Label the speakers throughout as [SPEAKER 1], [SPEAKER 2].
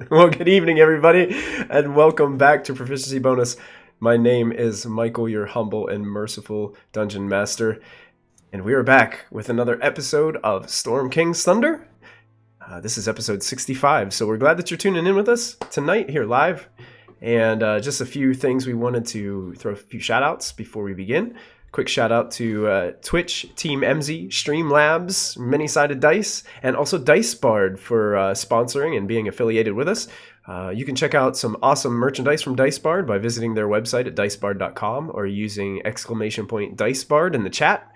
[SPEAKER 1] Well, good evening, everybody, and welcome back to Proficiency Bonus. My name is Michael, your humble and merciful Dungeon Master, and we are back with another episode of Storm King's Thunder. This is episode 65, so we're glad that you're tuning in with us tonight here live. And just a few things we wanted to throw a few shout-outs before we begin. Quick shout out to Twitch, Team MZ, Streamlabs, Many-Sided Dice, and also DiceBard for sponsoring and being affiliated with us. You can check out some awesome merchandise from DiceBard by visiting their website at dicebard.com or using !Dicebard in the chat,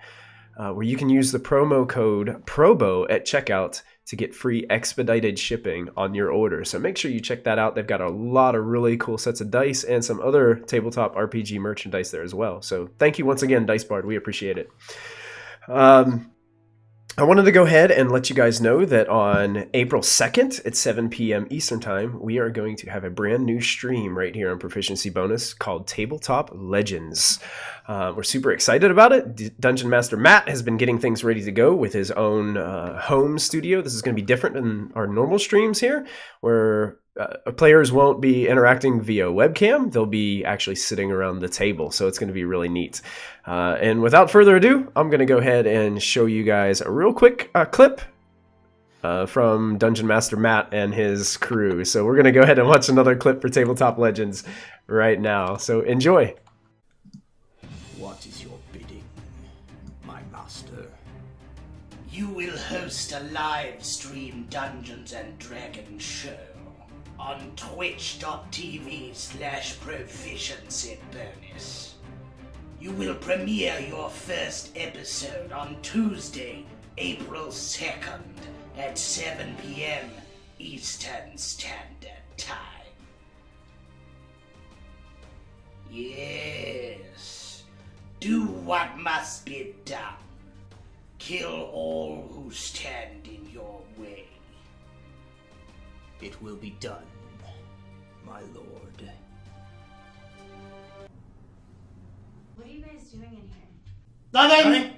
[SPEAKER 1] where you can use the promo code PROBO at checkout to get free expedited shipping on your order. So make sure you check that out. They've got a lot of really cool sets of dice and some other tabletop RPG merchandise there as well. So thank you once again, DiceBard. We appreciate it. I wanted to go ahead and let you guys know that on April 2nd at 7 p.m. Eastern Time, we are going to have a brand new stream right here on Proficiency Bonus called Tabletop Legends. We're super excited about it. Dungeon Master Matt has been getting things ready to go with his own home studio. This is going to be different than our normal streams here, where players won't be interacting via webcam. They'll be actually sitting around the table, so it's going to be really neat. And without further ado, I'm going to go ahead and show you guys a real quick clip from Dungeon Master Matt and his crew. So we're going to go ahead and watch another clip for Tabletop Legends right now. So enjoy.
[SPEAKER 2] What is your bidding, my master?
[SPEAKER 3] You will host a live stream Dungeons and Dragons show on twitch.tv/Proficiency Bonus. You will premiere your first episode on Tuesday, April 2nd at 7 p.m. Eastern Standard Time. Yes, do what must be done. Kill all who stand in your way.
[SPEAKER 2] It will be done, my lord.
[SPEAKER 4] What are you guys doing in here?
[SPEAKER 3] Nothing!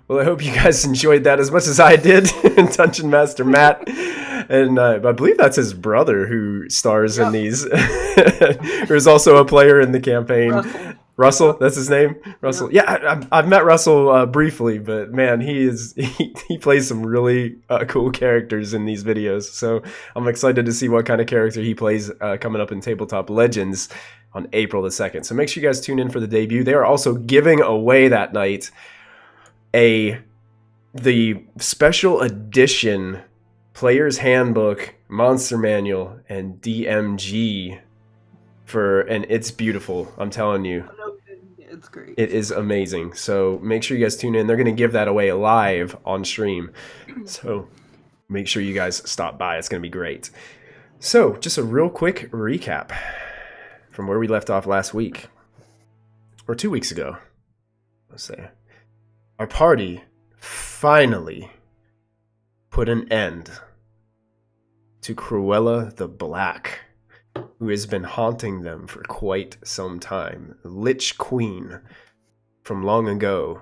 [SPEAKER 1] Well, I hope you guys enjoyed that as much as I did. Dungeon Master Matt. And I believe that's his brother who stars in these. There's also a player in the campaign. Russell, that's his name? Russell. Yeah, I've met Russell briefly, but man, he plays some really cool characters in these videos. So I'm excited to see what kind of character he plays coming up in Tabletop Legends on April the 2nd. So make sure you guys tune in for the debut. They are also giving away that night the special edition Player's Handbook, Monster Manual, and DMG and it's beautiful. I'm telling you.
[SPEAKER 5] It's great.
[SPEAKER 1] It is amazing. So make sure you guys tune in. They're going to give that away live on stream. So make sure you guys stop by. It's going to be great. So just a real quick recap from where we left off last week. Or 2 weeks ago, let's say. Our party finally put an end to Cruella the Black, who has been haunting them for quite some time. The Lich Queen from long ago,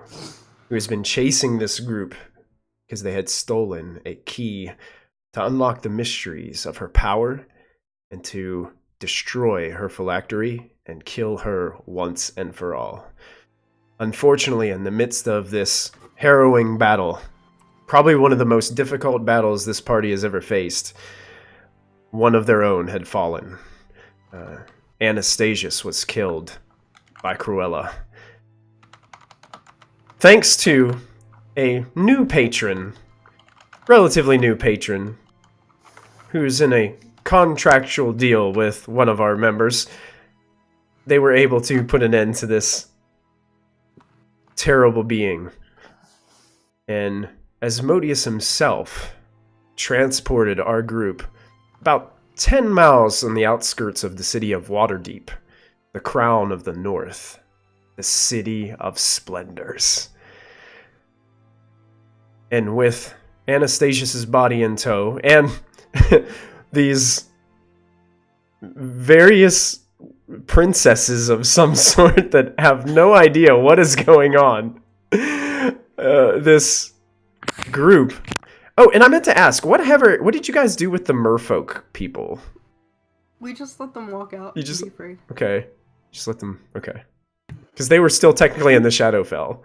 [SPEAKER 1] who has been chasing this group because they had stolen a key to unlock the mysteries of her power and to destroy her phylactery and kill her once and for all. Unfortunately, in the midst of this harrowing battle, probably one of the most difficult battles this party has ever faced, one of their own had fallen. Anastazious was killed by Cruella. Thanks to a new patron, relatively new patron, who's in a contractual deal with one of our members, they were able to put an end to this terrible being. And Asmodeus himself transported our group about 10 miles on the outskirts of the city of Waterdeep, the crown of the north, the City of Splendors. And with Anastazious' body in tow, and these various princesses of some sort that have no idea what is going on, this group... Oh, and I meant to ask, what did you guys do with the merfolk people?
[SPEAKER 5] We just let them walk out.
[SPEAKER 1] You just...
[SPEAKER 5] Be free.
[SPEAKER 1] Okay. Just let them... Okay. Because they were still technically in the Shadowfell.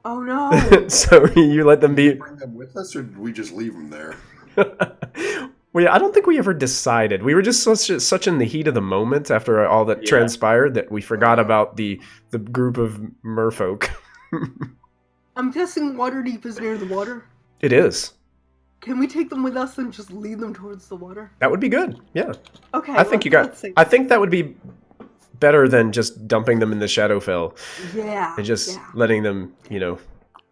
[SPEAKER 5] Oh no!
[SPEAKER 1] So you let them be...
[SPEAKER 6] Bring them with us, or did we just leave them there?
[SPEAKER 1] Well, I don't think we ever decided. We were just such in the heat of the moment after all that transpired that we forgot about the group of merfolk.
[SPEAKER 5] I'm guessing Waterdeep is near the water.
[SPEAKER 1] It is.
[SPEAKER 5] Can we take them with us and just lead them towards the water?
[SPEAKER 1] That would be good. Yeah.
[SPEAKER 5] Okay.
[SPEAKER 1] I think I think that would be better than just dumping them in the Shadowfell.
[SPEAKER 5] Yeah.
[SPEAKER 1] And just letting them,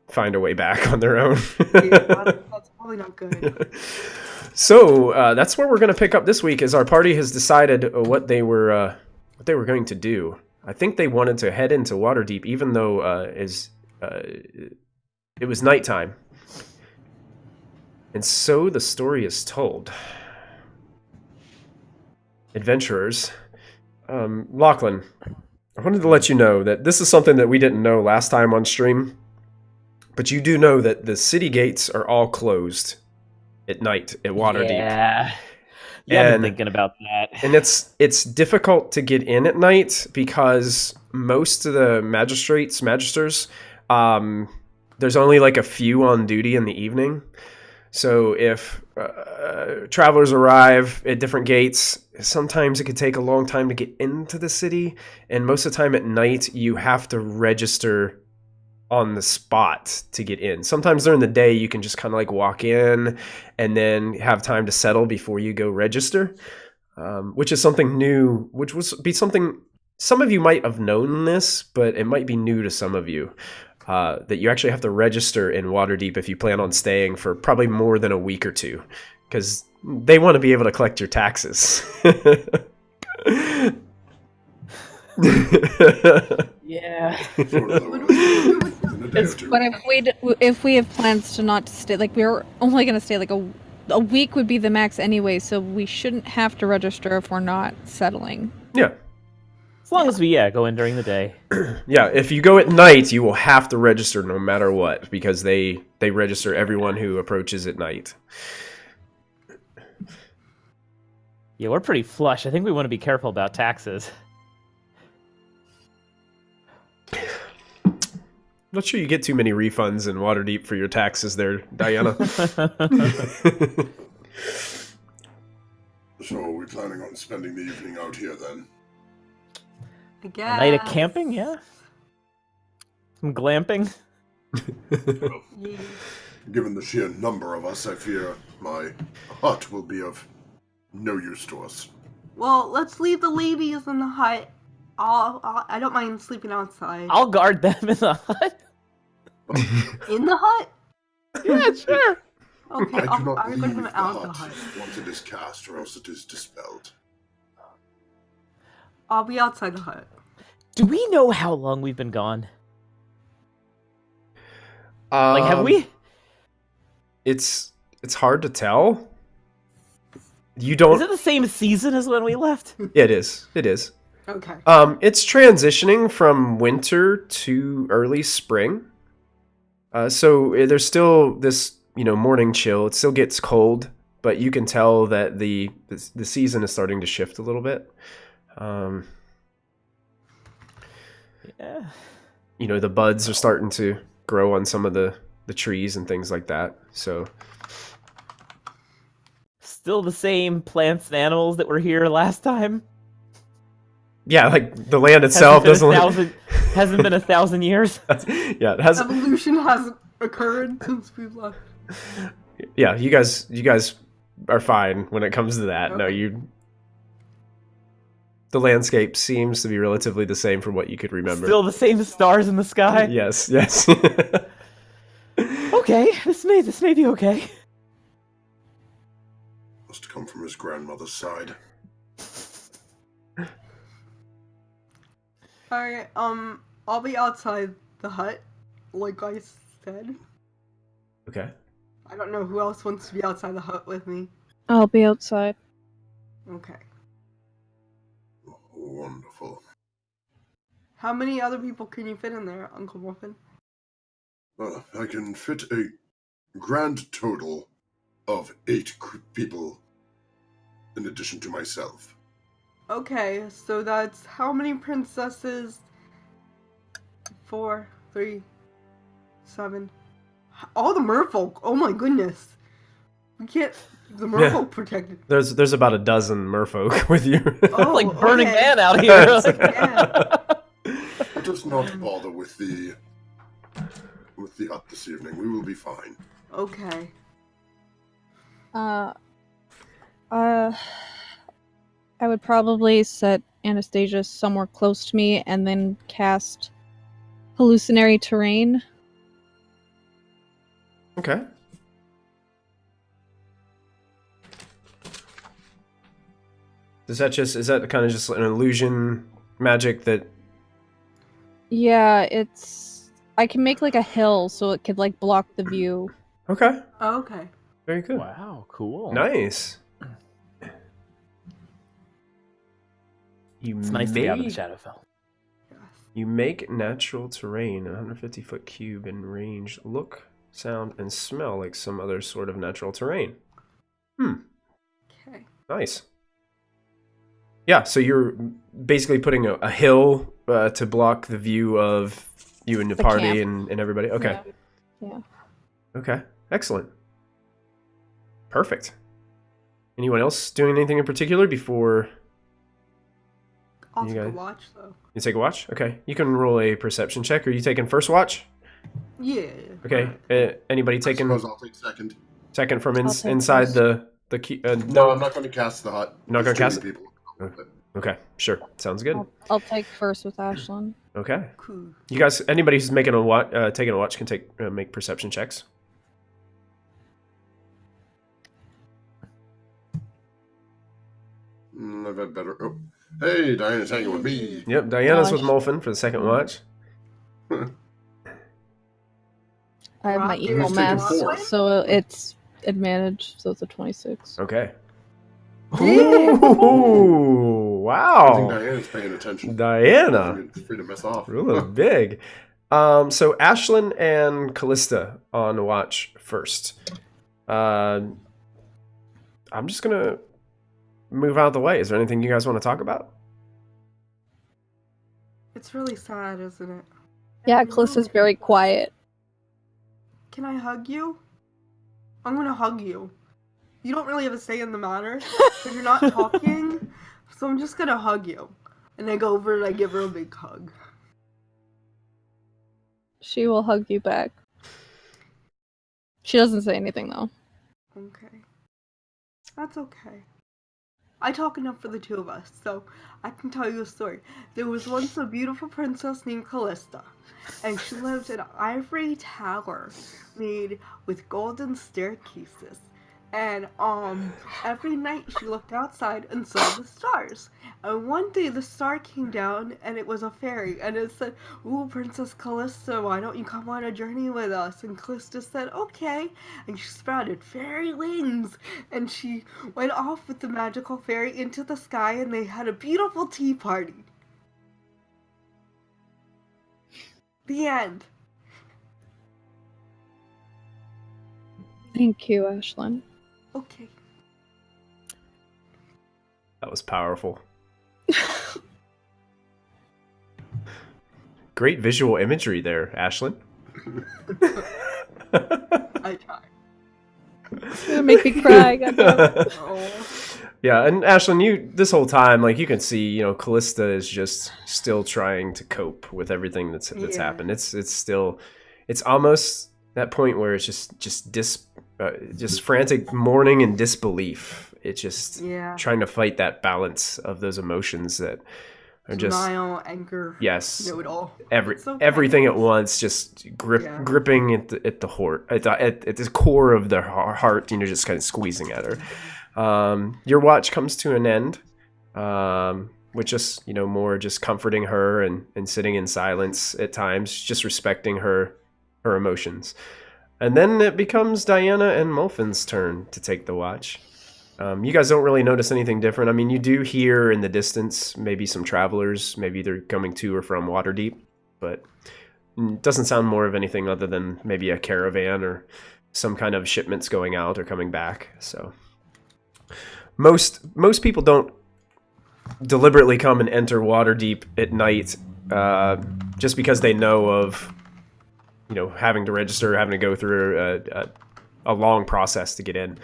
[SPEAKER 1] find a way back on their own.
[SPEAKER 5] That's probably not good.
[SPEAKER 1] So that's where we're going to pick up this week, as our party has decided what they were going to do. I think they wanted to head into Waterdeep, even though it was nighttime. And so the story is told. Adventurers, Lachlan, I wanted to let you know that this is something that we didn't know last time on stream, but you do know that the city gates are all closed at night at Waterdeep.
[SPEAKER 7] Yeah, I've been thinking about that.
[SPEAKER 1] And it's difficult to get in at night because most of the magisters, there's only like a few on duty in the evening. So if travelers arrive at different gates, sometimes it could take a long time to get into the city. And most of the time at night, you have to register on the spot to get in. Sometimes during the day, you can just kind of like walk in and then have time to settle before you go register, which is something new, which be something some of you might have known this, but it might be new to some of you. That you actually have to register in Waterdeep if you plan on staying for probably more than a week or two, because they want to be able to collect your taxes.
[SPEAKER 7] Yeah.
[SPEAKER 8] But if we have plans to not stay, like we're only going to stay like a week would be the max anyway, so we shouldn't have to register if we're not settling.
[SPEAKER 1] Yeah.
[SPEAKER 7] As long as we go in during the day.
[SPEAKER 1] Yeah, if you go at night, you will have to register no matter what, because they register everyone who approaches at night.
[SPEAKER 7] Yeah, we're pretty flush. I think we want to be careful about taxes.
[SPEAKER 1] Not sure you get too many refunds in Waterdeep for your taxes there, Diana.
[SPEAKER 6] So are we planning on spending the evening out here then?
[SPEAKER 5] I guess.
[SPEAKER 7] A night of camping, yeah? Some glamping?
[SPEAKER 5] Yeah.
[SPEAKER 6] Given the sheer number of us, I fear my hut will be of no use to us.
[SPEAKER 5] Well, let's leave the ladies in the hut. I don't mind sleeping outside.
[SPEAKER 7] I'll guard them in the hut.
[SPEAKER 5] In the hut?
[SPEAKER 7] Yeah, sure.
[SPEAKER 5] Okay,
[SPEAKER 6] I do not
[SPEAKER 5] I'll
[SPEAKER 6] leave
[SPEAKER 5] put him
[SPEAKER 6] the
[SPEAKER 5] out the
[SPEAKER 6] hut
[SPEAKER 5] hut.
[SPEAKER 6] once it is cast, or else it is dispelled.
[SPEAKER 5] I'll be outside the hut.
[SPEAKER 7] Do we know how long we've been gone? Like, have we?
[SPEAKER 1] It's hard to tell. You don't.
[SPEAKER 7] Is it the same season as when we left?
[SPEAKER 1] Yeah, it is. It is.
[SPEAKER 5] Okay.
[SPEAKER 1] It's transitioning from winter to early spring. So there's still this, morning chill. It still gets cold, but you can tell that the season is starting to shift a little bit.
[SPEAKER 7] Yeah.
[SPEAKER 1] The buds are starting to grow on some of the trees and things like that. So
[SPEAKER 7] Still the same plants and animals that were here last time?
[SPEAKER 1] yeah, like the land itself doesn't.
[SPEAKER 7] Hasn't been 1,000 years.
[SPEAKER 1] Yeah, it has.
[SPEAKER 5] Evolution hasn't occurred since we've left.
[SPEAKER 1] Yeah, you guys are fine when it comes to that. No,
[SPEAKER 5] Okay.
[SPEAKER 1] the landscape seems to be relatively the same from what you could remember.
[SPEAKER 7] Still the same stars in the sky?
[SPEAKER 1] Yes.
[SPEAKER 7] Okay. okay. This may be okay.
[SPEAKER 6] Must come from his grandmother's side.
[SPEAKER 5] Alright, I'll be outside the hut, like I said.
[SPEAKER 1] Okay.
[SPEAKER 5] I don't know who else wants to be outside the hut with me.
[SPEAKER 8] I'll be outside.
[SPEAKER 5] Okay.
[SPEAKER 6] Wonderful.
[SPEAKER 5] How many other people can you fit in there, Uncle Muffin?
[SPEAKER 6] Well, I can fit a grand total of 8 people in addition to myself.
[SPEAKER 5] Okay, so that's how many princesses? 4, 3, 7. All the merfolk. Oh my goodness. We can't. The merfolk protected.
[SPEAKER 1] There's about a dozen merfolk with you.
[SPEAKER 5] Oh,
[SPEAKER 7] Like Burning
[SPEAKER 5] okay.
[SPEAKER 7] Man out here.
[SPEAKER 5] Yeah.
[SPEAKER 6] Let us not bother with the hut this evening. We will be fine.
[SPEAKER 5] Okay.
[SPEAKER 8] I would probably set Anastazious somewhere close to me and then cast hallucinatory terrain.
[SPEAKER 1] Okay. Is that kind of just an illusion magic that?
[SPEAKER 8] Yeah, I can make like a hill so it could like block the view.
[SPEAKER 1] Okay.
[SPEAKER 5] Okay.
[SPEAKER 1] Very good.
[SPEAKER 7] Wow, cool.
[SPEAKER 1] Nice.
[SPEAKER 7] It's nice to be out of the Shadowfell.
[SPEAKER 1] You make natural terrain, a 150-foot cube in range, look, sound, and smell like some other sort of natural terrain.
[SPEAKER 5] Okay.
[SPEAKER 1] Nice. Yeah, so you're basically putting a hill to block the view of you and the party and everybody. Okay.
[SPEAKER 8] Yeah.
[SPEAKER 1] Okay. Excellent. Perfect. Anyone else doing anything in particular before
[SPEAKER 5] I'll
[SPEAKER 1] You
[SPEAKER 5] take a
[SPEAKER 1] guys-
[SPEAKER 5] watch though.
[SPEAKER 1] you take a watch? Okay. You can roll a perception check. Are you taking first watch?
[SPEAKER 5] Yeah.
[SPEAKER 1] Okay. Anybody taking
[SPEAKER 6] I suppose I'll take second.
[SPEAKER 1] second from
[SPEAKER 8] I'll take
[SPEAKER 1] inside
[SPEAKER 8] first.
[SPEAKER 1] the key?
[SPEAKER 6] No, I'm not going to cast the hut.
[SPEAKER 1] Not
[SPEAKER 6] There's
[SPEAKER 1] gonna
[SPEAKER 6] too
[SPEAKER 1] cast
[SPEAKER 6] many people.
[SPEAKER 1] Okay. Sure. Sounds good.
[SPEAKER 8] I'll take first with Ashlyn.
[SPEAKER 1] Okay.
[SPEAKER 5] Cool.
[SPEAKER 1] You guys, anybody who's making a watch, taking a watch can make perception checks.
[SPEAKER 6] I've had better. Oh. Hey, Diana's hanging with me.
[SPEAKER 1] Yep. Diana's with
[SPEAKER 8] Gosh.
[SPEAKER 1] Molfin for the second watch.
[SPEAKER 8] I have my
[SPEAKER 5] Rocket
[SPEAKER 8] evil
[SPEAKER 6] is taking
[SPEAKER 8] mask,
[SPEAKER 6] four.
[SPEAKER 8] so it's advantage, so it's a 26.
[SPEAKER 1] Okay.
[SPEAKER 5] Damn.
[SPEAKER 1] Ooh,
[SPEAKER 6] I think
[SPEAKER 1] wow.
[SPEAKER 6] Diana's paying attention.
[SPEAKER 1] Diana.
[SPEAKER 6] Free to mess off.
[SPEAKER 1] Really big. So Ashlyn and Callista on watch first. I'm just gonna move out of the way. Is there anything you guys want to talk about?
[SPEAKER 5] It's really sad, isn't it?
[SPEAKER 8] Yeah, Callista's very quiet.
[SPEAKER 5] Can I hug you? I'm gonna hug you. You don't really have a say in the matter, but you're not talking, so I'm just gonna hug you. And I go over and I give her a big hug.
[SPEAKER 8] She will hug you back. She doesn't say anything though.
[SPEAKER 5] Okay. That's okay. I talk enough for the two of us, so I can tell you a story. There was once a beautiful princess named Callista, and she lived in an ivory tower made with golden staircases. And every night she looked outside and saw the stars. And one day the star came down and it was a fairy, and it said, "Ooh, Princess Callista, why don't you come on a journey with us?" And Callista said, "Okay." And she sprouted fairy wings, and she went off with the magical fairy into the sky, and they had a beautiful tea party. The end.
[SPEAKER 8] Thank you, Ashlyn.
[SPEAKER 5] Okay.
[SPEAKER 1] That was powerful. Great visual imagery there, Ashlyn.
[SPEAKER 5] I tried.
[SPEAKER 8] It's gonna make me cry. Goddamn.
[SPEAKER 5] Oh.
[SPEAKER 1] Yeah, and Ashlyn, you this whole time, like you can see, Callista is just still trying to cope with everything that's
[SPEAKER 5] Yeah.
[SPEAKER 1] happened. It's almost that point where it's just frantic mourning and disbelief. It's just
[SPEAKER 5] Yeah.
[SPEAKER 1] trying to fight that balance of those emotions that Or just
[SPEAKER 5] Denial, anger.
[SPEAKER 1] yes,
[SPEAKER 5] Know it all. It's okay.
[SPEAKER 1] everything at once, just
[SPEAKER 5] Yeah.
[SPEAKER 1] gripping at the heart, at the core of their heart, just kind of squeezing at her. Your watch comes to an end, with just more just comforting her and sitting in silence at times, just respecting her emotions. And then it becomes Diana and Mulfin's turn to take the watch. You guys don't really notice anything different. I mean, you do hear in the distance maybe some travelers. Maybe they're coming to or from Waterdeep, but it doesn't sound more of anything other than maybe a caravan or some kind of shipments going out or coming back. So most people don't deliberately come and enter Waterdeep at night just because they know of having to register, having to go through a long process to get in.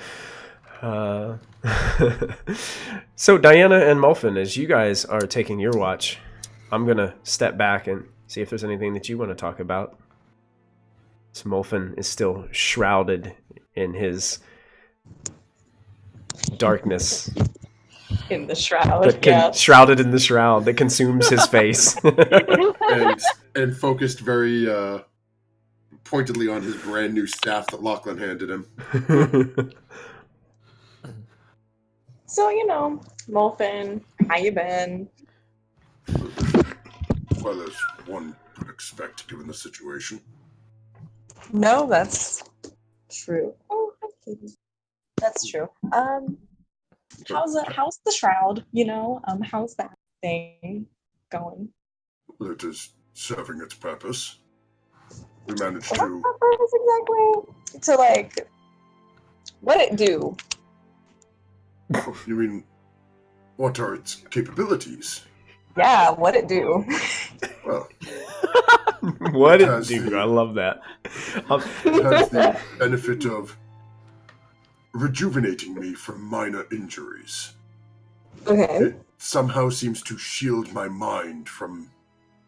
[SPEAKER 1] So Diana and Mulfin, as you guys are taking your watch, I'm gonna step back and see if there's anything that you want to talk about. So Mulfin is still shrouded in his darkness.
[SPEAKER 9] In the shroud,
[SPEAKER 1] shrouded in the shroud that consumes his face.
[SPEAKER 6] and focused very pointedly on his brand new staff that Lachlan handed him.
[SPEAKER 9] So, Molfin, how you been?
[SPEAKER 6] Well, as one could expect, given the situation.
[SPEAKER 9] No, that's true. Oh, hi, Katie. That's true. How's the shroud? How's that thing going?
[SPEAKER 6] Well, it is serving its purpose. We managed
[SPEAKER 9] What
[SPEAKER 6] to...
[SPEAKER 9] purpose exactly? To, what it do?
[SPEAKER 6] You mean, what are its capabilities?
[SPEAKER 9] Yeah, what it do?
[SPEAKER 6] Well...
[SPEAKER 1] What it do? I love that.
[SPEAKER 6] It has the benefit of rejuvenating me from minor injuries.
[SPEAKER 9] Okay.
[SPEAKER 6] It somehow seems to shield my mind from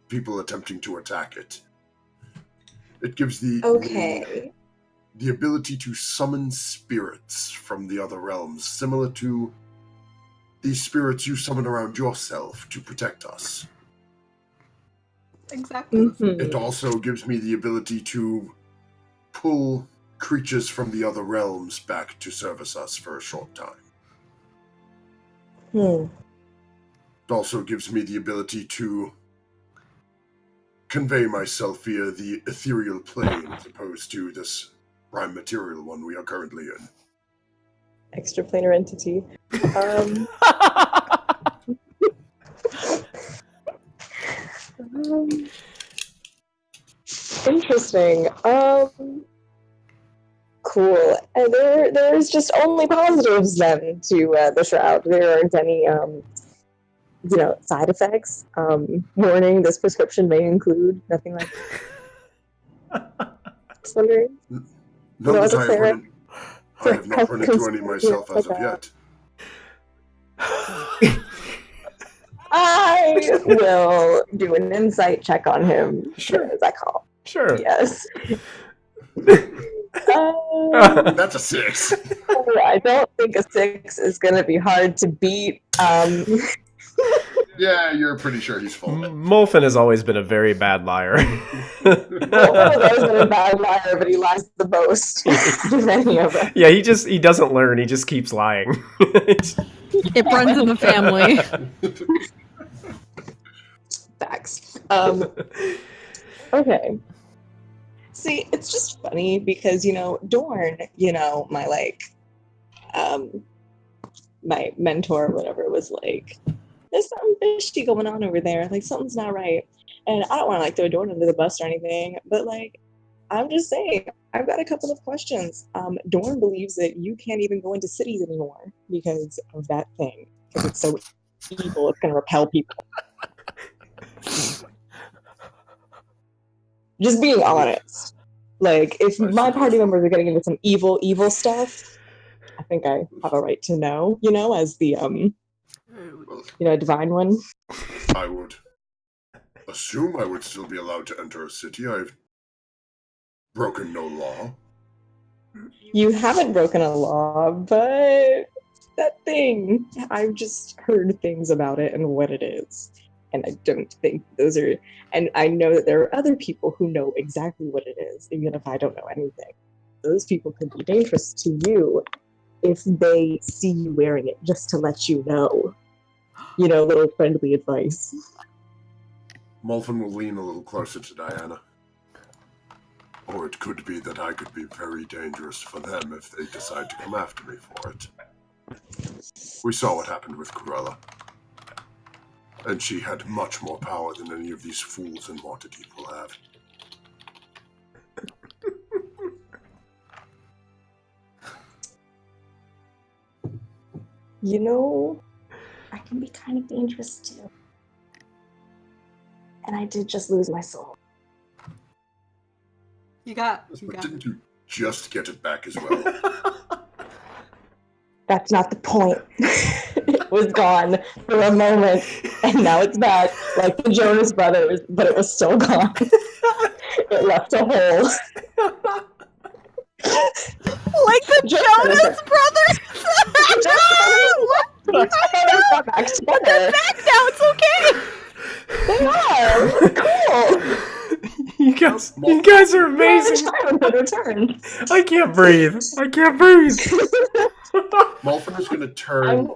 [SPEAKER 6] people attempting to attack it. It gives the ability to summon spirits from the other realms, similar to the spirits you summon around yourself to protect us.
[SPEAKER 5] Exactly.
[SPEAKER 9] Mm-hmm.
[SPEAKER 6] It also gives me the ability to pull creatures from the other realms back to service us for a short time. It also gives me the ability to convey myself via the ethereal plane as opposed to this prime material one we are currently in.
[SPEAKER 9] Extraplanar entity. Interesting. Cool. There's just only positives then to the shroud. There aren't any side effects. Warning: this prescription may include nothing like. Just wondering.
[SPEAKER 6] Not that I have not run into any myself as of yet.
[SPEAKER 9] I will do an insight check on him.
[SPEAKER 1] Sure.
[SPEAKER 9] As I call.
[SPEAKER 1] Sure.
[SPEAKER 9] Yes.
[SPEAKER 6] That's a 6.
[SPEAKER 9] I don't think a 6 is going to be hard to beat.
[SPEAKER 6] Yeah, you're pretty sure he's full of it.
[SPEAKER 1] Mulfin has always been a very bad liar.
[SPEAKER 9] Mulfin has always been a bad liar, but he lies the most.
[SPEAKER 1] Yeah, he doesn't learn. He just keeps lying.
[SPEAKER 8] It runs in the family.
[SPEAKER 9] Facts. Okay. See, it's just funny because, Dorn, my mentor or whatever was like, there's something fishy going on over there. Like, something's not right. And I don't want to, throw Dorn under the bus or anything, but, I'm just saying, I've got a couple of questions. Dorn believes that you can't even go into cities anymore because of that thing. Because it's so evil, it's going to repel people. Just being honest. If my party members are getting into some evil stuff, I think I have a right to know, as the, divine one.
[SPEAKER 6] I would assume I would still be allowed to enter a city. I've broken no law.
[SPEAKER 9] You haven't broken a law, but that thing, I've just heard things about it and what it is. And I don't think those are, and I know that there are other people who know exactly what it is, even if I don't know anything. Those people could be dangerous to you if they see you wearing it, just to let you know. You know, little friendly advice.
[SPEAKER 6] Molfen will lean a little closer to Diana. Or it could be that I could be very dangerous for them if they decide to come after me for it. We saw what happened with Cruella. And she had much more power than any of these fools in Waterdeep will have.
[SPEAKER 9] You know, I can be kind of dangerous too. And I did just lose my soul.
[SPEAKER 5] But
[SPEAKER 6] Didn't you just get it back as well?
[SPEAKER 9] That's not the point. It was gone for a moment, and now it's back, like the Jonas Brothers, but it was still gone. It left a hole.
[SPEAKER 8] Like the Jonas Brothers.
[SPEAKER 9] Got back together.
[SPEAKER 8] They're back now. It's okay.
[SPEAKER 9] They are cool.
[SPEAKER 1] You guys are amazing. I can't breathe.
[SPEAKER 6] Molfen is going to turn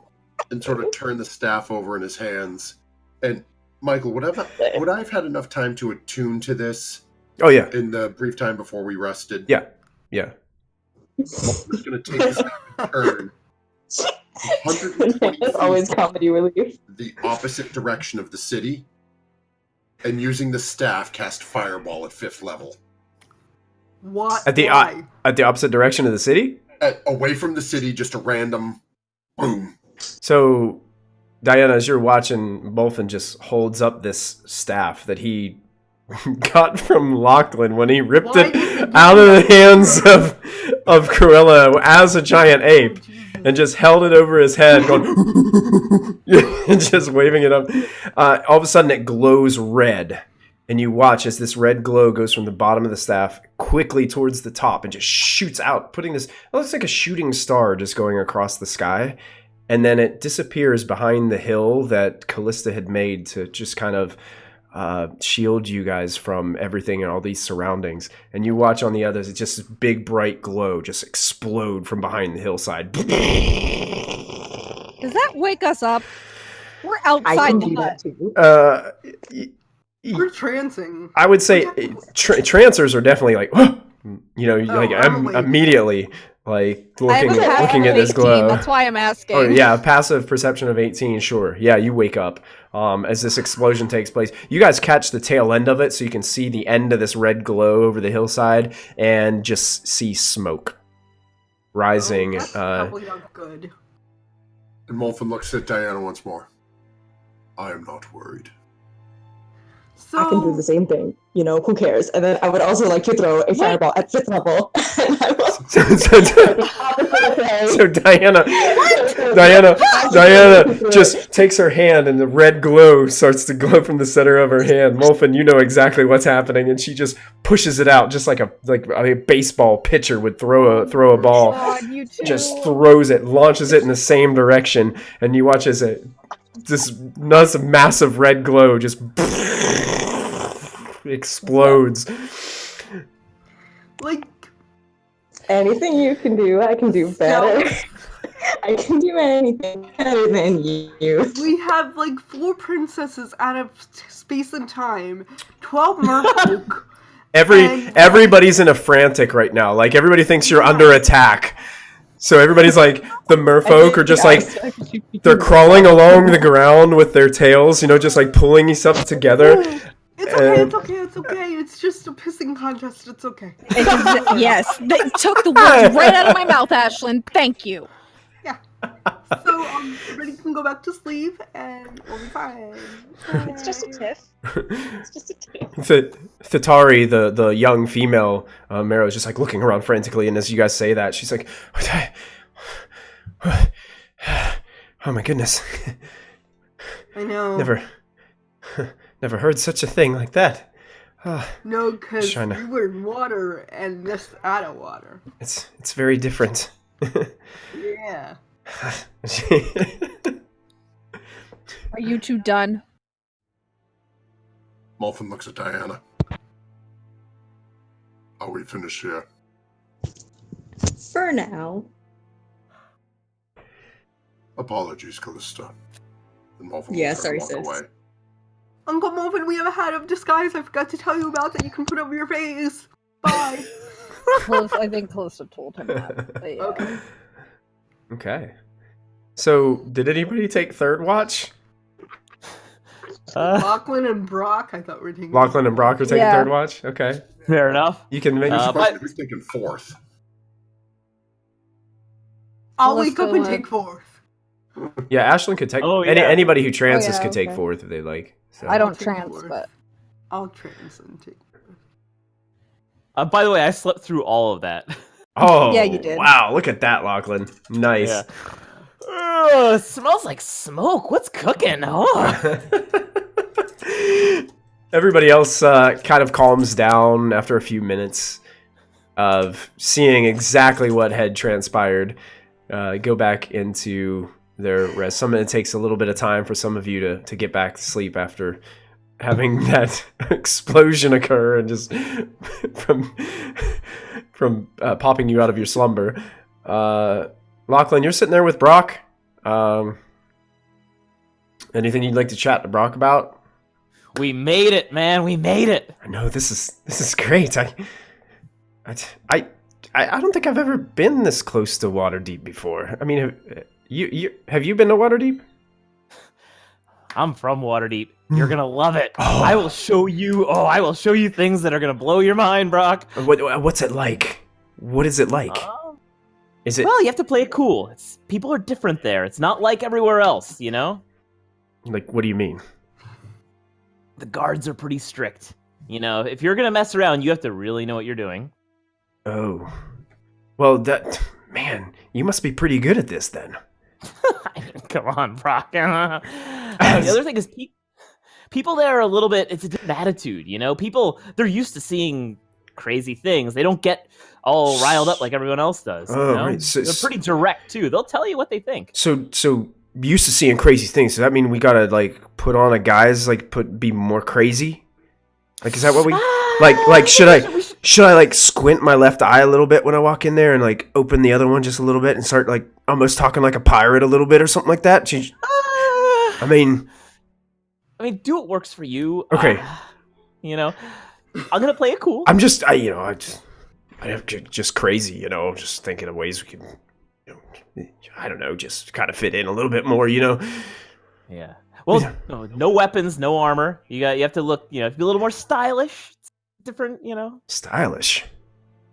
[SPEAKER 6] and sort of turn the staff over in his hands. And Michael, would I've had enough time to attune to this?
[SPEAKER 1] Oh yeah.
[SPEAKER 6] In the brief time before we rested.
[SPEAKER 1] Yeah.
[SPEAKER 6] Molfen is going to take his turn 120
[SPEAKER 9] It's always comedy relief.
[SPEAKER 6] the opposite direction of the city, and using the staff cast Fireball at 5th level.
[SPEAKER 5] What?
[SPEAKER 1] At the opposite direction of the city?
[SPEAKER 6] Away from the city, just a random boom.
[SPEAKER 1] So, Diana, as you're watching, Molfen just holds up this staff that he got from Lachlan when he ripped it out of the hands of Cruella as a giant ape, and just held it over his head, going and just waving it up. All of a sudden, it glows red, and you watch as this red glow goes from the bottom of the staff quickly towards the top and just shoots out, putting this. It looks like a shooting star just going across the sky, and then it disappears behind the hill that Callista had made to just kind of shield you guys from everything and all these surroundings. And you watch on the others, it's just this big bright glow just explode from behind the hillside.
[SPEAKER 8] Does that wake us up? We're outside the hut.
[SPEAKER 5] We're trancing.
[SPEAKER 1] I would say trancers are definitely like, immediately like looking at this glow.
[SPEAKER 8] That's why I'm asking.
[SPEAKER 1] Oh yeah, passive perception of 18. Sure, yeah, you wake up as this explosion takes place. You guys catch the tail end of it, so you can see the end of this red glow over the hillside, and just see smoke rising.
[SPEAKER 5] That's probably not good.
[SPEAKER 6] And Molfen looks at Diana once more. I am not worried.
[SPEAKER 5] So,
[SPEAKER 9] I can do the same thing. You know, who cares? And then I would also like to throw a fireball at 5th level.
[SPEAKER 1] So Diana just takes her hand, and the red glow starts to glow from the center of her hand. Molfen, you know exactly what's happening, and she just pushes it out, just like a baseball pitcher would throw a ball.
[SPEAKER 8] God,
[SPEAKER 1] just throws it, launches it in the same direction, and you watch as this massive red glow just explodes.
[SPEAKER 5] Like,
[SPEAKER 9] anything you can do, I can do better. I can do anything better than you.
[SPEAKER 5] we have like 4 princesses out of space and time, 12 merfolk.
[SPEAKER 1] Everybody's in a frantic right now. Like, everybody thinks you're under attack. So everybody's like, the merfolk are just like, they're crawling along the ground with their tails, just like pulling stuff together.
[SPEAKER 5] It's okay. It's just a pissing contest. It's okay.
[SPEAKER 8] Yes, they took the words right out of my mouth, Ashlyn. Thank you.
[SPEAKER 5] Yeah. So, everybody can go back to sleep, and we'll be fine.
[SPEAKER 9] It's just a tiff.
[SPEAKER 1] Thitari, the young female Marrow, is just like looking around frantically, and as you guys say that, she's like, oh my goodness.
[SPEAKER 5] I know.
[SPEAKER 1] Never heard such a thing like that.
[SPEAKER 5] No, because we were in water and this out of water.
[SPEAKER 1] It's very different.
[SPEAKER 5] Yeah.
[SPEAKER 8] Are you two done?
[SPEAKER 6] Molfen looks at Diana. Are we finished here?
[SPEAKER 9] For now.
[SPEAKER 6] Apologies, Callista. And Molfen will
[SPEAKER 9] Yeah,
[SPEAKER 6] turn
[SPEAKER 9] sorry,
[SPEAKER 6] and walk
[SPEAKER 9] sis.
[SPEAKER 6] away.
[SPEAKER 5] Uncle Morphin, we have a hat of disguise I forgot to tell you about that you can put over your face. Bye.
[SPEAKER 8] I think Callista told him that. But yeah.
[SPEAKER 5] Okay.
[SPEAKER 1] Okay. So, did anybody take third watch?
[SPEAKER 5] Lachlan and Brock, I thought were taking.
[SPEAKER 1] Lachlan and Brock are taking
[SPEAKER 8] Yeah.
[SPEAKER 1] third watch? Okay.
[SPEAKER 7] Fair enough.
[SPEAKER 1] You can maybe...
[SPEAKER 6] Who's taking fourth?
[SPEAKER 5] I'll wake up and
[SPEAKER 8] Callista
[SPEAKER 5] take fourth.
[SPEAKER 1] yeah, Ashlyn could take...
[SPEAKER 7] Oh, yeah.
[SPEAKER 1] Anybody who trances
[SPEAKER 8] yeah,
[SPEAKER 1] could take
[SPEAKER 8] okay.
[SPEAKER 1] fourth if they like. So.
[SPEAKER 8] I don't
[SPEAKER 5] I'll take
[SPEAKER 8] trans,
[SPEAKER 5] fourth.
[SPEAKER 8] but
[SPEAKER 5] I'll trans and take.
[SPEAKER 7] By the way, I slept through all of that.
[SPEAKER 1] Oh,
[SPEAKER 8] Yeah, you did.
[SPEAKER 1] Wow, look at that, Lachlan. Nice.
[SPEAKER 7] Yeah. Ugh, smells like smoke. What's cooking? Oh.
[SPEAKER 1] Everybody else kind of calms down after a few minutes of seeing exactly what had transpired. Go back into their rest. It takes a little bit of time for some of you to get back to sleep after having that explosion occur and just from popping you out of your slumber. Lachlan, you're sitting there with Brock. Anything you'd like to chat to Brock about?
[SPEAKER 7] We made it, man. We made it.
[SPEAKER 1] I know this is great. I don't think I've ever been this close to Waterdeep before. I mean, have you been to Waterdeep?
[SPEAKER 7] I'm from Waterdeep. You're gonna love it.
[SPEAKER 1] Oh.
[SPEAKER 7] I will show you. Oh, I will show you things that are gonna blow your mind, Brock.
[SPEAKER 1] What's it like? What is it like? Is it
[SPEAKER 7] Well, you have to play it cool. People are different there. It's not like everywhere else, you know?
[SPEAKER 1] like? What do you mean?
[SPEAKER 7] The guards are pretty strict. You know, if you're gonna mess around, you have to really know what you're doing.
[SPEAKER 1] Oh, well, man, you must be pretty good at this then.
[SPEAKER 7] I mean, come on, Brock. The other thing is, people there are a little bit. It's a different attitude, you know. People, they're used to seeing crazy things. They don't get all riled up like everyone else does.
[SPEAKER 1] Oh,
[SPEAKER 7] you know?
[SPEAKER 1] right. So-
[SPEAKER 7] They're pretty direct too. They'll tell you what they think.
[SPEAKER 1] So used to seeing crazy things. Does that mean we gotta like put on a guise, like be more crazy? Like, is that what we like? Should I like squint my left eye a little bit when I walk in there and like open the other one just a little bit and start like almost talking like a pirate a little bit or something like that? I mean,
[SPEAKER 7] do what works for you.
[SPEAKER 1] Okay.
[SPEAKER 7] You know, I'm gonna play it cool.
[SPEAKER 1] I'm just just crazy, you know, just thinking of ways we can, you know, I don't know, just kind of fit in a little bit more, you know.
[SPEAKER 7] Yeah. Well, no weapons, no armor. You have to look, you know, be a little more stylish. It's different, you know.
[SPEAKER 1] Stylish.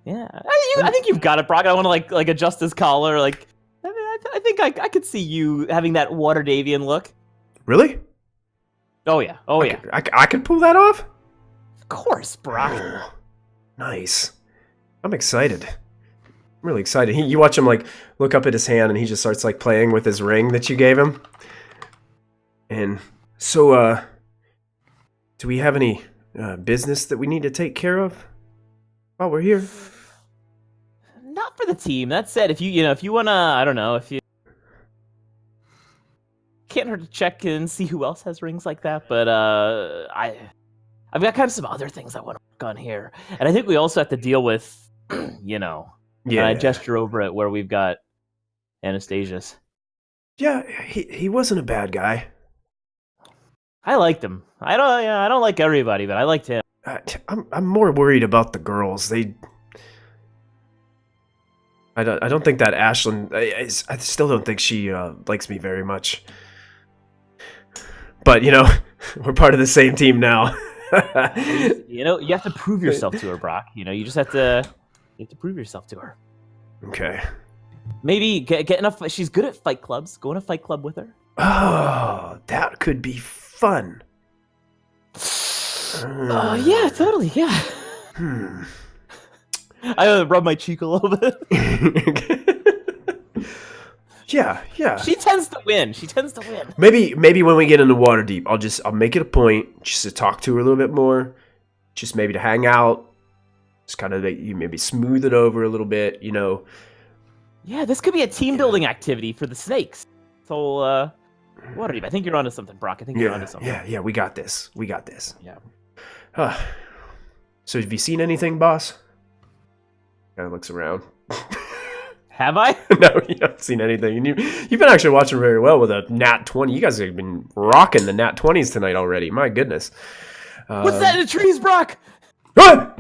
[SPEAKER 7] Yeah. I think you've got it, Brock. I want to like adjust his collar. Like, I think I could see you having that Waterdavian look.
[SPEAKER 1] Really?
[SPEAKER 7] Oh yeah. Oh yeah.
[SPEAKER 1] I could pull that off?
[SPEAKER 7] Of course, Brock.
[SPEAKER 1] Oh, nice. I'm excited. I'm really excited. You watch him like look up at his hand and he just starts like playing with his ring that you gave him. And so, do we have any business that we need to take care of while we're here?
[SPEAKER 7] Not for the team. That said, if you wanna, I don't know, if you can't hurt to check and see who else has rings like that. But I've got kind of some other things I want to work on here, and I think we also have to deal with, you know.
[SPEAKER 1] Yeah.
[SPEAKER 7] And I gesture over it where we've got Anastazious.
[SPEAKER 1] Yeah, he wasn't a bad guy.
[SPEAKER 7] I liked him. I don't like everybody, but I liked him.
[SPEAKER 1] I'm more worried about the girls. I don't think that Ashlyn. I still don't think she likes me very much. But you know, we're part of the same team now.
[SPEAKER 7] You know, you have to prove yourself to her, Brock. You know, you just have to prove yourself to her.
[SPEAKER 1] Okay.
[SPEAKER 7] Maybe get enough. She's good at fight clubs. Go in a fight club with her.
[SPEAKER 1] Oh, that could be fun.
[SPEAKER 7] Oh yeah, totally. Yeah. I rub my cheek a little bit.
[SPEAKER 1] Yeah.
[SPEAKER 7] She tends to win.
[SPEAKER 1] Maybe when we get into Waterdeep, I'll make it a point just to talk to her a little bit more, just maybe to hang out, just kind of maybe smooth it over a little bit, you know.
[SPEAKER 7] Yeah, this could be a team building activity for the snakes. So, Waterdeep, I think you're onto something, Brock. I think you're onto something.
[SPEAKER 1] Yeah, we got this.
[SPEAKER 7] Yeah.
[SPEAKER 1] So have you seen anything, boss? Kind of looks around.
[SPEAKER 7] Have I?
[SPEAKER 1] No, you haven't seen anything. And you've been actually watching very well with a nat 20. You guys have been rocking the nat 20s tonight already. My goodness.
[SPEAKER 7] What's that in the trees, Brock?
[SPEAKER 1] What?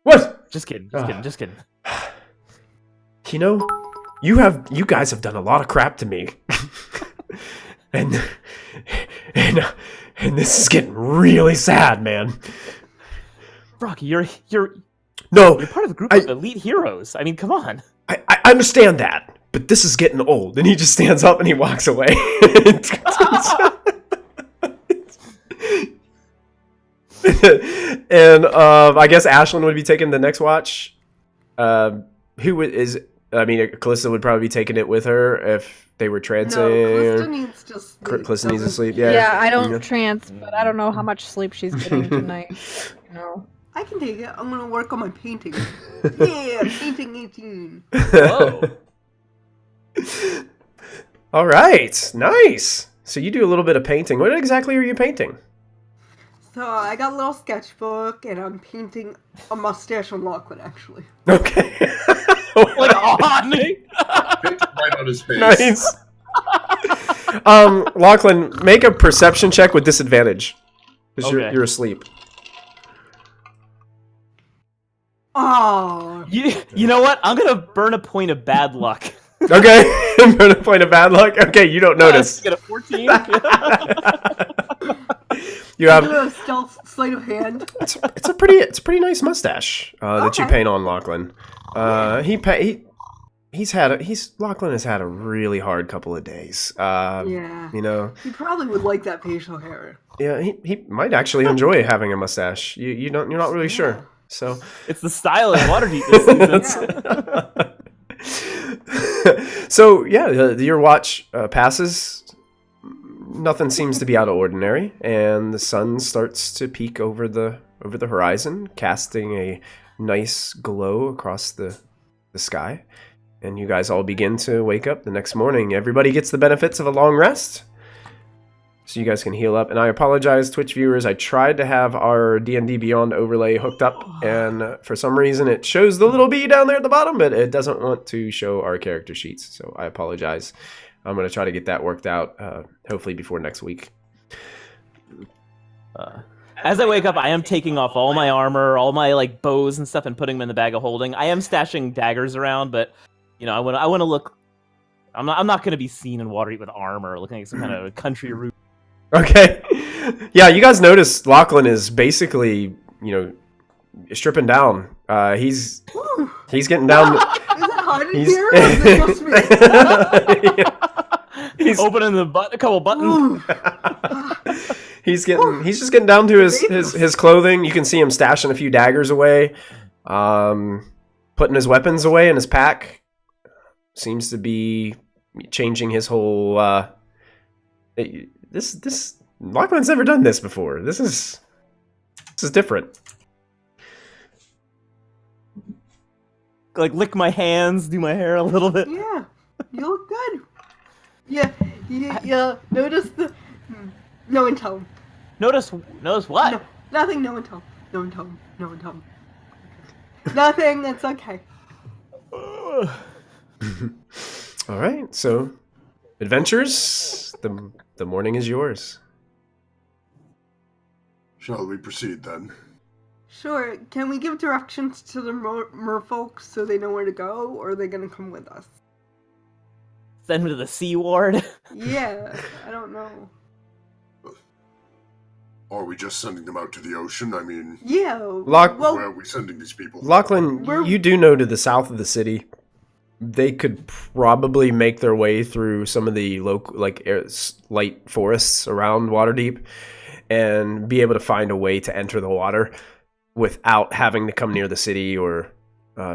[SPEAKER 1] What?
[SPEAKER 7] Just kidding. Just kidding.
[SPEAKER 1] You know, you guys have done a lot of crap to me. and this is getting really sad, man.
[SPEAKER 7] Brock, you're
[SPEAKER 1] No,
[SPEAKER 7] part of a group of elite heroes. I mean, come on.
[SPEAKER 1] I understand that, but this is getting old. And he just stands up and he walks away. And I guess Ashlyn would be taking the next watch. Callista would probably be taking it with her if they were trancing.
[SPEAKER 5] No, Callista needs to sleep.
[SPEAKER 1] Callista needs to sleep, yeah.
[SPEAKER 8] Yeah, I don't trance, but I don't know how much sleep she's getting tonight. No.
[SPEAKER 5] I can take it. I'm gonna work on my painting. Yeah, painting 18.
[SPEAKER 7] Whoa.
[SPEAKER 1] All right, nice. So you do a little bit of painting. What exactly are you painting?
[SPEAKER 5] So I got a little sketchbook, and I'm painting a mustache on Lachlan, actually.
[SPEAKER 1] Okay.
[SPEAKER 7] Like on me.
[SPEAKER 6] Right on his face.
[SPEAKER 1] Nice. Lachlan, make a perception check with disadvantage. Because
[SPEAKER 7] Okay.
[SPEAKER 1] you're asleep.
[SPEAKER 5] Oh.
[SPEAKER 7] You know what? I'm gonna burn a point of bad luck.
[SPEAKER 1] Okay. Burn a point of bad luck. Okay, you don't notice.
[SPEAKER 7] Get a 14.
[SPEAKER 1] You have
[SPEAKER 5] A stealth sleight of hand.
[SPEAKER 1] it's a pretty nice mustache that you
[SPEAKER 5] Okay.
[SPEAKER 1] paint on Lachlan. Lachlan has had a really hard couple of days.
[SPEAKER 5] Yeah.
[SPEAKER 1] You know.
[SPEAKER 5] He probably would like that facial hair.
[SPEAKER 1] Yeah, he might actually enjoy having a mustache. You're not really sure. So
[SPEAKER 7] It's the style in Waterdeep this season.
[SPEAKER 1] so yeah, your watch passes. Nothing seems to be out of ordinary, and the sun starts to peek over the horizon, casting a nice glow across the sky. And you guys all begin to wake up the next morning. Everybody gets the benefits of a long rest, so you guys can heal up. And I apologize, Twitch viewers. I tried to have our D&D Beyond overlay hooked up, and for some reason it shows the little bee down there at the bottom, but it doesn't want to show our character sheets. So I apologize. I'm going to try to get that worked out, hopefully before next week.
[SPEAKER 7] As I wake up, I am taking off all my armor, all my bows and stuff, and putting them in the bag of holding. I am stashing daggers around, but I want to look. I'm not going to be seen in Waterdeep with armor, looking like some kind of country route.
[SPEAKER 1] Okay. Yeah, you guys notice Lachlan is basically, stripping down. He's getting down.
[SPEAKER 5] Is it hard in here? Or is it just me?
[SPEAKER 1] He's
[SPEAKER 7] opening a couple buttons.
[SPEAKER 1] He's just getting down to his clothing. You can see him stashing a few daggers away, putting his weapons away in his pack. Seems to be changing his whole. This Lachlan's never done this before. This is different.
[SPEAKER 7] Lick my hands, do my hair a little bit.
[SPEAKER 5] Yeah, you look good. Yeah. Notice the. No one tell him.
[SPEAKER 7] Notice what?
[SPEAKER 5] No, nothing. No one tell him. No one tell him. No one tell him. Nothing. It's okay.
[SPEAKER 1] All right. So, adventures. The morning is yours.
[SPEAKER 6] Shall we proceed then?
[SPEAKER 5] Sure. Can we give directions to the merfolk so they know where to go, or are they gonna come with us?
[SPEAKER 7] Send him to the Sea Ward.
[SPEAKER 5] Yeah, I don't know.
[SPEAKER 6] Are we just sending them out to the ocean? I mean,
[SPEAKER 5] Yeah.
[SPEAKER 1] Lock-
[SPEAKER 6] where are we sending these people?
[SPEAKER 1] Lachlan, you do know to the south of the city, they could probably make their way through some of the local, light forests around Waterdeep, and be able to find a way to enter the water without having to come near the city or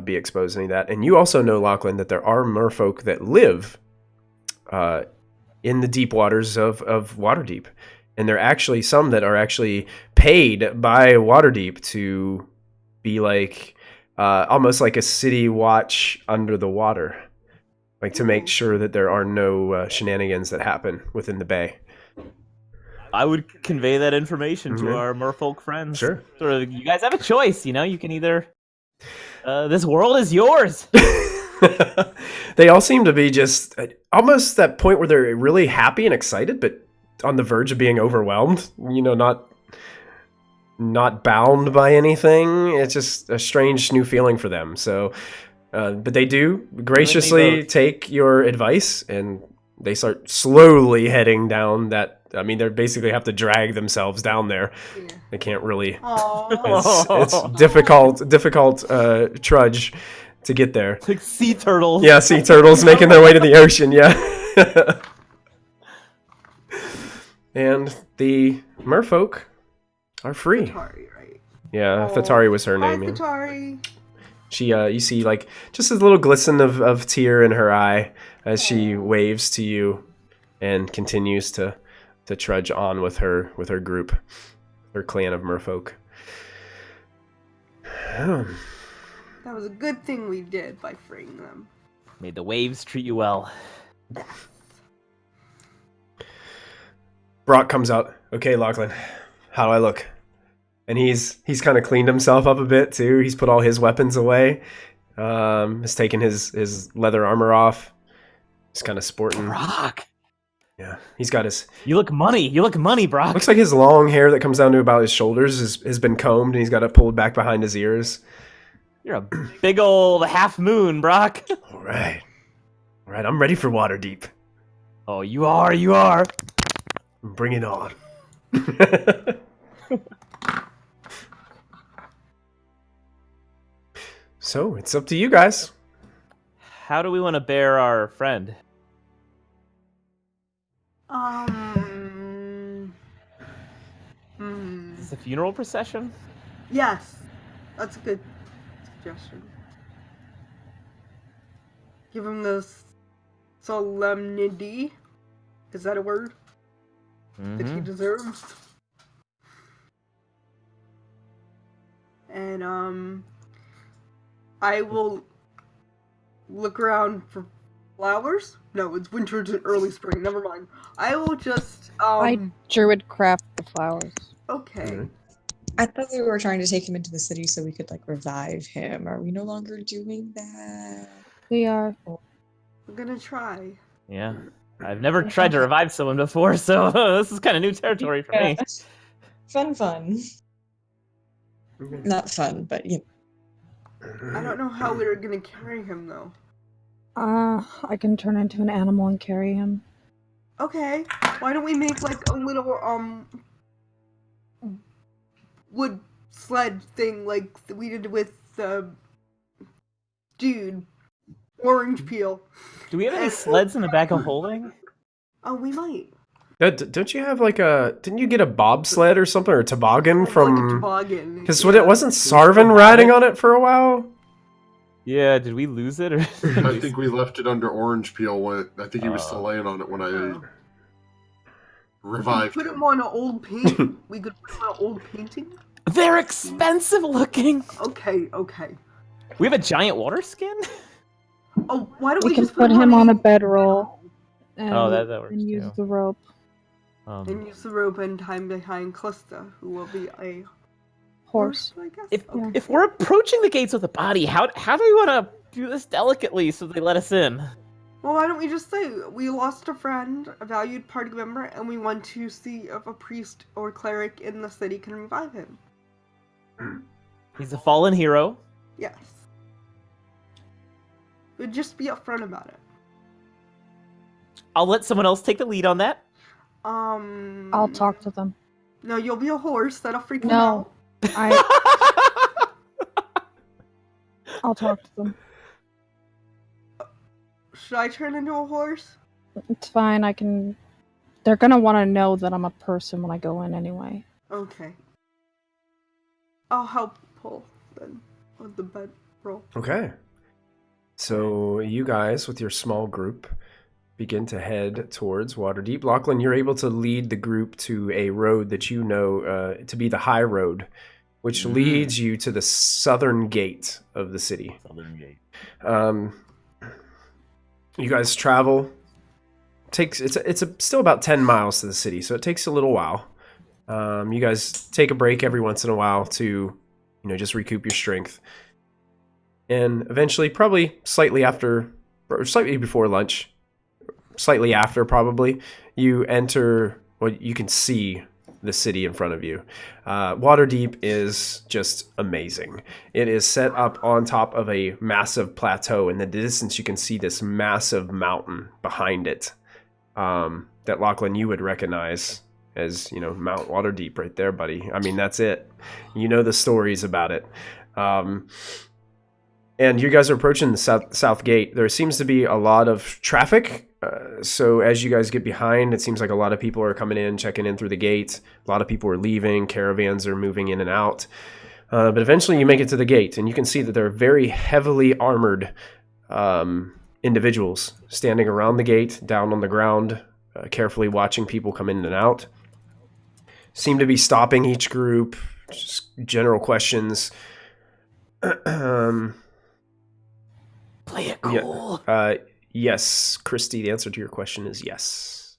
[SPEAKER 1] be exposed to any of that. And you also know, Lachlan, that there are merfolk that live in the deep waters of Waterdeep. And there are actually some that are actually paid by Waterdeep to be almost like a city watch under the water. To make sure that there are no shenanigans that happen within the bay.
[SPEAKER 7] I would convey that information to
[SPEAKER 1] Mhm.
[SPEAKER 7] our merfolk friends.
[SPEAKER 1] Sure.
[SPEAKER 7] Sort of, you guys have a choice, you know. You can either, this world is yours.
[SPEAKER 1] They all seem to be just almost that point where they're really happy and excited, but on the verge of being overwhelmed. Not bound by anything. It's just a strange new feeling for them. So, but they do graciously take your advice, and they start slowly heading down that. I mean, they basically have to drag themselves down there.
[SPEAKER 5] Yeah.
[SPEAKER 1] They can't really.
[SPEAKER 5] Aww.
[SPEAKER 1] It's difficult trudge to get there.
[SPEAKER 7] Like sea turtles.
[SPEAKER 1] Yeah, sea turtles making their way to the ocean. Yeah. And the merfolk are free.
[SPEAKER 5] Thatari, right?
[SPEAKER 1] Yeah,
[SPEAKER 5] Aw.
[SPEAKER 1] Thatari was her
[SPEAKER 5] Hi,
[SPEAKER 1] name. Yeah.
[SPEAKER 5] Thatari.
[SPEAKER 1] She, you see, like, just a little glisten of tear in her eye as she waves to you and continues to trudge on with her group, her clan of merfolk.
[SPEAKER 5] That was a good thing we did by freeing them.
[SPEAKER 7] May the waves treat you well.
[SPEAKER 1] Brock comes out. Okay, Lachlan, how do I look? And he's kind of cleaned himself up a bit too. He's put all his weapons away. Has taken his leather armor off. He's kind of sporting.
[SPEAKER 7] Brock.
[SPEAKER 1] Yeah, he's got his.
[SPEAKER 7] You look money. You look money, Brock.
[SPEAKER 1] Looks like his long hair that comes down to about his shoulders has been combed, and he's got it pulled back behind his ears.
[SPEAKER 7] You're a big old half moon, Brock.
[SPEAKER 1] All right, I'm ready for Waterdeep.
[SPEAKER 7] Oh, you are.
[SPEAKER 1] Bring it on. So it's up to you guys.
[SPEAKER 7] How do we want to bear our friend? Is this a funeral procession?
[SPEAKER 5] Yes, that's a good suggestion. Give him the solemnity. Is that a word? That he deserves. And I will look around for flowers. No, it's winter to early spring. Never mind. I will just
[SPEAKER 8] I druid craft the flowers.
[SPEAKER 5] Okay.
[SPEAKER 9] I thought we were trying to take him into the city so we could like revive him. Are we no longer doing that?
[SPEAKER 8] We are.
[SPEAKER 5] We're gonna try.
[SPEAKER 7] Yeah. I've never tried to revive someone before, so this is kind of new territory for me.
[SPEAKER 9] Fun. Not fun, but you know.
[SPEAKER 5] I don't know how we're gonna carry him though.
[SPEAKER 8] I can turn into an animal and carry him.
[SPEAKER 5] Okay. Why don't we make like a little wood sled thing like we did with the dude, orange peel.
[SPEAKER 7] Do we have any sleds in the back of holding?
[SPEAKER 5] Oh, we might.
[SPEAKER 1] Don't you have like didn't you get a bobsled or something, or a toboggan from?
[SPEAKER 5] Like a toboggan.
[SPEAKER 1] Because it wasn't Sarvin riding on it for a while?
[SPEAKER 7] Yeah, did we lose it? Or
[SPEAKER 6] I think we left it under orange peel. I think he was still laying on it when I revived
[SPEAKER 5] Put
[SPEAKER 6] him.
[SPEAKER 5] him on an old painting. We could put him on an old painting.
[SPEAKER 7] They're expensive looking.
[SPEAKER 5] Okay.
[SPEAKER 7] We have a giant water skin?
[SPEAKER 5] Oh, why don't
[SPEAKER 8] We
[SPEAKER 5] we
[SPEAKER 8] can
[SPEAKER 5] just
[SPEAKER 8] put him on a bedroll and,
[SPEAKER 7] that works
[SPEAKER 8] and use
[SPEAKER 7] too.
[SPEAKER 8] the rope.
[SPEAKER 5] And use the rope and time behind Cluster, who will be a
[SPEAKER 8] Horse.
[SPEAKER 5] I guess.
[SPEAKER 7] If we're approaching the gates with a body, how do we want to do this delicately so they let us in?
[SPEAKER 5] Well, why don't we just say we lost a friend, a valued party member, and we want to see if a priest or cleric in the city can revive him.
[SPEAKER 7] He's a fallen hero.
[SPEAKER 5] Yes. We'd just be upfront about it.
[SPEAKER 7] I'll let someone else take the lead on that.
[SPEAKER 8] I'll talk to them.
[SPEAKER 5] No, you'll be a horse. That'll freak them
[SPEAKER 8] No.
[SPEAKER 5] out.
[SPEAKER 8] I'll talk to them.
[SPEAKER 5] Should I turn into a horse?
[SPEAKER 8] It's fine, I can... They're gonna want to know that I'm a person when I go in anyway.
[SPEAKER 5] Okay. I'll help pull then on the bed roll.
[SPEAKER 1] Okay. So you guys, with your small group, begin to head towards Waterdeep. Lachlan, you're able to lead the group to a road that you know to be the high road, which leads you to the southern gate of the city.
[SPEAKER 7] Southern gate.
[SPEAKER 1] You guys travel takes still about 10 miles to the city, so it takes a little while. You guys take a break every once in a while to, just recoup your strength. And eventually, probably slightly before lunch, slightly after probably, you enter, you can see the city in front of you. Waterdeep is just amazing. It is set up on top of a massive plateau. In the distance, you can see this massive mountain behind it that Lachlan, you would recognize as, Mount Waterdeep right there, buddy. I mean, that's it. You know the stories about it. And you guys are approaching the south gate. There seems to be a lot of traffic. So as you guys get behind, it seems like a lot of people are coming in, checking in through the gate. A lot of people are leaving. Caravans are moving in and out. But eventually you make it to the gate, and you can see that there are very heavily armored individuals standing around the gate, down on the ground, carefully watching people come in and out. Seem to be stopping each group, just general questions.
[SPEAKER 7] Play it cool.
[SPEAKER 1] Yeah. Yes, Christy, the answer to your question is yes.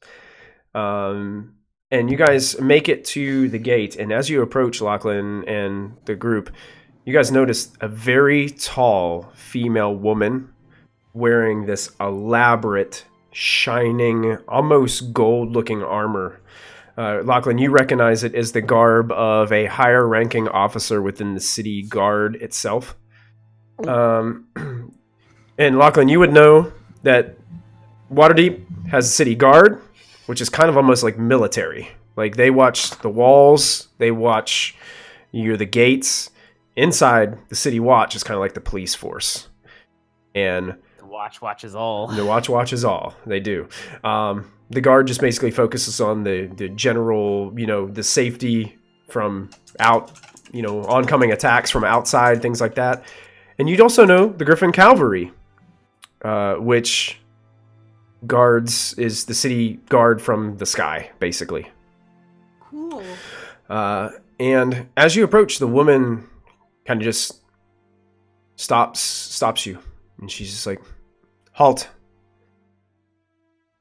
[SPEAKER 1] And you guys make it to the gate, and as you approach Lachlan and the group, you guys notice a very tall female woman wearing this elaborate, shining, almost gold-looking armor. Lachlan, you recognize it as the garb of a higher-ranking officer within the city guard itself. And Lachlan, you would know that Waterdeep has a city guard, which is kind of almost like military. Like, they watch the walls, they watch the gates. Inside, the city watch is kind of like the police force. And
[SPEAKER 7] The watch watches all.
[SPEAKER 1] the watch watches all. They do. The guard just basically focuses on the general, the safety from oncoming attacks from outside, things like that. And you'd also know the Griffin Cavalry, which is the city guard from the sky, basically.
[SPEAKER 5] Cool.
[SPEAKER 1] And as you approach, the woman kind of just stops you. And she's just like, halt.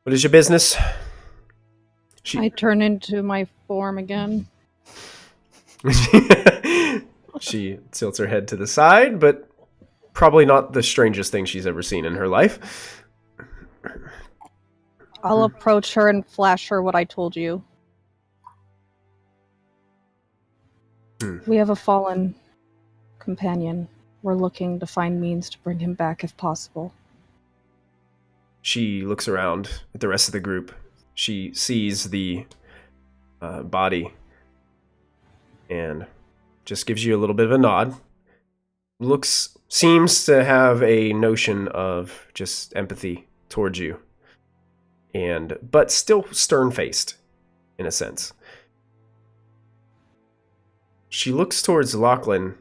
[SPEAKER 1] What is your business?
[SPEAKER 8] I turn into my form again.
[SPEAKER 1] She tilts her head to the side, but probably not the strangest thing she's ever seen in her life.
[SPEAKER 8] I'll approach her and flash her what I told you. We have a fallen companion. We're looking to find means to bring him back if possible.
[SPEAKER 1] She looks around at the rest of the group. She sees the body and just gives you a little bit of a nod. Seems to have a notion of just empathy towards you, but still stern-faced in a sense. She looks towards Lachlan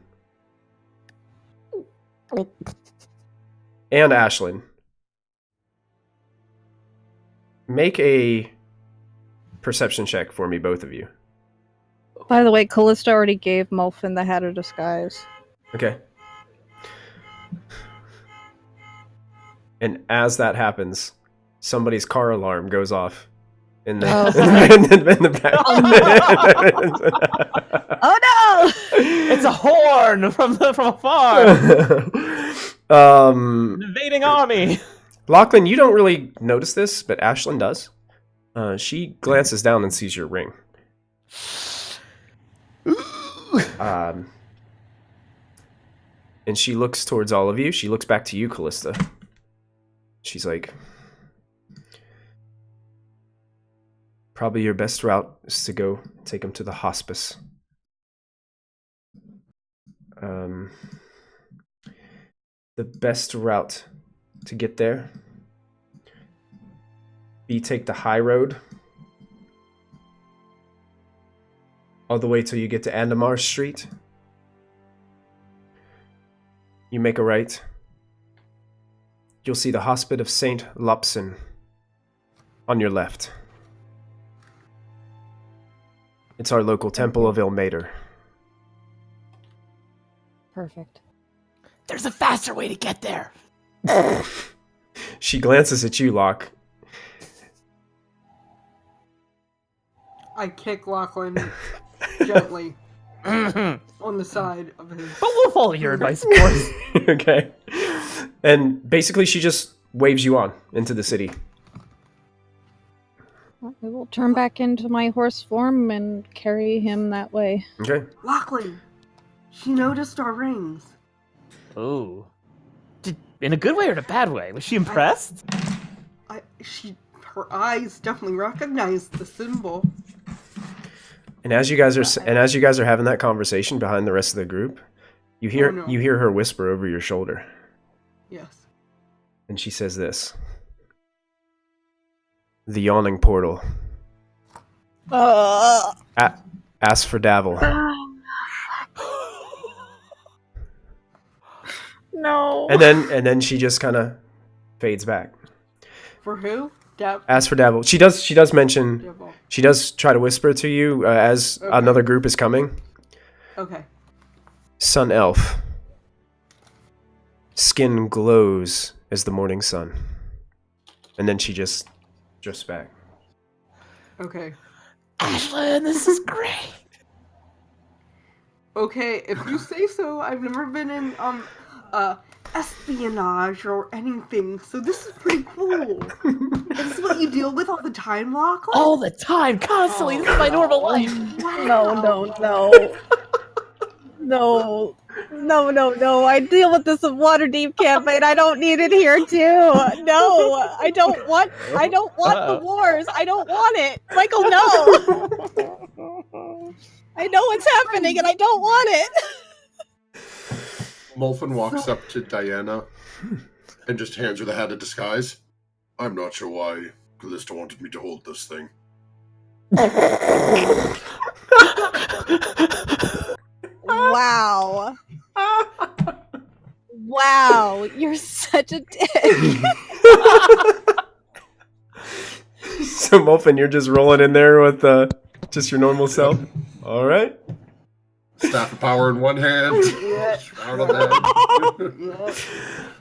[SPEAKER 1] and Ashlyn. Make a perception check for me, both of you.
[SPEAKER 8] By the way, Callista already gave Mulfin the Hat of Disguise.
[SPEAKER 1] Okay. And as that happens, somebody's car alarm goes off in the, in the back.
[SPEAKER 8] Oh no!
[SPEAKER 7] It's a horn from afar. An invading army.
[SPEAKER 1] Lachlan, you don't really notice this, but Ashlyn does. She glances down and sees your ring. And she looks towards all of you. She looks back to you, Callista. She's like, probably your best route is to go take him to the hospice. The best route to get there, take the high road all the way till you get to Andamar Street. You make a right. You'll see the Hospice of St. Lopson on your left. It's our local temple of Ilmater.
[SPEAKER 8] Perfect.
[SPEAKER 7] There's a faster way to get there.
[SPEAKER 1] She glances at you, Locke.
[SPEAKER 5] I kick Lachlan gently on the side of his.
[SPEAKER 7] But we'll follow your advice, of course.
[SPEAKER 1] Okay. And basically, she just waves you on into the city.
[SPEAKER 8] I will turn back into my horse form and carry him that way.
[SPEAKER 1] Okay.
[SPEAKER 5] Lachlan, she noticed our rings.
[SPEAKER 7] Ooh. In a good way or in a bad way? Was she impressed?
[SPEAKER 5] Her eyes definitely recognized the symbol.
[SPEAKER 1] And as you guys are having that conversation behind the rest of the group, you hear her whisper over your shoulder.
[SPEAKER 5] Yes.
[SPEAKER 1] And she says this. The yawning portal. Ask for Davil.
[SPEAKER 8] No.
[SPEAKER 1] And then she just kind of fades back.
[SPEAKER 5] For who?
[SPEAKER 1] Ask for Davil. She does mention.
[SPEAKER 5] Devil.
[SPEAKER 1] She does try to whisper to you as another group is coming.
[SPEAKER 5] Okay.
[SPEAKER 1] Sun elf. Skin glows as the morning sun. And then she just drifts back.
[SPEAKER 5] Okay.
[SPEAKER 7] Ashlyn, this is great.
[SPEAKER 5] Okay, if you say so. I've never been in espionage or anything, so this is pretty cool. This is what you deal with all the time, Lachlan?
[SPEAKER 7] All the time, constantly. This is my normal life.
[SPEAKER 5] Wow.
[SPEAKER 8] No. I deal with this in Waterdeep campaign. I don't need it here too. No, I don't want the wars. I don't want it. Michael, no. I know what's happening and I don't want it.
[SPEAKER 6] Molfen walks up to Diana and just hands her the hat of disguise. I'm not sure why Callista wanted me to hold this thing.
[SPEAKER 8] Wow. Wow, you're such a dick.
[SPEAKER 1] So Molfen, you're just rolling in there with just your normal self. All right.
[SPEAKER 6] Staff of power in one hand. Shroud on that.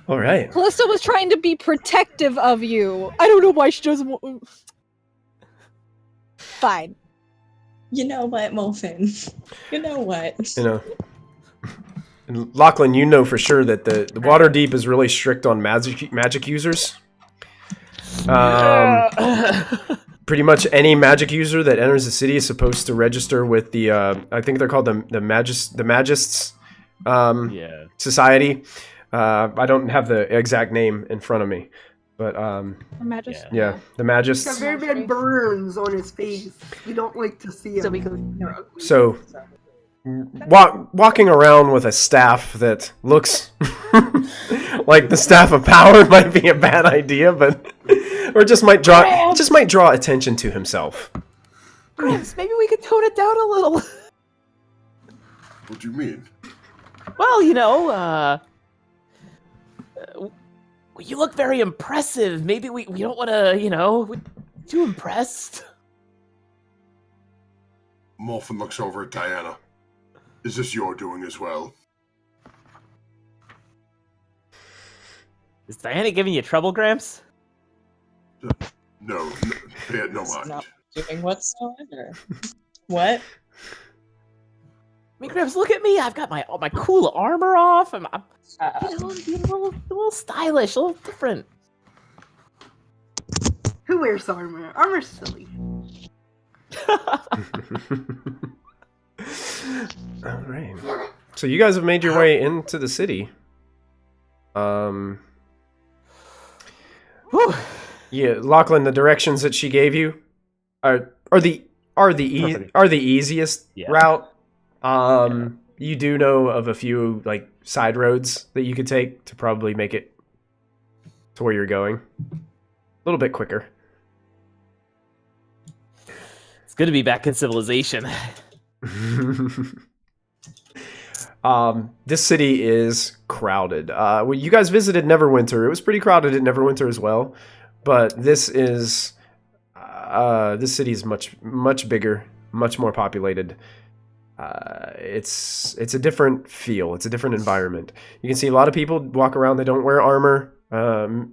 [SPEAKER 1] All right.
[SPEAKER 8] Callista was trying to be protective of you. I don't know why she doesn't want... Fine.
[SPEAKER 9] You know what, Molfen? You know what?
[SPEAKER 1] And Lachlan, you know for sure that the Waterdeep is really strict on magic users. Pretty much any magic user that enters the city is supposed to register with the I think they're called the Magists Society. I don't have the exact name in front of me, but
[SPEAKER 8] Magist.
[SPEAKER 1] yeah, the Magists.
[SPEAKER 5] He's got very bad burns on his face. We don't like to see him.
[SPEAKER 1] So walking around with a staff that looks like the staff of power might be a bad idea, but or just might draw attention to himself.
[SPEAKER 7] Gramps, maybe we could tone it down a little.
[SPEAKER 6] What do you mean?
[SPEAKER 7] Well, you look very impressive. Maybe we don't want to, too impressed.
[SPEAKER 6] Molfen looks over at Diana. Is this your doing as well?
[SPEAKER 7] Is Diana giving you trouble, Gramps?
[SPEAKER 6] No, pay it no mind.
[SPEAKER 9] Not doing whatsoever. What?
[SPEAKER 7] I mean, Gramps, look at me. I've got my cool armor off. I'm being a little stylish, a little different.
[SPEAKER 5] Who wears armor? Armor's silly.
[SPEAKER 1] All right. So you guys have made your way into the city. Yeah, Lachlan, the directions that she gave you are the easiest route. You do know of a few like side roads that you could take to probably make it to where you're going. A little bit quicker.
[SPEAKER 7] It's good to be back in civilization.
[SPEAKER 1] This city is crowded. Well, you guys visited Neverwinter. It was pretty crowded at Neverwinter as well, but this city is much bigger, much more populated. It's a different feel. It's a different environment. You can see a lot of people walk around. They don't wear armor.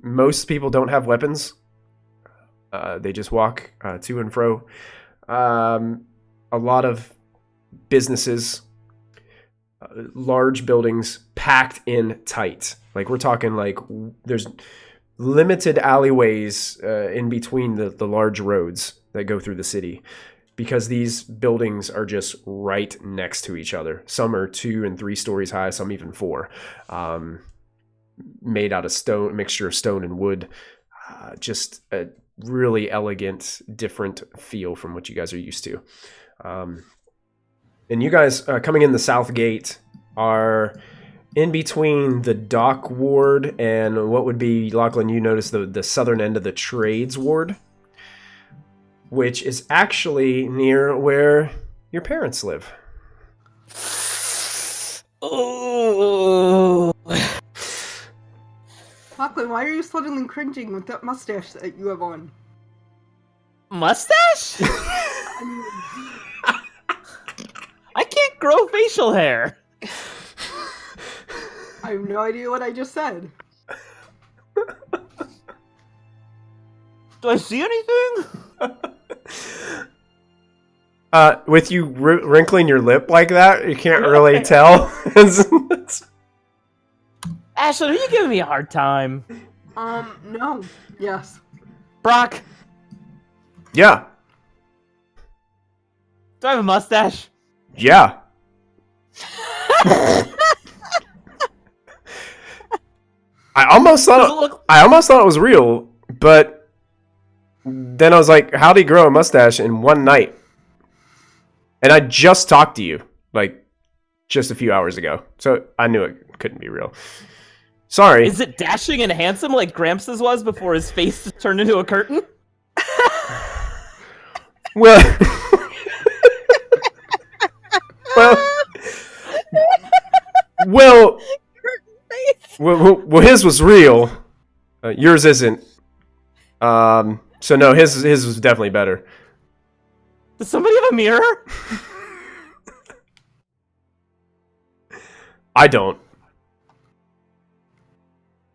[SPEAKER 1] Most people don't have weapons. They just walk to and fro. a lot of businesses, large buildings packed in tight. Like we're talking like there's limited alleyways in between the large roads that go through the city, because these buildings are just right next to each other. Some are 2 and 3 stories high, some even 4, made out of stone, mixture of stone and wood. Just a really elegant, different feel from what you guys are used to. And you guys coming in the south gate are in between the dock ward and what would be, Lachlan, you notice the southern end of the trades ward, which is actually near where your parents live.
[SPEAKER 7] Oh.
[SPEAKER 5] Lachlan, why are you suddenly cringing with that mustache that you have on?
[SPEAKER 7] Mustache? I can't grow facial hair.
[SPEAKER 5] I have no idea what I just said.
[SPEAKER 7] Do I see anything?
[SPEAKER 1] With you wrinkling your lip like that, you can't really tell.
[SPEAKER 7] Ashlyn, are you giving me a hard time?
[SPEAKER 5] No. Yes.
[SPEAKER 7] Brock,
[SPEAKER 1] Yeah.
[SPEAKER 7] do I have a mustache?
[SPEAKER 1] Yeah. I almost thought it was real, but then I was like, how'd he grow a mustache in one night? And I just talked to you, like, just a few hours ago. So I knew it couldn't be real. Sorry.
[SPEAKER 7] Is it dashing and handsome like Gramps' was before his face turned into a curtain?
[SPEAKER 1] Well, well, his was real. Yours isn't. So no, his was definitely better.
[SPEAKER 7] Does somebody have a mirror?
[SPEAKER 1] I don't.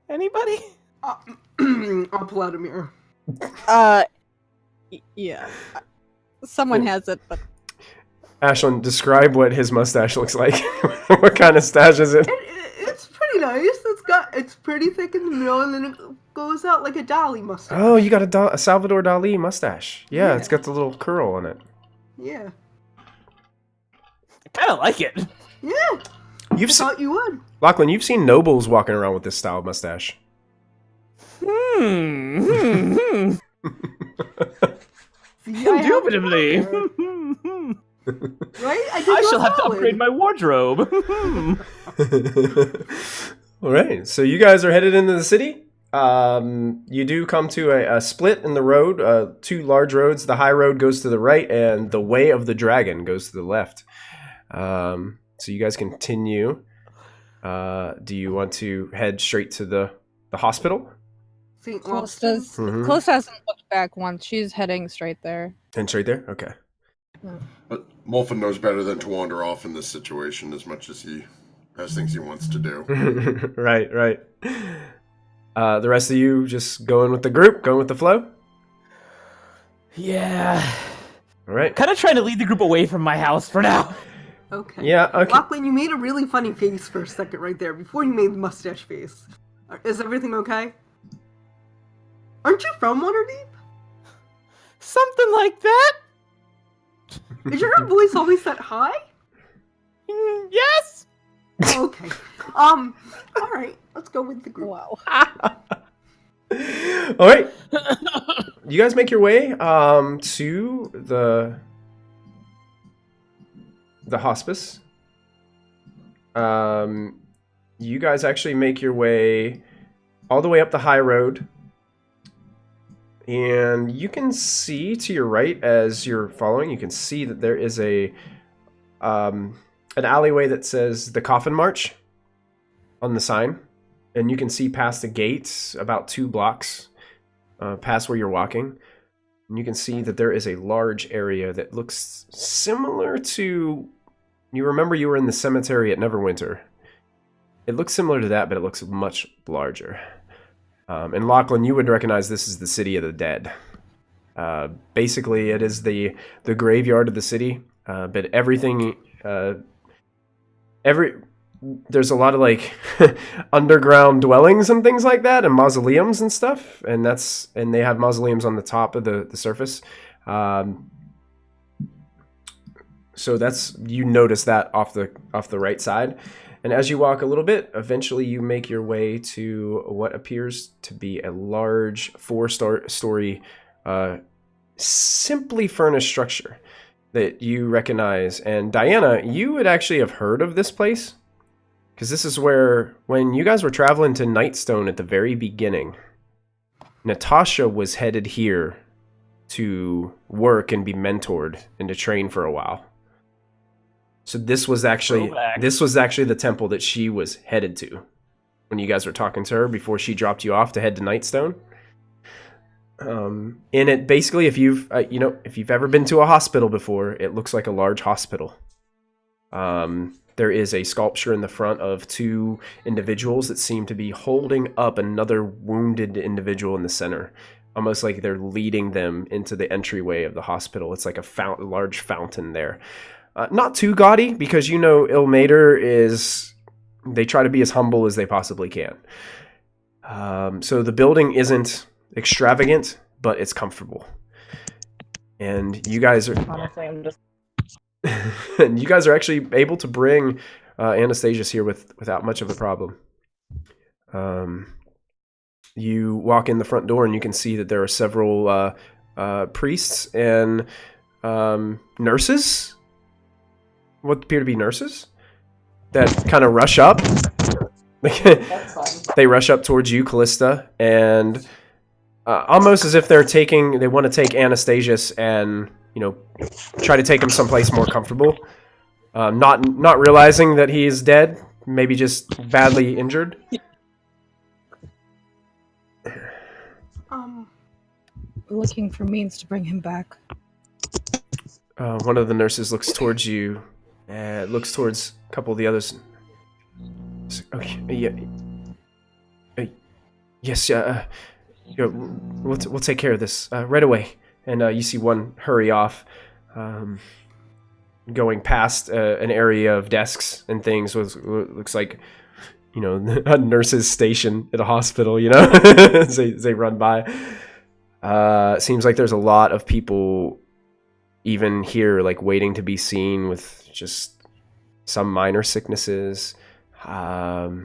[SPEAKER 7] Anybody?
[SPEAKER 5] I'll pull out a mirror.
[SPEAKER 8] Yeah. Someone has it, but
[SPEAKER 1] Ashlyn, describe what his mustache looks like. What kind of stash is it?
[SPEAKER 5] It's pretty nice. It's pretty thick in the middle, and then it goes out like a Dali mustache.
[SPEAKER 1] Oh, you got a Salvador Dali mustache. Yeah, it's got the little curl on it.
[SPEAKER 5] Yeah.
[SPEAKER 7] I kind of like it.
[SPEAKER 5] Yeah.
[SPEAKER 1] You've
[SPEAKER 5] Thought you would.
[SPEAKER 1] Lachlan, you've seen nobles walking around with this style of mustache.
[SPEAKER 7] Indubitably.
[SPEAKER 5] Right?
[SPEAKER 7] I shall have to upgrade my wardrobe.
[SPEAKER 1] All right, so you guys are headed into the city. You do come to a split in the road, 2 large roads. The high road goes to the right, and the Way of the Dragon goes to the left. So you guys continue. Do you want to head straight to the hospital?
[SPEAKER 8] Callista hasn't looked back once. She's heading straight there.
[SPEAKER 1] And straight there? Okay.
[SPEAKER 6] But Molfin knows better than to wander off in this situation as much as he has things he wants to do.
[SPEAKER 1] Right. The rest of you just going with the group, going with the flow?
[SPEAKER 7] Yeah.
[SPEAKER 1] All right.
[SPEAKER 7] Kind of trying to lead the group away from my house for now.
[SPEAKER 5] Okay.
[SPEAKER 1] Yeah, okay.
[SPEAKER 5] Lachlan, you made a really funny face for a second right there before you made the mustache face. Is everything okay? Aren't you from Waterdeep?
[SPEAKER 7] Something like that?
[SPEAKER 5] Is your voice always that high?
[SPEAKER 7] Yes.
[SPEAKER 5] Okay. Alright, let's go with the group.
[SPEAKER 8] Wow.
[SPEAKER 1] All right. You guys make your way to the hospice. You guys actually make your way all the way up the high road. And you can see to your right as you're following, you can see that there is an alleyway that says the Coffin March on the sign. And you can see past the gates about 2 blocks past where you're walking. And you can see that there is a large area that looks similar to... You remember you were in the cemetery at Neverwinter. It looks similar to that, but it looks much larger. And Lachlan, you would recognize this is the City of the Dead. Basically, it is the graveyard of the city, but everything, there's a lot of like underground dwellings and things like that, and mausoleums and stuff, and they have mausoleums on the top of the surface. So you notice that off the right side. And as you walk a little bit, eventually you make your way to what appears to be a large 4-story, simply furnished structure that you recognize. And Diana, you would actually have heard of this place, because this is where, when you guys were traveling to Nightstone at the very beginning, Natasha was headed here to work and be mentored and to train for a while. So this was actually the temple that she was headed to when you guys were talking to her before she dropped you off to head to Nightstone. And it basically, if you've ever been to a hospital before, it looks like a large hospital. There is a sculpture in the front of 2 individuals that seem to be holding up another wounded individual in the center, almost like they're leading them into the entryway of the hospital. It's like a large fountain there. Not too gaudy, because Ilmater they try to be as humble as they possibly can. So the building isn't extravagant, but it's comfortable. And you guys are
[SPEAKER 9] Honestly, I'm just
[SPEAKER 1] and you guys are actually able to bring Anastazious here without much of a problem. You walk in the front door and you can see that there are several priests and nurses, what appear to be nurses, that kind of rush up.
[SPEAKER 9] that's fine.
[SPEAKER 1] They rush up towards you, Callista, and almost as if they want to take Anastazious and try to take him someplace more comfortable. Not realizing that he is dead, maybe just badly injured.
[SPEAKER 8] Looking for means to bring him back.
[SPEAKER 1] One of the nurses looks towards you, looks towards a couple of the others. Okay, yeah. Yes, we'll take care of this right away. And you see one hurry off, going past an area of desks and things. Looks like, a nurse's station at a hospital, as they run by. Seems like there's a lot of people even here, like, waiting to be seen with just some minor sicknesses. It's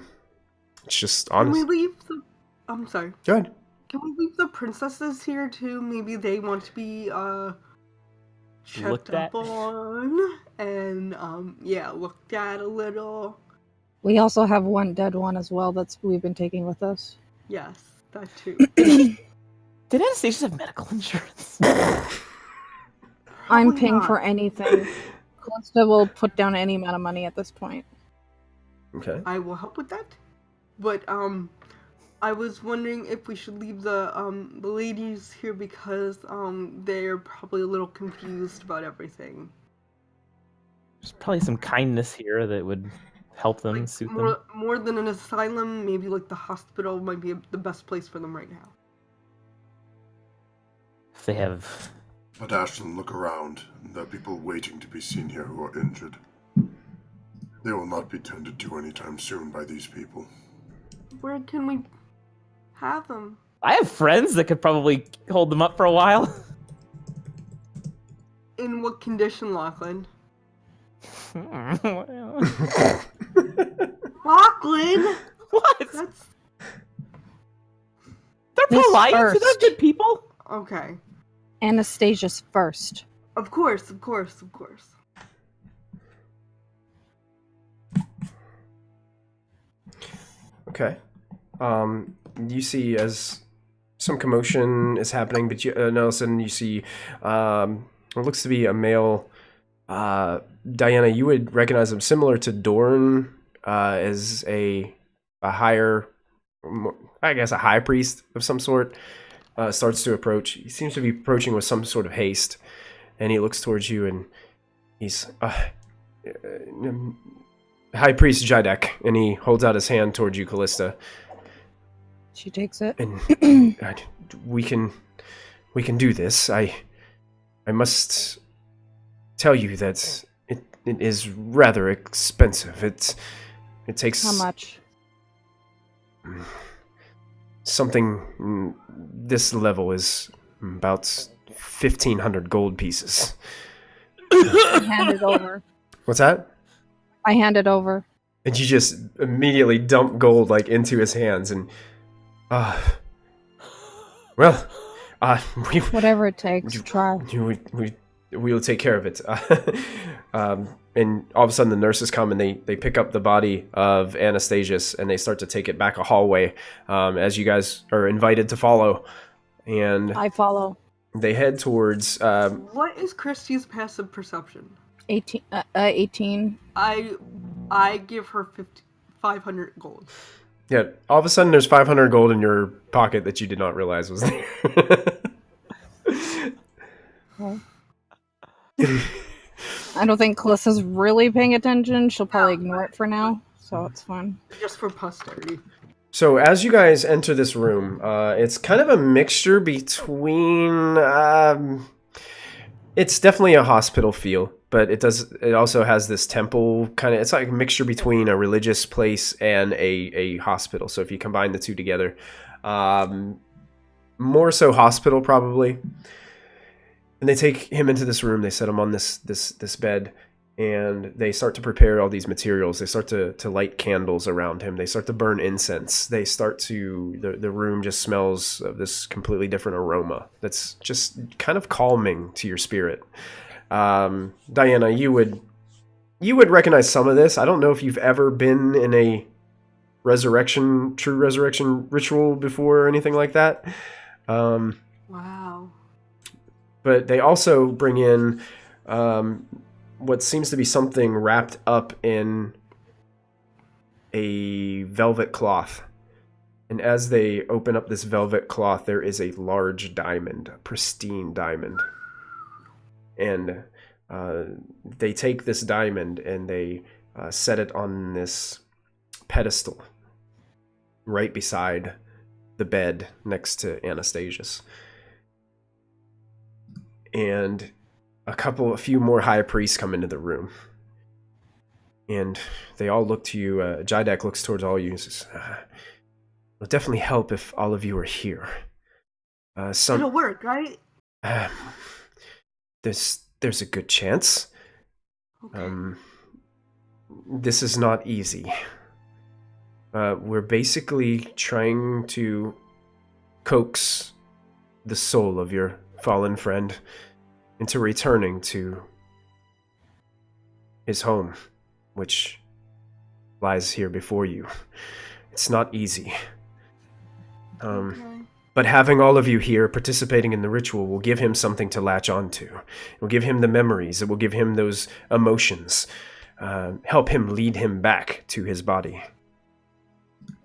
[SPEAKER 1] just honest.
[SPEAKER 5] Can we leave the... I'm sorry.
[SPEAKER 1] Go ahead.
[SPEAKER 5] Can we leave the princesses here too? Maybe they want to be checked
[SPEAKER 7] Looked at.
[SPEAKER 5] up on and looked at a little.
[SPEAKER 8] We also have one dead one as well we've been taking with us.
[SPEAKER 5] Yes, that too.
[SPEAKER 7] Did Anastazious have medical insurance?
[SPEAKER 8] I'm
[SPEAKER 5] Probably
[SPEAKER 8] paying
[SPEAKER 5] not.
[SPEAKER 8] for anything. Callista will put down any amount of money at this point.
[SPEAKER 1] Okay.
[SPEAKER 5] I will help with that. But I was wondering if we should leave the ladies here because they're probably a little confused about everything.
[SPEAKER 7] There's probably some kindness here that would help them, suit them.
[SPEAKER 5] More than an asylum, maybe like the hospital might be the best place for them right now.
[SPEAKER 7] If they have...
[SPEAKER 6] But Ashton, look around. There are people waiting to be seen here who are injured. They will not be tended to anytime soon by these people.
[SPEAKER 5] Where can we have them?
[SPEAKER 7] I have friends that could probably hold them up for a while.
[SPEAKER 5] In what condition, Lachlan? Lachlan!
[SPEAKER 7] What?
[SPEAKER 5] That's...
[SPEAKER 7] They're
[SPEAKER 8] Miss
[SPEAKER 7] polite. They're
[SPEAKER 8] First.
[SPEAKER 7] good people.
[SPEAKER 5] Okay.
[SPEAKER 8] Anastazious first.
[SPEAKER 5] Of course.
[SPEAKER 1] Okay. You see as some commotion is happening, but all of a sudden you see what looks to be a male. Diana, you would recognize him, similar to Dorn, as a higher, I guess, a high priest of some sort. Starts to approach. He seems to be approaching with some sort of haste, and he looks towards you, and he's High Priest Jidek, and he holds out his hand towards you, Callista.
[SPEAKER 8] She takes it.
[SPEAKER 1] And we can we can do this. I must tell you that it is rather expensive. It takes
[SPEAKER 8] How much?
[SPEAKER 1] something. This level is about 1,500 gold pieces.
[SPEAKER 8] I hand it over.
[SPEAKER 1] What's that?
[SPEAKER 8] I hand it over.
[SPEAKER 1] And you just immediately dump gold like into his hands, and well, we
[SPEAKER 8] Whatever it takes. Try.
[SPEAKER 1] we will take care of it. And all of a sudden, the nurses come and they pick up the body of Anastazious and they start to take it back a hallway. As you guys are invited to follow, and
[SPEAKER 8] I follow.
[SPEAKER 1] they head towards.
[SPEAKER 5] What is Christie's passive perception?
[SPEAKER 8] 18. 18.
[SPEAKER 5] I give her 500 gold.
[SPEAKER 1] Yeah, all of a sudden, there's 500 gold in your pocket that you did not realize was there.
[SPEAKER 8] Okay. I don't think Callista's really paying attention. She'll probably ignore it for now, so it's fine.
[SPEAKER 5] Just for posterity.
[SPEAKER 1] So as you guys enter this room, it's kind of a mixture between. It's definitely a hospital feel, but it also has this temple kind of. It's like a mixture between a religious place and a hospital. So if you combine the two together, more so hospital probably. And they take him into this room. They set him on this bed, and they start to prepare all these materials. They start to light candles around him. They start to burn incense. They start to the room just smells of this completely different aroma that's just kind of calming to your spirit. Diana, you would recognize some of this. I don't know if you've ever been in a true resurrection ritual before or anything like that.
[SPEAKER 5] Wow.
[SPEAKER 1] But they also bring in what seems to be something wrapped up in a velvet cloth. And as they open up this velvet cloth, there is a large diamond, a pristine diamond. And they take this diamond and they set it on this pedestal right beside the bed next to Anastazious. And a few more high priests come into the room. And they all look to you. Jidek looks towards all you and says, it'll definitely help if all of you are here.
[SPEAKER 5] It'll work, right?
[SPEAKER 1] There's a good chance.
[SPEAKER 5] Okay.
[SPEAKER 1] This is not easy. We're basically trying to coax the soul of your fallen friend into returning to his home, which lies here before you. It's not easy.
[SPEAKER 5] Okay.
[SPEAKER 1] But having all of you here participating in the ritual will give him something to latch onto. It will give him the memories. It will give him those emotions. Help him lead him back to his body.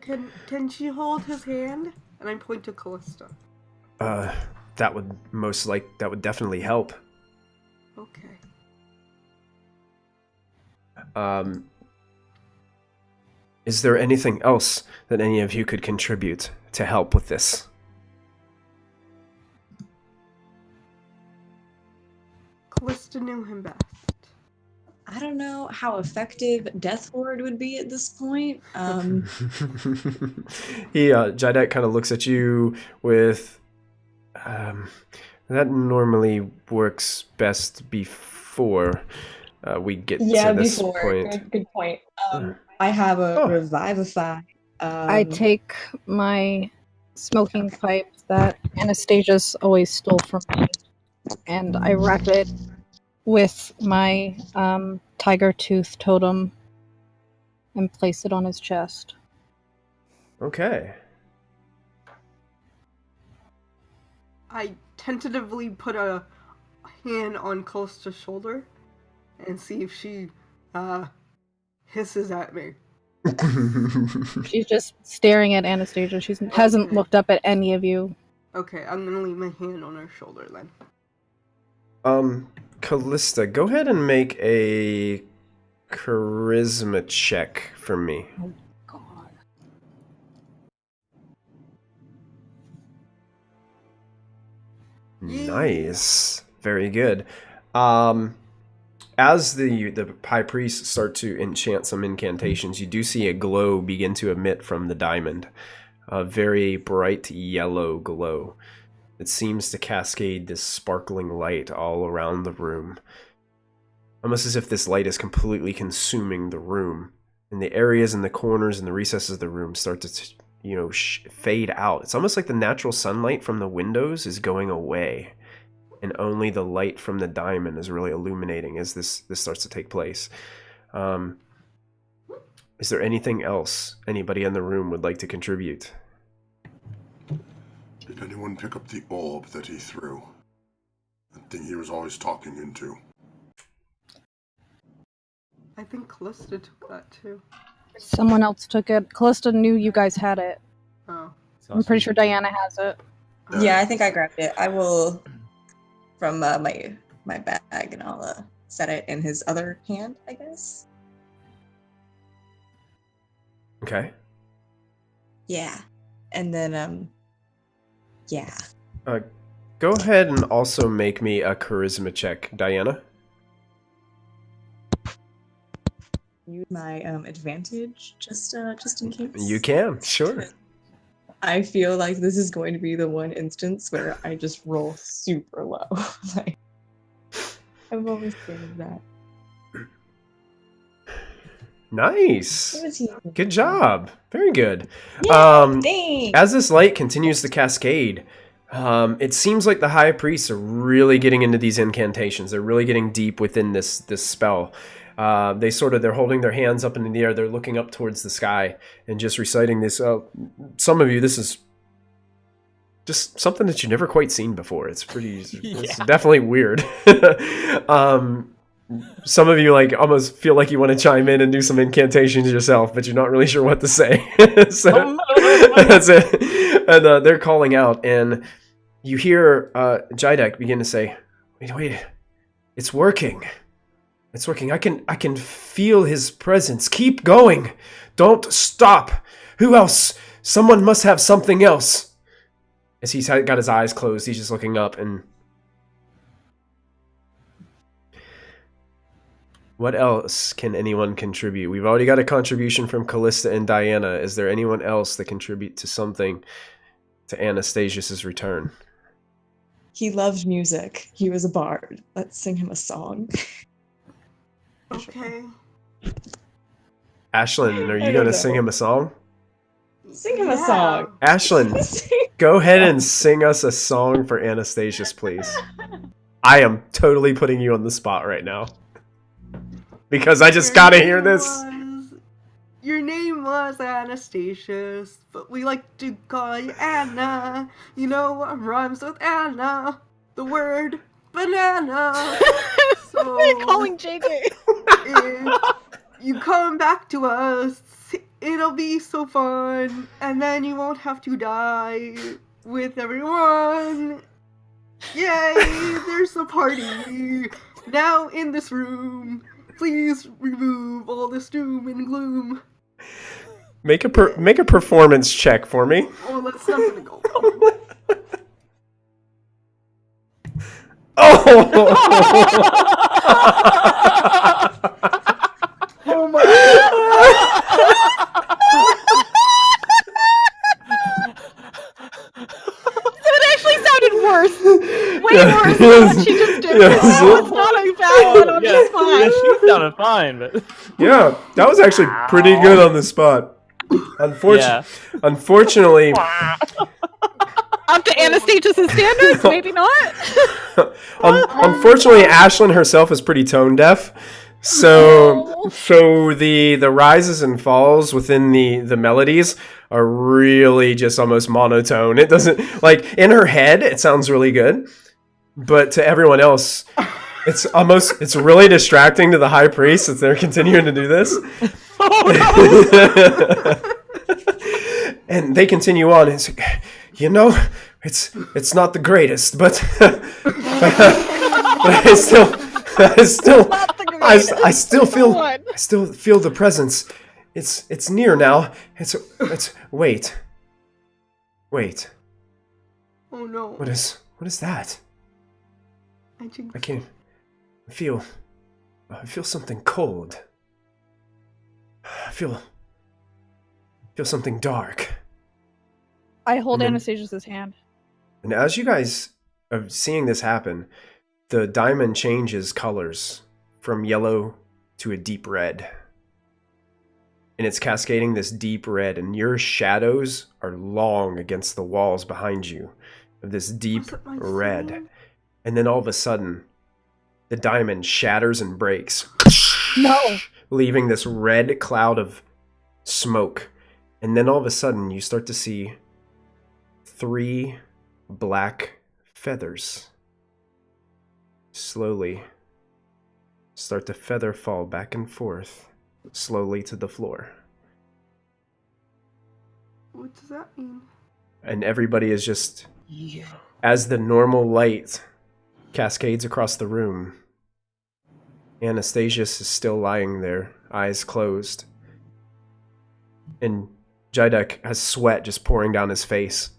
[SPEAKER 5] Can she hold his hand? And I point to Callista.
[SPEAKER 1] That would definitely help.
[SPEAKER 5] Okay.
[SPEAKER 1] Is there anything else that any of you could contribute to help with this?
[SPEAKER 5] Callista knew him best.
[SPEAKER 9] I don't know how effective Death Ward would be at this point.
[SPEAKER 1] Jidek kind of looks at you with, that normally works best before we get to this point.
[SPEAKER 9] Good point. I have a Revivify.
[SPEAKER 8] I take my smoking pipe that Anastazious always stole from me, and I wrap it with my tiger tooth totem and place it on his chest.
[SPEAKER 1] Okay.
[SPEAKER 5] I tentatively put a hand on Callista's shoulder and see if she hisses at me.
[SPEAKER 8] She's just staring at Anastasia. She hasn't looked up at any of you.
[SPEAKER 5] Okay, I'm gonna leave my hand on her shoulder then.
[SPEAKER 1] Callista, go ahead and make a charisma check for me.
[SPEAKER 8] Oh, God.
[SPEAKER 1] Nice. Very good. As the high priests start to enchant some incantations, you do see a glow begin to emit from the diamond. A very bright yellow glow. It seems to cascade this sparkling light all around the room. Almost as if this light is completely consuming the room. And the areas and the corners and the recesses of the room start to, fade out. It's almost like the natural sunlight from the windows is going away. And only the light from the diamond is really illuminating as this starts to take place. Is there anything else anybody in the room would like to contribute?
[SPEAKER 6] Did anyone pick up the orb that he threw? The thing he was always talking into.
[SPEAKER 5] I think Callista took that too.
[SPEAKER 8] Someone else took it. Callista knew you guys had it.
[SPEAKER 5] Oh.
[SPEAKER 8] I'm pretty sure Diana has it.
[SPEAKER 9] Yeah, I think I grabbed it. I will, from my bag, and I'll set it in his other hand, I guess.
[SPEAKER 1] Okay.
[SPEAKER 9] Yeah. And then, yeah.
[SPEAKER 1] Go ahead and also make me a charisma check, Diana.
[SPEAKER 9] Use my advantage just in case.
[SPEAKER 1] You can, sure.
[SPEAKER 9] I feel like this is going to be the one instance where I just roll super low. Like, I'm always scared of that.
[SPEAKER 1] Nice. Good job. Very good.
[SPEAKER 9] Thanks.
[SPEAKER 1] As this light continues to cascade, it seems like the high priests are really getting into these incantations. They're really getting deep within this spell. They're holding their hands up in the air. They're looking up towards the sky and just reciting this. Some of you, this is just something that you've never quite seen before. It's it's definitely weird. Some of you almost feel like you want to chime in and do some incantations yourself, but you're not really sure what to say. So that's it. And they're calling out, and you hear Jidek begin to say, "Wait, it's working. It's working. I can feel his presence. Keep going. Don't stop. Who else? Someone must have something else." As he's got his eyes closed, he's just looking up. And what else can anyone contribute? We've already got a contribution from Callista and Diana. Is there anyone else that contribute to something to Anastazious' return?
[SPEAKER 9] He loved music. He was a bard. Let's sing him a song.
[SPEAKER 5] Okay.
[SPEAKER 1] Ashlyn, are you going to sing him a song?
[SPEAKER 9] Sing him a song.
[SPEAKER 1] Ashlyn, go ahead and sing us a song for Anastazious, please. I am totally putting you on the spot right now. Because I just gotta hear this.
[SPEAKER 5] Your name was Anastazious, but we like to call you Anna. You know what rhymes with Anna? The word banana. So
[SPEAKER 8] They're calling JJ.
[SPEAKER 5] if you come back to us, it'll be so fun, and then you won't have to die with everyone. Yay! There's a party now in this room. Please remove all this doom and gloom.
[SPEAKER 1] Make a performance check for me.
[SPEAKER 5] Oh, that's not gonna go well.
[SPEAKER 1] Oh!
[SPEAKER 5] Oh my god!
[SPEAKER 8] It actually sounded worse. Way worse than what she just did.
[SPEAKER 1] Yes.
[SPEAKER 8] It's not a bad one on the spot.
[SPEAKER 7] Yeah, she sounded fine, but
[SPEAKER 1] Yeah, that was actually pretty good on the spot. Unfortunately,
[SPEAKER 8] Up to Anastazious' standards, maybe not.
[SPEAKER 1] unfortunately, Ashlyn herself is pretty tone deaf. So the rises and falls within the melodies are really just almost monotone. It doesn't, in her head it sounds really good, but to everyone else it's really distracting to the high priest as they're continuing to do this. And they continue on. It's it's not the greatest, but I still feel the presence. It's near now. Wait.
[SPEAKER 5] Oh no.
[SPEAKER 1] What is that?
[SPEAKER 5] Jinx.
[SPEAKER 1] I can't. I feel something cold. I feel something dark.
[SPEAKER 8] I hold
[SPEAKER 1] And then-
[SPEAKER 8] Anastasious' hand.
[SPEAKER 1] And as you guys are seeing this happen, the diamond changes colors from yellow to a deep red. And it's cascading this deep red, and your shadows are long against the walls behind you of this deep
[SPEAKER 5] Was it my
[SPEAKER 1] red.
[SPEAKER 5] singing?
[SPEAKER 1] And then all of a sudden, the diamond shatters and breaks.
[SPEAKER 8] No.
[SPEAKER 1] Leaving this red cloud of smoke. And then all of a sudden, you start to see 3 black feathers slowly start to feather fall back and forth slowly to the floor.
[SPEAKER 5] What does that mean?
[SPEAKER 1] And everybody is just, as the normal light cascades across the room, Anastazious is still lying there, eyes closed. And Jidek has sweat just pouring down his face.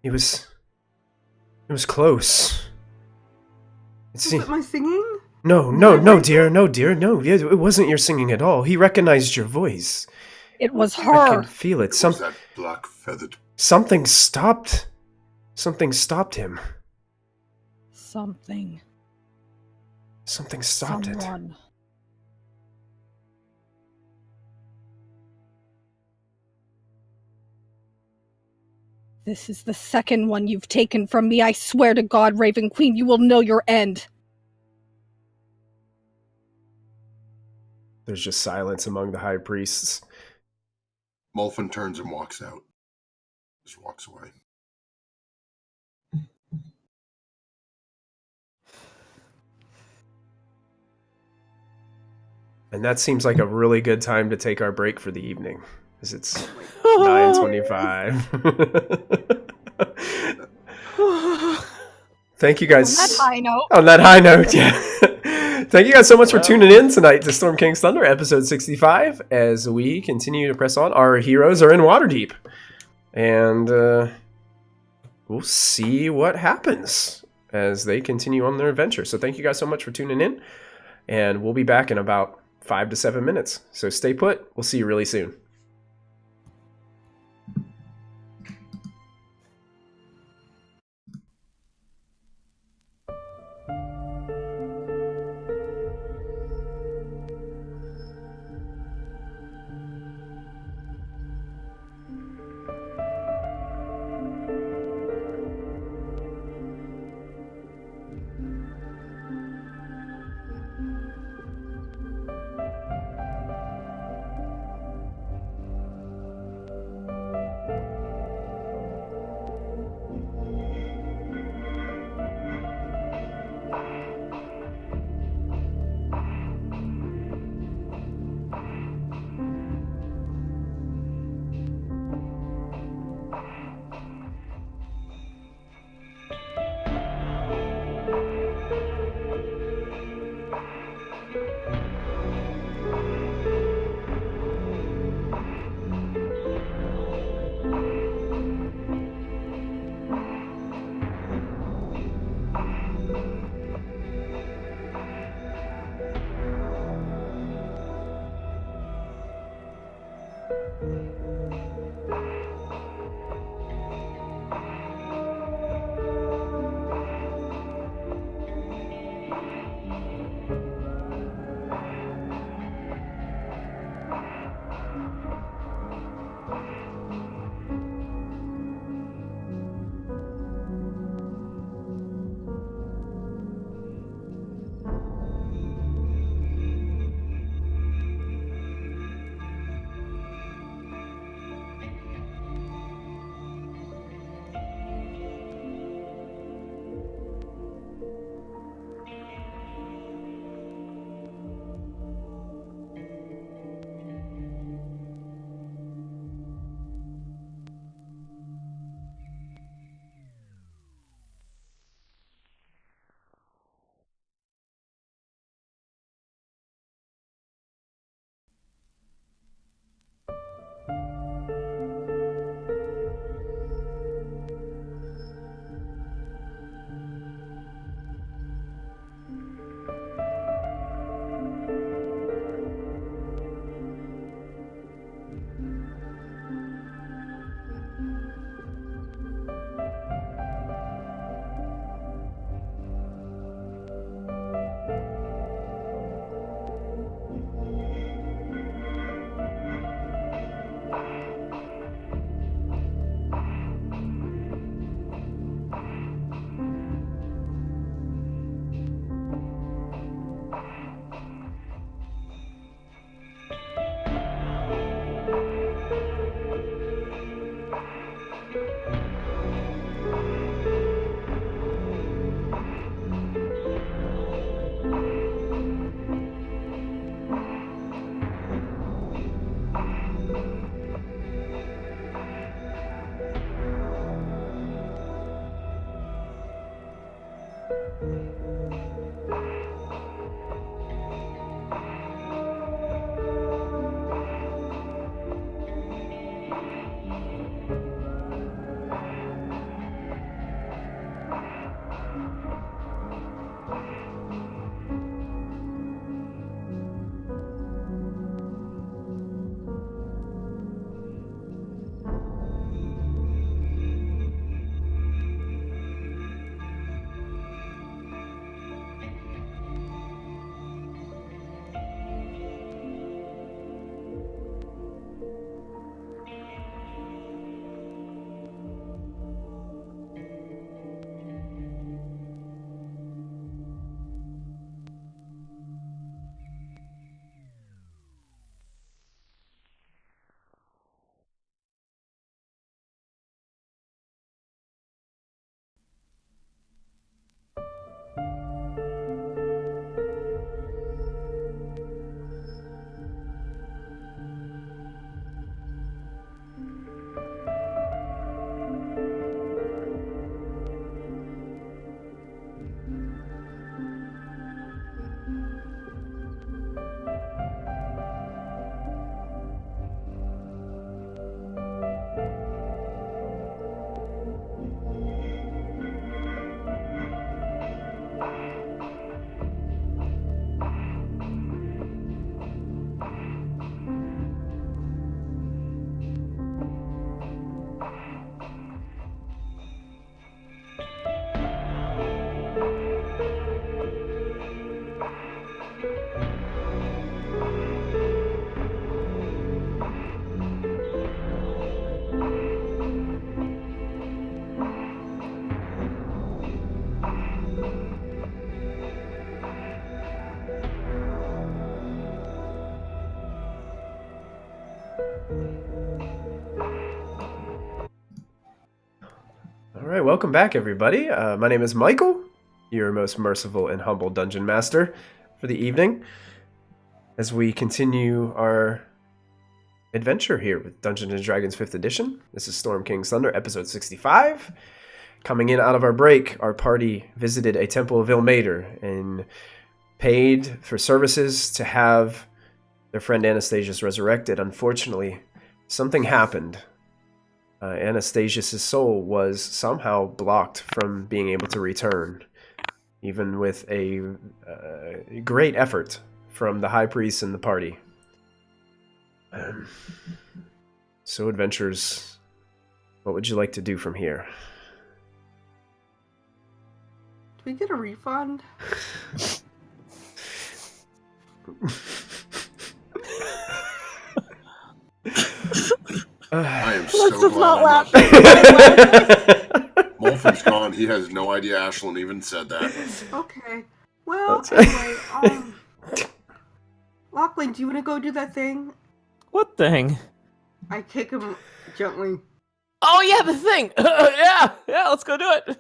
[SPEAKER 1] It was close.
[SPEAKER 5] Was it my singing?
[SPEAKER 1] No, dear, no. It wasn't your singing at all. He recognized your voice.
[SPEAKER 8] It was
[SPEAKER 1] I
[SPEAKER 8] her.
[SPEAKER 1] can feel it.
[SPEAKER 6] Was that black feathered?
[SPEAKER 1] Something stopped him.
[SPEAKER 8] Something.
[SPEAKER 1] Something stopped it.
[SPEAKER 8] Someone. This is the second one you've taken from me. I swear to God, Raven Queen, you will know your end.
[SPEAKER 1] There's just silence among the high priests.
[SPEAKER 6] Molfen turns and walks out. Just walks away.
[SPEAKER 1] And that seems like a really good time to take our break for the evening, as it's 9:25. Thank you guys.
[SPEAKER 8] On that high note.
[SPEAKER 1] On that high note, yeah. Thank you guys so much for tuning in tonight to Storm King's Thunder, episode 65, as we continue to press on. Our heroes are in Waterdeep. And we'll see what happens as they continue on their adventure. So thank you guys so much for tuning in. And we'll be back in about 5 to 7 minutes. So stay put. We'll see you really soon. All right, welcome back, everybody. My name is Michael, your most merciful and humble dungeon master for the evening, as we continue our adventure here with Dungeons & Dragons 5th Edition. This is Storm King's Thunder, episode 65. Coming in out of our break, our party visited a temple of Ilmater and paid for services to have their friend Anastazious resurrected. Unfortunately, something happened. Anastazious' soul was somehow blocked from being able to return, even with a great effort from the high priest and the party. So, adventurers, what would you like to do from here?
[SPEAKER 5] Do we get a refund?
[SPEAKER 6] I am
[SPEAKER 8] Let's
[SPEAKER 6] so
[SPEAKER 8] just
[SPEAKER 6] glad
[SPEAKER 8] not laugh.
[SPEAKER 6] Molfen's gone. He has no idea Ashlyn even said that.
[SPEAKER 5] Okay. Well,
[SPEAKER 1] That's-
[SPEAKER 5] anyway, Lachlan, do you want to go do that thing?
[SPEAKER 7] What thing?
[SPEAKER 5] I kick him gently.
[SPEAKER 7] Oh yeah, the thing. Yeah, let's go do it.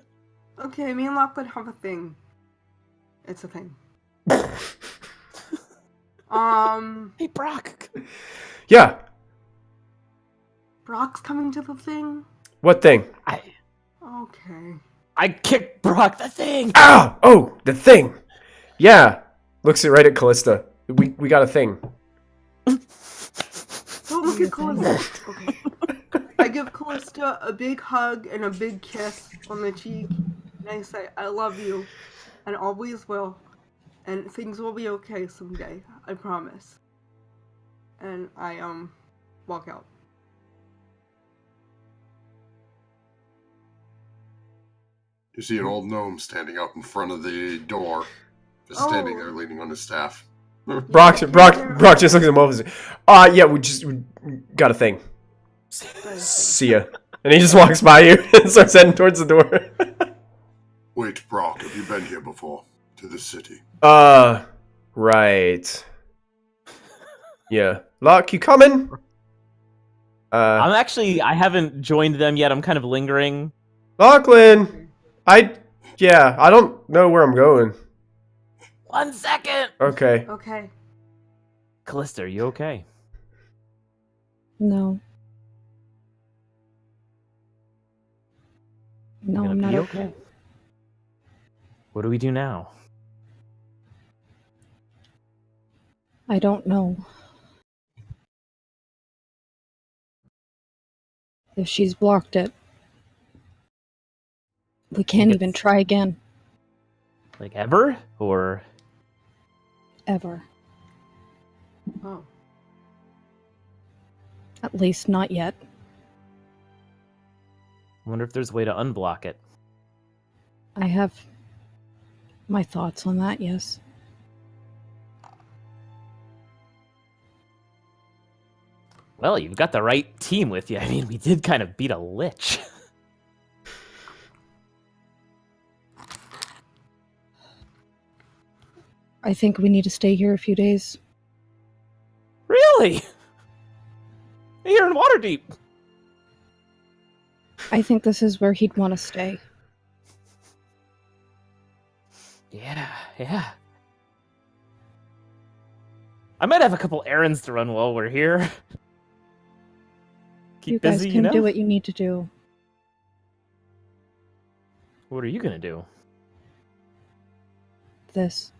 [SPEAKER 5] Okay, me and Lachlan have a thing. It's a thing.
[SPEAKER 7] Hey Brock.
[SPEAKER 1] Yeah,
[SPEAKER 5] Brock's coming to the thing?
[SPEAKER 1] what thing?
[SPEAKER 5] Okay.
[SPEAKER 7] I kicked Brock the thing.
[SPEAKER 1] Ow! Oh, the thing! Yeah, looks right at Callista. We got a thing.
[SPEAKER 5] Don't look at Callista. Okay. I give Callista a big hug and a big kiss on the cheek. And I say, I love you. And always will. And things will be okay someday. I promise. And I, walk out.
[SPEAKER 6] You see an old gnome standing out in front of the door, just standing there leaning on his staff.
[SPEAKER 1] Brock just looks at him over and says, yeah, we got a thing. See ya. And he just walks by you and starts heading towards the door.
[SPEAKER 6] Wait, Brock, have you been here before? To this city?
[SPEAKER 1] Right. Yeah. Locke, you coming?
[SPEAKER 7] I haven't joined them yet. I'm kind of lingering.
[SPEAKER 1] Lachlan! I don't know where I'm going.
[SPEAKER 7] 1 second!
[SPEAKER 1] Okay.
[SPEAKER 5] Okay.
[SPEAKER 7] Callista, are you okay?
[SPEAKER 8] No. No,
[SPEAKER 7] You're
[SPEAKER 8] I'm
[SPEAKER 7] gonna
[SPEAKER 8] not
[SPEAKER 7] be
[SPEAKER 8] okay.
[SPEAKER 7] What do we do now?
[SPEAKER 8] I don't know. If she's blocked it, we can't
[SPEAKER 7] it's-
[SPEAKER 8] even try again.
[SPEAKER 7] Like ever? Or
[SPEAKER 8] Ever.
[SPEAKER 5] Oh.
[SPEAKER 8] At least not yet.
[SPEAKER 7] I wonder if there's a way to unblock it.
[SPEAKER 8] I have my thoughts on that, yes.
[SPEAKER 7] Well, you've got the right team with you. I mean, we did kind of beat a lich.
[SPEAKER 8] I think we need to stay here a few days.
[SPEAKER 7] Really? Here in Waterdeep.
[SPEAKER 8] I think this is where he'd want to stay.
[SPEAKER 7] Yeah. I might have a couple errands to run while we're here. Keep
[SPEAKER 8] You guys
[SPEAKER 7] busy,
[SPEAKER 8] can
[SPEAKER 7] you know?
[SPEAKER 8] do what you need to do.
[SPEAKER 7] What are you gonna do?
[SPEAKER 8] This.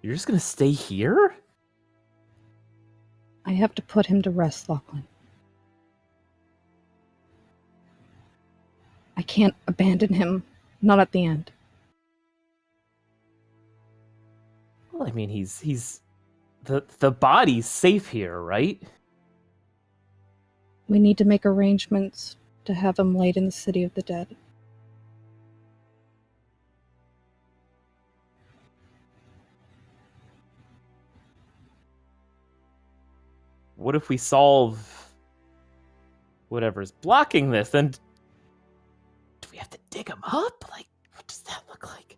[SPEAKER 7] You're just gonna stay here?
[SPEAKER 8] I have to put him to rest, Lachlan. I can't abandon him. Not at the end.
[SPEAKER 7] Well, I mean, he's the body's safe here, right?
[SPEAKER 8] We need to make arrangements to have him laid in the City of the Dead.
[SPEAKER 7] What if we solve whatever's blocking this? Then do we have to dig him up? Like, what does that look like?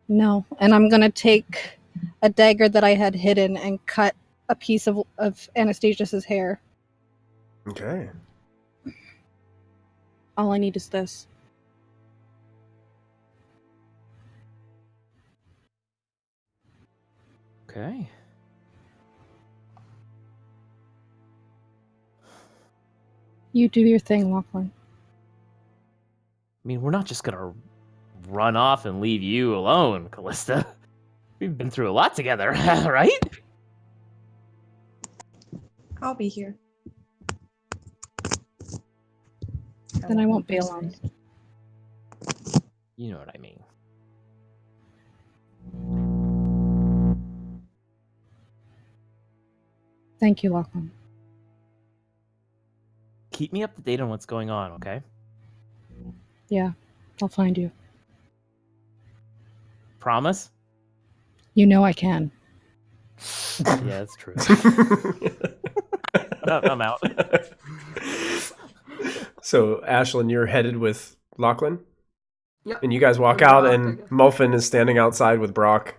[SPEAKER 8] No, and I'm gonna take a dagger that I had hidden and cut a piece of Anastazious' hair.
[SPEAKER 1] Okay.
[SPEAKER 8] All I need is this.
[SPEAKER 7] Okay.
[SPEAKER 8] You do your thing, Lachlan.
[SPEAKER 7] I mean, we're not just gonna run off and leave you alone, Callista. We've been through a lot together, right?
[SPEAKER 9] I'll be here.
[SPEAKER 8] Then I won't be alone.
[SPEAKER 7] You know what I mean.
[SPEAKER 8] Thank you, Lachlan.
[SPEAKER 7] Keep me up to date on what's going on, okay?
[SPEAKER 8] Yeah, I'll find you.
[SPEAKER 7] Promise?
[SPEAKER 8] You know I can.
[SPEAKER 7] Yeah, that's true. I'm out.
[SPEAKER 1] So, Ashlyn, you're headed with Lachlan?
[SPEAKER 5] Yep.
[SPEAKER 1] And you guys walk
[SPEAKER 5] I'm
[SPEAKER 1] out,
[SPEAKER 5] Brock, I
[SPEAKER 1] and
[SPEAKER 5] guess.
[SPEAKER 1] Mulfin is standing outside with Brock.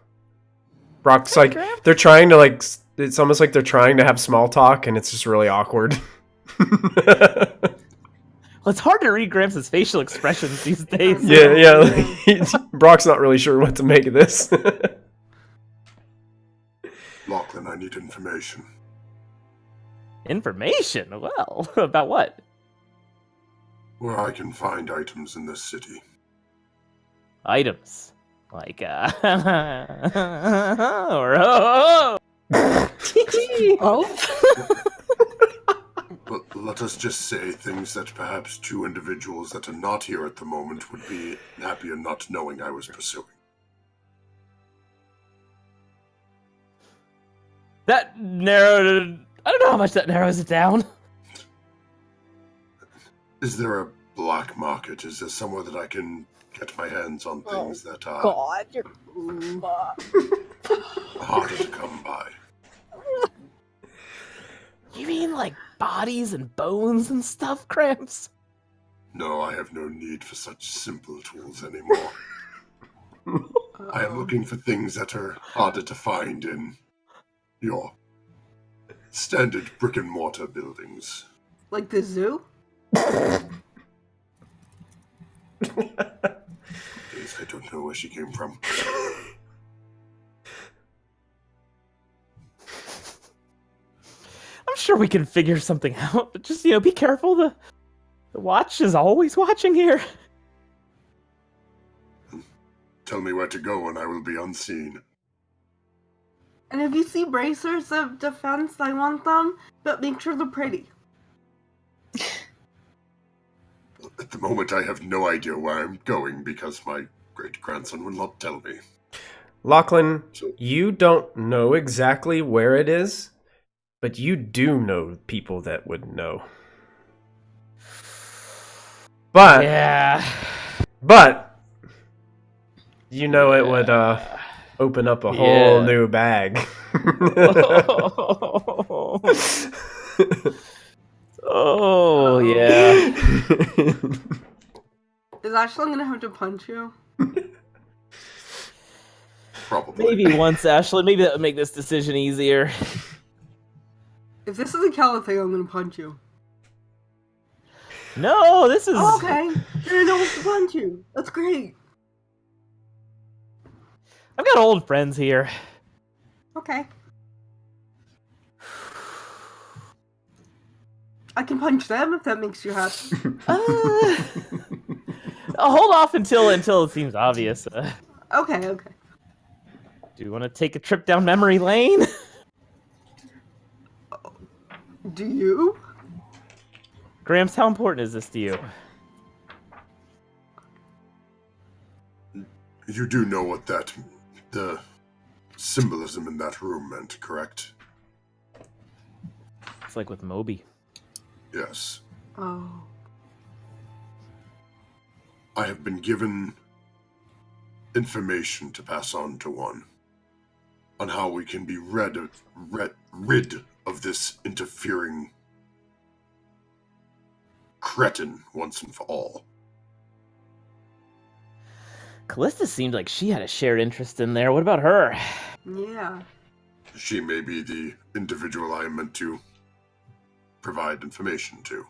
[SPEAKER 1] Brock's like, they're trying to, like, it's almost like they're trying to have small talk, and it's just really awkward.
[SPEAKER 7] Well, it's hard to read Gramps' facial expressions these days.
[SPEAKER 1] Yeah. Like, Brock's not really sure what to make of this.
[SPEAKER 6] Lachlan, I need information.
[SPEAKER 7] Information? Well, about what?
[SPEAKER 6] Where I can find items in this city.
[SPEAKER 7] Items. Like, or oh.
[SPEAKER 6] But let us just say things that perhaps two individuals that are not here at the moment would be happier not knowing I was pursuing.
[SPEAKER 7] That narrowed. I don't know how much that narrows it down.
[SPEAKER 6] Is there a black market? Is there somewhere that I can get my hands on things that are
[SPEAKER 8] God, you're...
[SPEAKER 6] harder to come by?
[SPEAKER 7] You mean like bodies and bones and stuff, Gramps?
[SPEAKER 6] No, I have no need for such simple tools anymore. I am looking for things that are harder to find in your standard brick and mortar buildings.
[SPEAKER 5] Like the zoo?
[SPEAKER 6] Days, I don't know where she came from.
[SPEAKER 7] I'm sure we can figure something out, but just, be careful. The watch is always watching here.
[SPEAKER 6] Tell me where to go and I will be unseen.
[SPEAKER 5] And if you see bracers of defense, I want them, but make sure they're pretty.
[SPEAKER 6] At the moment, I have no idea where I'm going because my great-grandson will not tell me.
[SPEAKER 1] Lachlan, you don't know exactly where it is, but you do know people that would know. But you know it would open up a whole new bag.
[SPEAKER 7] Oh, yeah.
[SPEAKER 5] Is Ashley gonna have to punch you?
[SPEAKER 6] Probably.
[SPEAKER 7] Maybe once, Ashley. Maybe that would make this decision easier.
[SPEAKER 5] If this is a Cali thing, I'm gonna punch you.
[SPEAKER 7] No, this is...
[SPEAKER 5] Oh, okay. Then I don't have to punch you. That's great.
[SPEAKER 7] I've got old friends here.
[SPEAKER 5] Okay. I can punch them if that makes you happy.
[SPEAKER 7] Hold off until it seems obvious.
[SPEAKER 5] Okay.
[SPEAKER 7] Do you want to take a trip down memory lane?
[SPEAKER 5] Do you?
[SPEAKER 7] Gramps, how important is this to you?
[SPEAKER 6] You do know what the symbolism in that room meant, correct?
[SPEAKER 7] It's like with Moby.
[SPEAKER 6] Yes.
[SPEAKER 5] Oh.
[SPEAKER 6] I have been given information to pass on to one on how we can be rid of this interfering cretin once and for all.
[SPEAKER 7] Callista seemed like she had a shared interest in there. What about her?
[SPEAKER 5] Yeah.
[SPEAKER 6] She may be the individual I am meant to provide information to.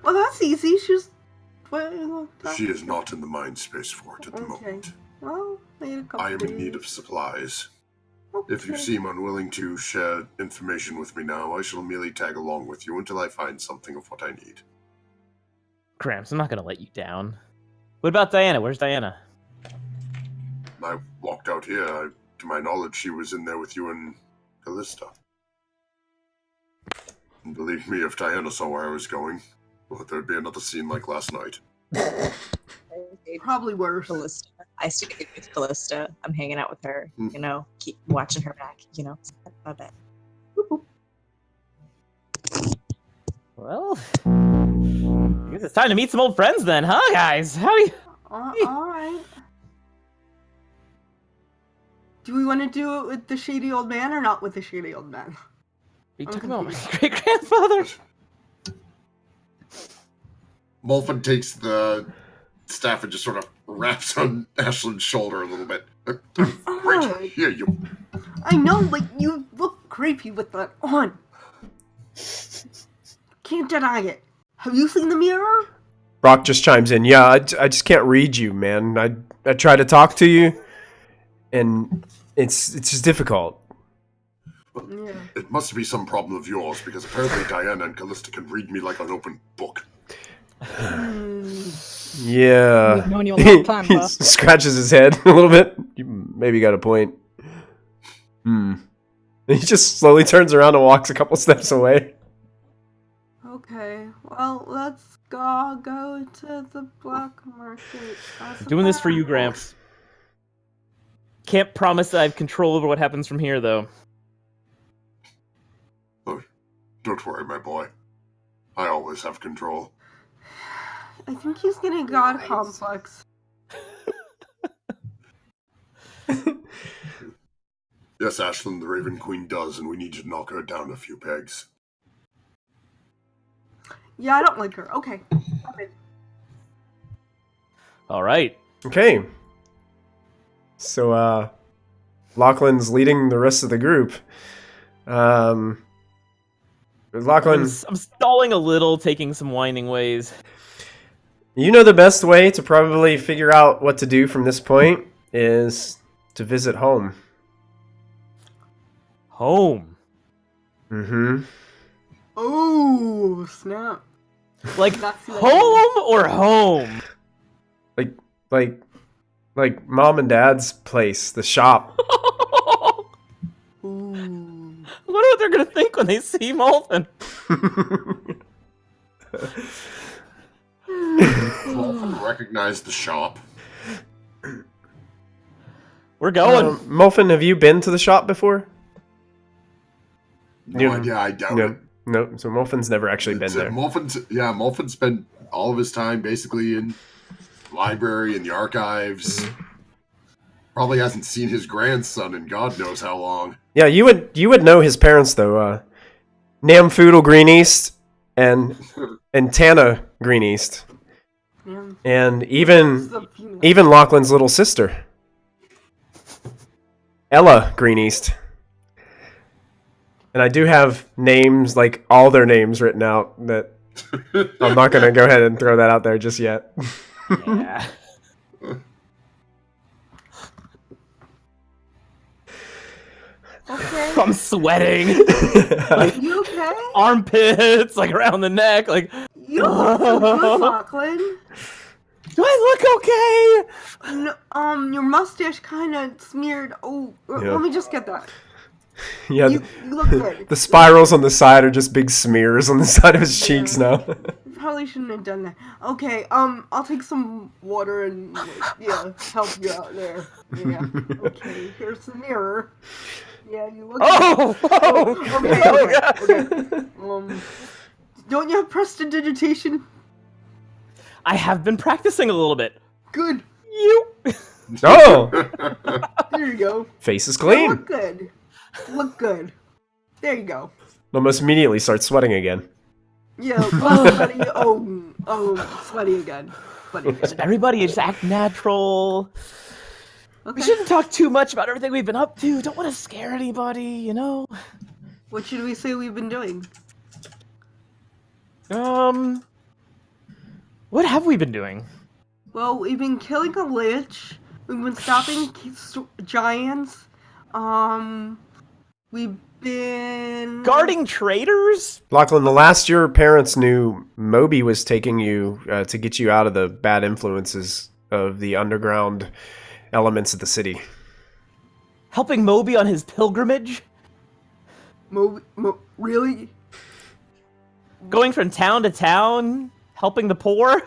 [SPEAKER 5] Well, that's easy.
[SPEAKER 6] She is not in the mind space for it at the moment.
[SPEAKER 5] Well, maybe a couple
[SPEAKER 6] I am in need
[SPEAKER 5] days.
[SPEAKER 6] of supplies.
[SPEAKER 5] Okay.
[SPEAKER 6] If you seem unwilling to share information with me now, I shall merely tag along with you until I find something of what I need.
[SPEAKER 7] Gramps, I'm not going to let you down. What about Diana? Where's Diana?
[SPEAKER 6] I walked out here. To my knowledge, she was in there with you and Callista. And believe me, if Diana saw where I was going, well, there'd be another scene like last night.
[SPEAKER 5] Probably worse.
[SPEAKER 9] Callista. I stayed with Callista. I'm hanging out with her. Keep watching her back. I bet.
[SPEAKER 7] Well, I guess it's time to meet some old friends then, huh, guys? How do you...
[SPEAKER 5] Alright. Do we want to do it with the shady old man or not with the shady old man?
[SPEAKER 7] You took him out, my great-grandfather.
[SPEAKER 6] Molfin takes the staff and just sort of wraps on Ashland's shoulder a little bit. Right here, you.
[SPEAKER 5] I know, you look creepy with that on. Can't deny it. Have you seen the mirror?
[SPEAKER 1] Brock just chimes in. Yeah, I just can't read you, man. I try to talk to you, and it's just difficult.
[SPEAKER 5] Yeah.
[SPEAKER 6] It must be some problem of yours, because apparently Diana and Callista can read me like an open book.
[SPEAKER 1] Yeah.
[SPEAKER 8] We've known you a long time,
[SPEAKER 1] He
[SPEAKER 8] huh?
[SPEAKER 1] scratches his head a little bit. You maybe got a point. He just slowly turns around and walks a couple steps away.
[SPEAKER 5] Okay, well, let's go to the black market.
[SPEAKER 7] Doing this for you, Gramps. Can't promise that I have control over what happens from here, though.
[SPEAKER 6] Oh, don't worry, my boy. I always have control.
[SPEAKER 5] I think he's getting god complex.
[SPEAKER 6] Yes, Ashlyn, the Raven Queen does, and we need to knock her down a few pegs.
[SPEAKER 5] Yeah, I don't like her. Okay. I'm in.
[SPEAKER 7] All right.
[SPEAKER 1] Okay. So, Lachlan's leading the rest of the group. Lachlan,
[SPEAKER 7] I'm stalling a little, taking some winding ways.
[SPEAKER 1] you know the best way to probably figure out what to do from this point is to visit home.
[SPEAKER 7] Home.
[SPEAKER 1] Mm-hmm.
[SPEAKER 5] Oh, snap.
[SPEAKER 7] Like
[SPEAKER 5] That's the
[SPEAKER 7] home or home?
[SPEAKER 1] Like mom and dad's place, the shop.
[SPEAKER 5] Ooh.
[SPEAKER 7] I wonder what they're gonna think when they see Molten.
[SPEAKER 6] Molten recognized the shop.
[SPEAKER 7] We're going.
[SPEAKER 1] Molfin, have you been to the shop before?
[SPEAKER 6] No idea, I doubt it.
[SPEAKER 1] No, so Molfin's never actually been there.
[SPEAKER 6] Molfin spent all of his time basically in library and the archives. Probably hasn't seen his grandson in God knows how long.
[SPEAKER 1] Yeah, you would know his parents though. Namfoodle Green East and Tana Green East,
[SPEAKER 5] Yeah.
[SPEAKER 1] and
[SPEAKER 5] This
[SPEAKER 1] even
[SPEAKER 5] is a female.
[SPEAKER 1] even Lachlan's little sister, Ella Green East. And I do have names, like all their names written out. That I'm not gonna go ahead and throw that out there just yet.
[SPEAKER 7] Yeah.
[SPEAKER 5] Okay.
[SPEAKER 7] I'm sweating.
[SPEAKER 5] You okay?
[SPEAKER 7] Armpits, like around the neck. Like,
[SPEAKER 5] You look so good, Lachlan.
[SPEAKER 7] do I look okay?
[SPEAKER 5] No, your mustache kind of smeared. Oh,
[SPEAKER 1] Yeah.
[SPEAKER 5] let me just get that.
[SPEAKER 1] Yeah,
[SPEAKER 5] You look good.
[SPEAKER 1] the spirals on the side are just big smears on the side of his cheeks now.
[SPEAKER 5] You probably shouldn't have done that. Okay, I'll take some water and help you out there. Yeah. Okay, here's the mirror. Yeah, you look. Okay. Don't you have prestidigitation?
[SPEAKER 7] I have been practicing a little bit.
[SPEAKER 5] Good.
[SPEAKER 7] You.
[SPEAKER 1] Oh,
[SPEAKER 5] There you go.
[SPEAKER 1] face is
[SPEAKER 5] You
[SPEAKER 1] clean.
[SPEAKER 5] look good. Look good. There you go.
[SPEAKER 1] Almost immediately starts sweating again.
[SPEAKER 5] Yeah, sweaty. Sweaty again. Sweaty again.
[SPEAKER 7] Everybody just act natural. We
[SPEAKER 5] Okay.
[SPEAKER 7] shouldn't talk too much about everything we've been up to. Don't want to scare anybody, you know?
[SPEAKER 5] What should we say we've been doing?
[SPEAKER 7] What have we been doing?
[SPEAKER 5] Well, we've been killing a lich. We've been stopping giants. We've been
[SPEAKER 7] Guarding traitors?
[SPEAKER 1] Lachlan, the last your parents knew, Moby was taking you to get you out of the bad influences of the underground elements of the city.
[SPEAKER 7] Helping Moby on his pilgrimage?
[SPEAKER 5] Really?
[SPEAKER 7] Going from town to town? Helping the poor?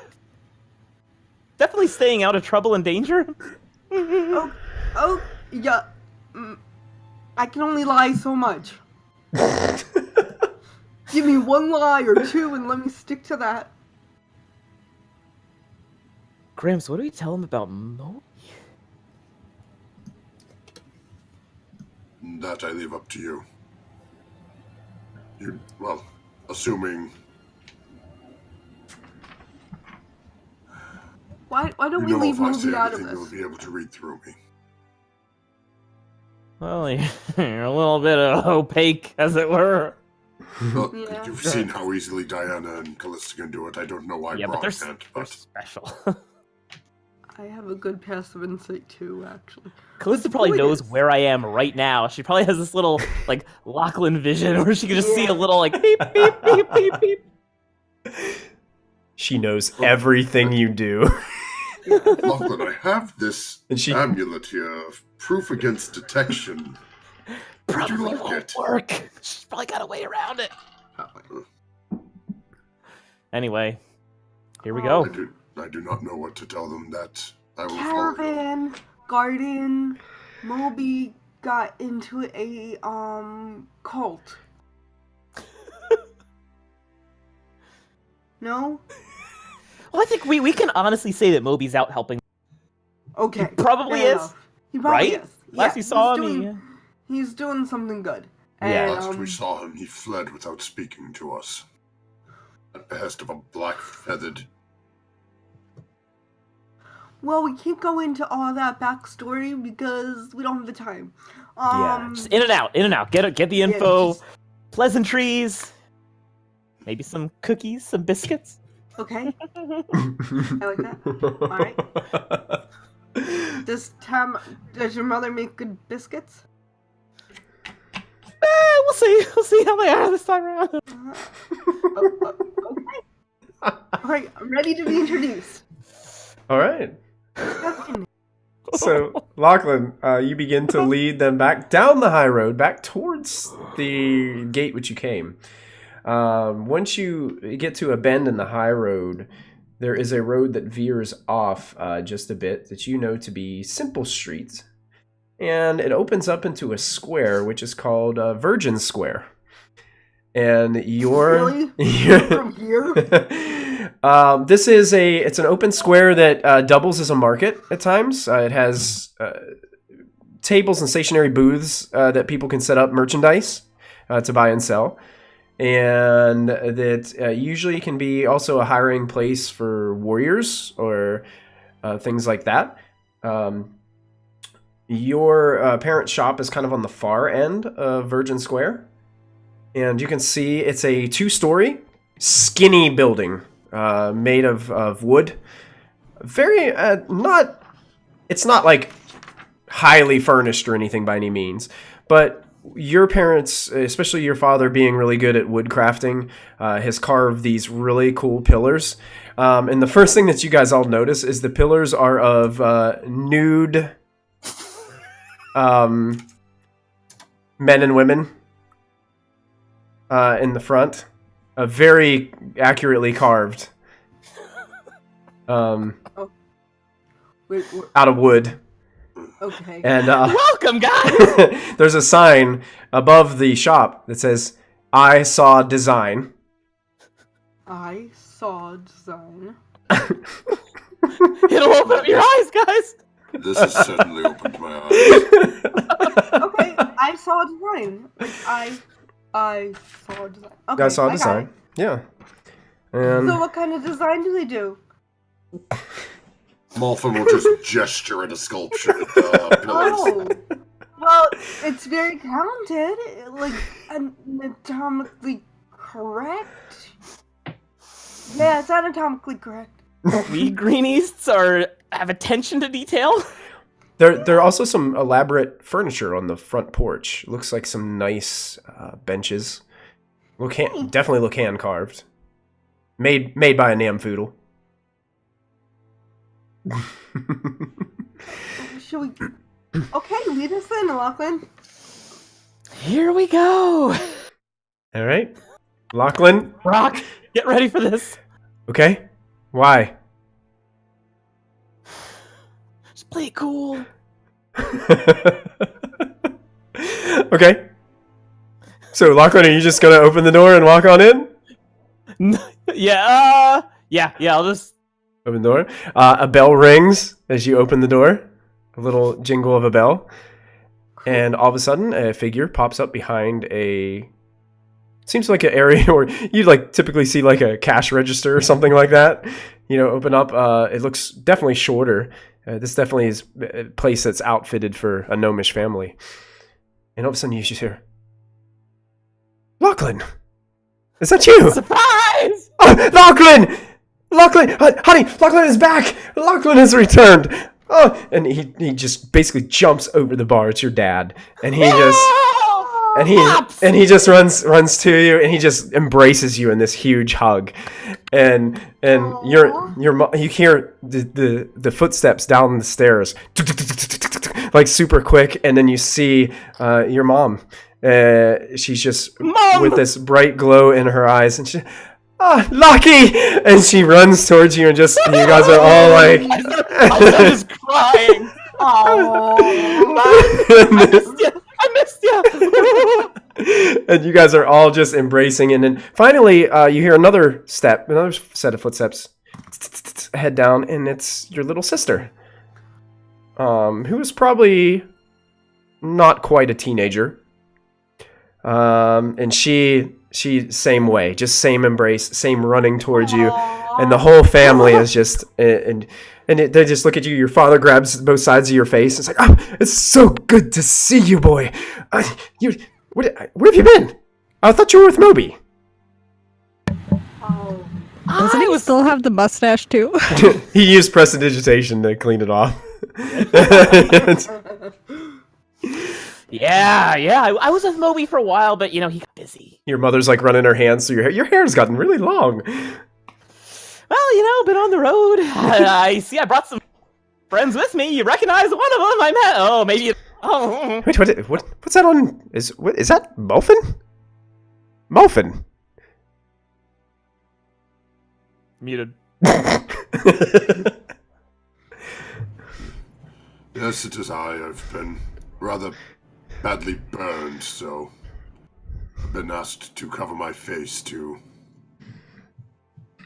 [SPEAKER 7] Definitely staying out of trouble and danger?
[SPEAKER 5] Oh, yeah. I can only lie so much. Give me one lie or two and let me stick to that.
[SPEAKER 7] Gramps, what do we tell him about Moby?
[SPEAKER 6] That I leave up to you. Well, assuming...
[SPEAKER 5] Why don't
[SPEAKER 6] You
[SPEAKER 5] we
[SPEAKER 6] know
[SPEAKER 5] leave
[SPEAKER 6] if I say
[SPEAKER 5] Moby out of
[SPEAKER 6] anything, you'll
[SPEAKER 5] this?
[SPEAKER 6] be able to read through me.
[SPEAKER 7] Well, you're a little bit opaque, as it were.
[SPEAKER 6] Well,
[SPEAKER 5] Yeah.
[SPEAKER 6] you've seen how easily Diana and Callista can do it. I don't know why
[SPEAKER 7] Yeah, but
[SPEAKER 6] Brock
[SPEAKER 7] they're
[SPEAKER 6] can't,
[SPEAKER 7] they're
[SPEAKER 6] but...
[SPEAKER 7] special.
[SPEAKER 5] I have a good passive insight too, actually.
[SPEAKER 7] Callista probably
[SPEAKER 5] point
[SPEAKER 7] knows
[SPEAKER 5] is-
[SPEAKER 7] where I am right now. She probably has this little, like, Lachlan vision where she can just see a little, like, beep, beep, beep, beep, beep.
[SPEAKER 1] She knows everything you do.
[SPEAKER 6] Lachlan, I have this
[SPEAKER 1] And she-
[SPEAKER 6] amulet here of proof against detection.
[SPEAKER 7] Probably
[SPEAKER 6] like
[SPEAKER 7] won't
[SPEAKER 6] it?
[SPEAKER 7] work. She's probably got a way around it. Anyway, here we go.
[SPEAKER 6] I do not know what to tell them. That I will follow you.
[SPEAKER 5] Caravan, garden, Moby got into a cult. No?
[SPEAKER 7] Well, I think we can honestly say that Moby's out helping.
[SPEAKER 5] Okay.
[SPEAKER 7] Probably
[SPEAKER 5] fair
[SPEAKER 7] is,
[SPEAKER 5] enough. He probably
[SPEAKER 7] right?
[SPEAKER 5] is.
[SPEAKER 7] Last
[SPEAKER 5] Yeah,
[SPEAKER 7] you saw
[SPEAKER 5] he's
[SPEAKER 7] him,
[SPEAKER 5] doing- He's doing something good.
[SPEAKER 7] Yeah.
[SPEAKER 5] And,
[SPEAKER 6] Last we saw him, he fled without speaking to us. At behest of a black-feathered...
[SPEAKER 5] well, we can't go into all that backstory because we don't have the time.
[SPEAKER 7] Yeah, just in and out, in and out. Get the info,
[SPEAKER 5] just-
[SPEAKER 7] pleasantries, maybe some cookies, some biscuits.
[SPEAKER 5] Okay. I like that. Alright. Does your mother make good biscuits?
[SPEAKER 7] We'll see. We'll see how they are this time around.
[SPEAKER 5] Okay. Alright, I'm ready to be introduced.
[SPEAKER 1] All right.
[SPEAKER 5] Okay.
[SPEAKER 1] So, Lachlan, you begin to lead them back down the high road, back towards the gate which you came. Once you get to a bend in the high road, there is a road that veers off just a bit that you know to be Simple Street. And it opens up into a square, which is called Virgin Square. And you're...
[SPEAKER 5] Really? From here?
[SPEAKER 1] It's an open square that doubles as a market at times. It has tables and stationary booths that people can set up merchandise to buy and sell. And that usually can be also a hiring place for warriors or things like that. Your parents' shop is kind of on the far end of Virgin Square. And you can see it's a 2-story, skinny building made of wood. Very, it's not like highly furnished or anything by any means. But your parents, especially your father being really good at wood crafting, has carved these really cool pillars. And the first thing that you guys all notice is the pillars are of nude men and women. In the front, very accurately carved,
[SPEAKER 5] Wait,
[SPEAKER 1] out of wood.
[SPEAKER 5] okay.
[SPEAKER 1] And
[SPEAKER 7] Welcome, guys.
[SPEAKER 1] there's a sign above the shop that says, "I saw design."
[SPEAKER 5] I saw design.
[SPEAKER 7] It'll open up your eyes, guys.
[SPEAKER 6] This has certainly opened my eyes.
[SPEAKER 5] Okay, I saw design. Like, I saw design. Okay,
[SPEAKER 1] I saw
[SPEAKER 5] I got
[SPEAKER 1] design.
[SPEAKER 5] it.
[SPEAKER 1] Yeah. And
[SPEAKER 5] So what kind of design do they do?
[SPEAKER 6] Malfin will just gesture at a sculpture at the pillars.
[SPEAKER 5] Oh, well, it's very talented. Like, anatomically correct. Yeah, it's anatomically correct.
[SPEAKER 7] We greenies have attention to detail.
[SPEAKER 1] there are also some elaborate furniture on the front porch. Looks like some nice benches. Definitely look hand carved. Made by a Namfoodle.
[SPEAKER 5] Should we? Okay, lead us in, Lachlan.
[SPEAKER 7] Here we go.
[SPEAKER 1] All right, Lachlan.
[SPEAKER 7] Rock, get ready for this.
[SPEAKER 1] Okay, why?
[SPEAKER 7] Just play it cool.
[SPEAKER 1] Okay. So, Lachlan, are you just gonna open the door and walk on in?
[SPEAKER 7] Yeah, I'll just...
[SPEAKER 1] Open the door. A bell rings as you open the door. A little jingle of a bell. And all of a sudden, a figure pops up behind seems like an area where you'd like typically see like a cash register or something like that. You know, open up. It looks definitely shorter. This definitely is a place that's outfitted for a gnomish family. And all of a sudden you just hear, Lachlan! Is that you?
[SPEAKER 7] Surprise!
[SPEAKER 1] Oh, Lachlan! Lachlan! Honey, Lachlan is back! Lachlan has returned! Oh, and he just basically jumps over the bar. It's your dad. And he just... And he just runs to you and he just embraces you in this huge hug, and you hear the footsteps down the stairs, like super quick, and then you see your mom. She's just with this bright glow in her eyes, and she, Lucky! And she runs towards you, and you guys are all like,
[SPEAKER 7] I'm just crying. Oh, I missed you.
[SPEAKER 1] And you guys are all just embracing, and then finally you hear another set of footsteps head down, and it's your little sister, who is probably not quite a teenager. And she same way, just same embrace, same running towards you, and the whole family is just they just look at you. Your father grabs both sides of your face. It's like, oh, it's so good to see you, boy. Where have you been? I thought you were with Moby.
[SPEAKER 5] Oh.
[SPEAKER 8] Doesn't he still have the mustache too?
[SPEAKER 1] He used prestidigitation to clean it off.
[SPEAKER 7] Yeah. I was with Moby for a while, but he got busy.
[SPEAKER 1] Your mother's like running her hands through your hair. Your hair's gotten really long.
[SPEAKER 7] Well, been on the road. I see. I brought some friends with me. You recognize one of them I met. Oh, maybe. Oh.
[SPEAKER 1] Wait, what's that on? Is that Molfin? Molfin.
[SPEAKER 7] Muted.
[SPEAKER 6] Yes, it is I. I've been rather badly burned, so I've been asked to cover my face to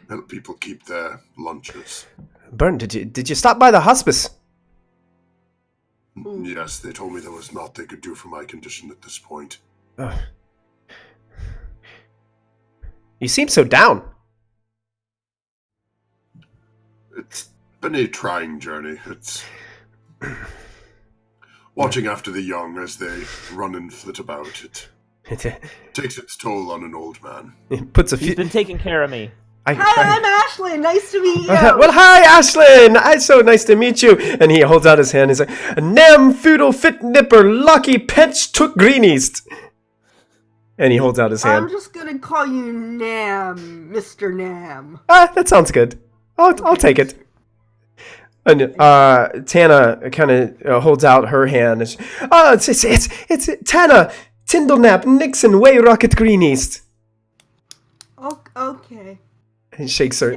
[SPEAKER 6] help people keep their lunches.
[SPEAKER 1] Burn, did you stop by the hospice?
[SPEAKER 6] Yes, they told me there was naught they could do for my condition at this point.
[SPEAKER 1] You seem so down.
[SPEAKER 6] It's been a trying journey. It's watching after the young as they run and flit about. It takes its toll on an old man.
[SPEAKER 1] It puts a few.
[SPEAKER 7] He's been taking care of me.
[SPEAKER 5] Hi, I'm Ashlyn. Nice to meet you.
[SPEAKER 1] Well, hi, Ashlyn. It's so nice to meet you. And he holds out his hand. He's like, Nam Foodle Fit Nipper Lucky Pench Took Green East. And he holds out his hand.
[SPEAKER 5] I'm just gonna call you Nam, Mr. Nam.
[SPEAKER 1] That sounds good. I'll take it. And Tana kind of holds out her hand. It's Tana Tindlenap Nixon Way Rocket Green East.
[SPEAKER 5] Okay.
[SPEAKER 1] And shakes her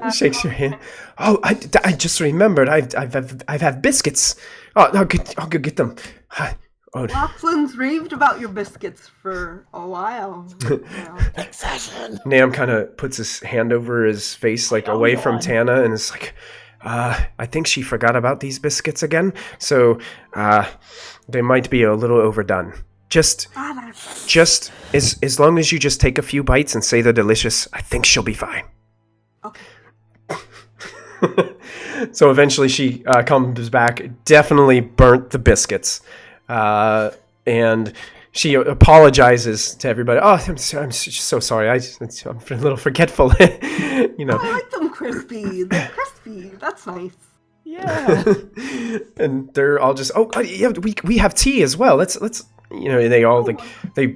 [SPEAKER 1] hand. Oh, I just remembered. I've had biscuits. I'll go get them.
[SPEAKER 5] Lachlan's raved about your biscuits for a while.
[SPEAKER 7] Thanks, Ashlyn.
[SPEAKER 1] Nam kind of puts his hand over his face, like away from Tana, and is like, I think she forgot about these biscuits again. So, they might be a little overdone. Just as long as you just take a few bites and say they're delicious, I think she'll be fine.
[SPEAKER 5] Okay.
[SPEAKER 1] So eventually she comes back, definitely burnt the biscuits, and she apologizes to everybody. Oh, I'm so sorry. I'm a little forgetful.
[SPEAKER 5] I like them crispy. They're crispy. That's nice.
[SPEAKER 7] Yeah.
[SPEAKER 1] And they're all just, yeah, we have tea as well. Let's they all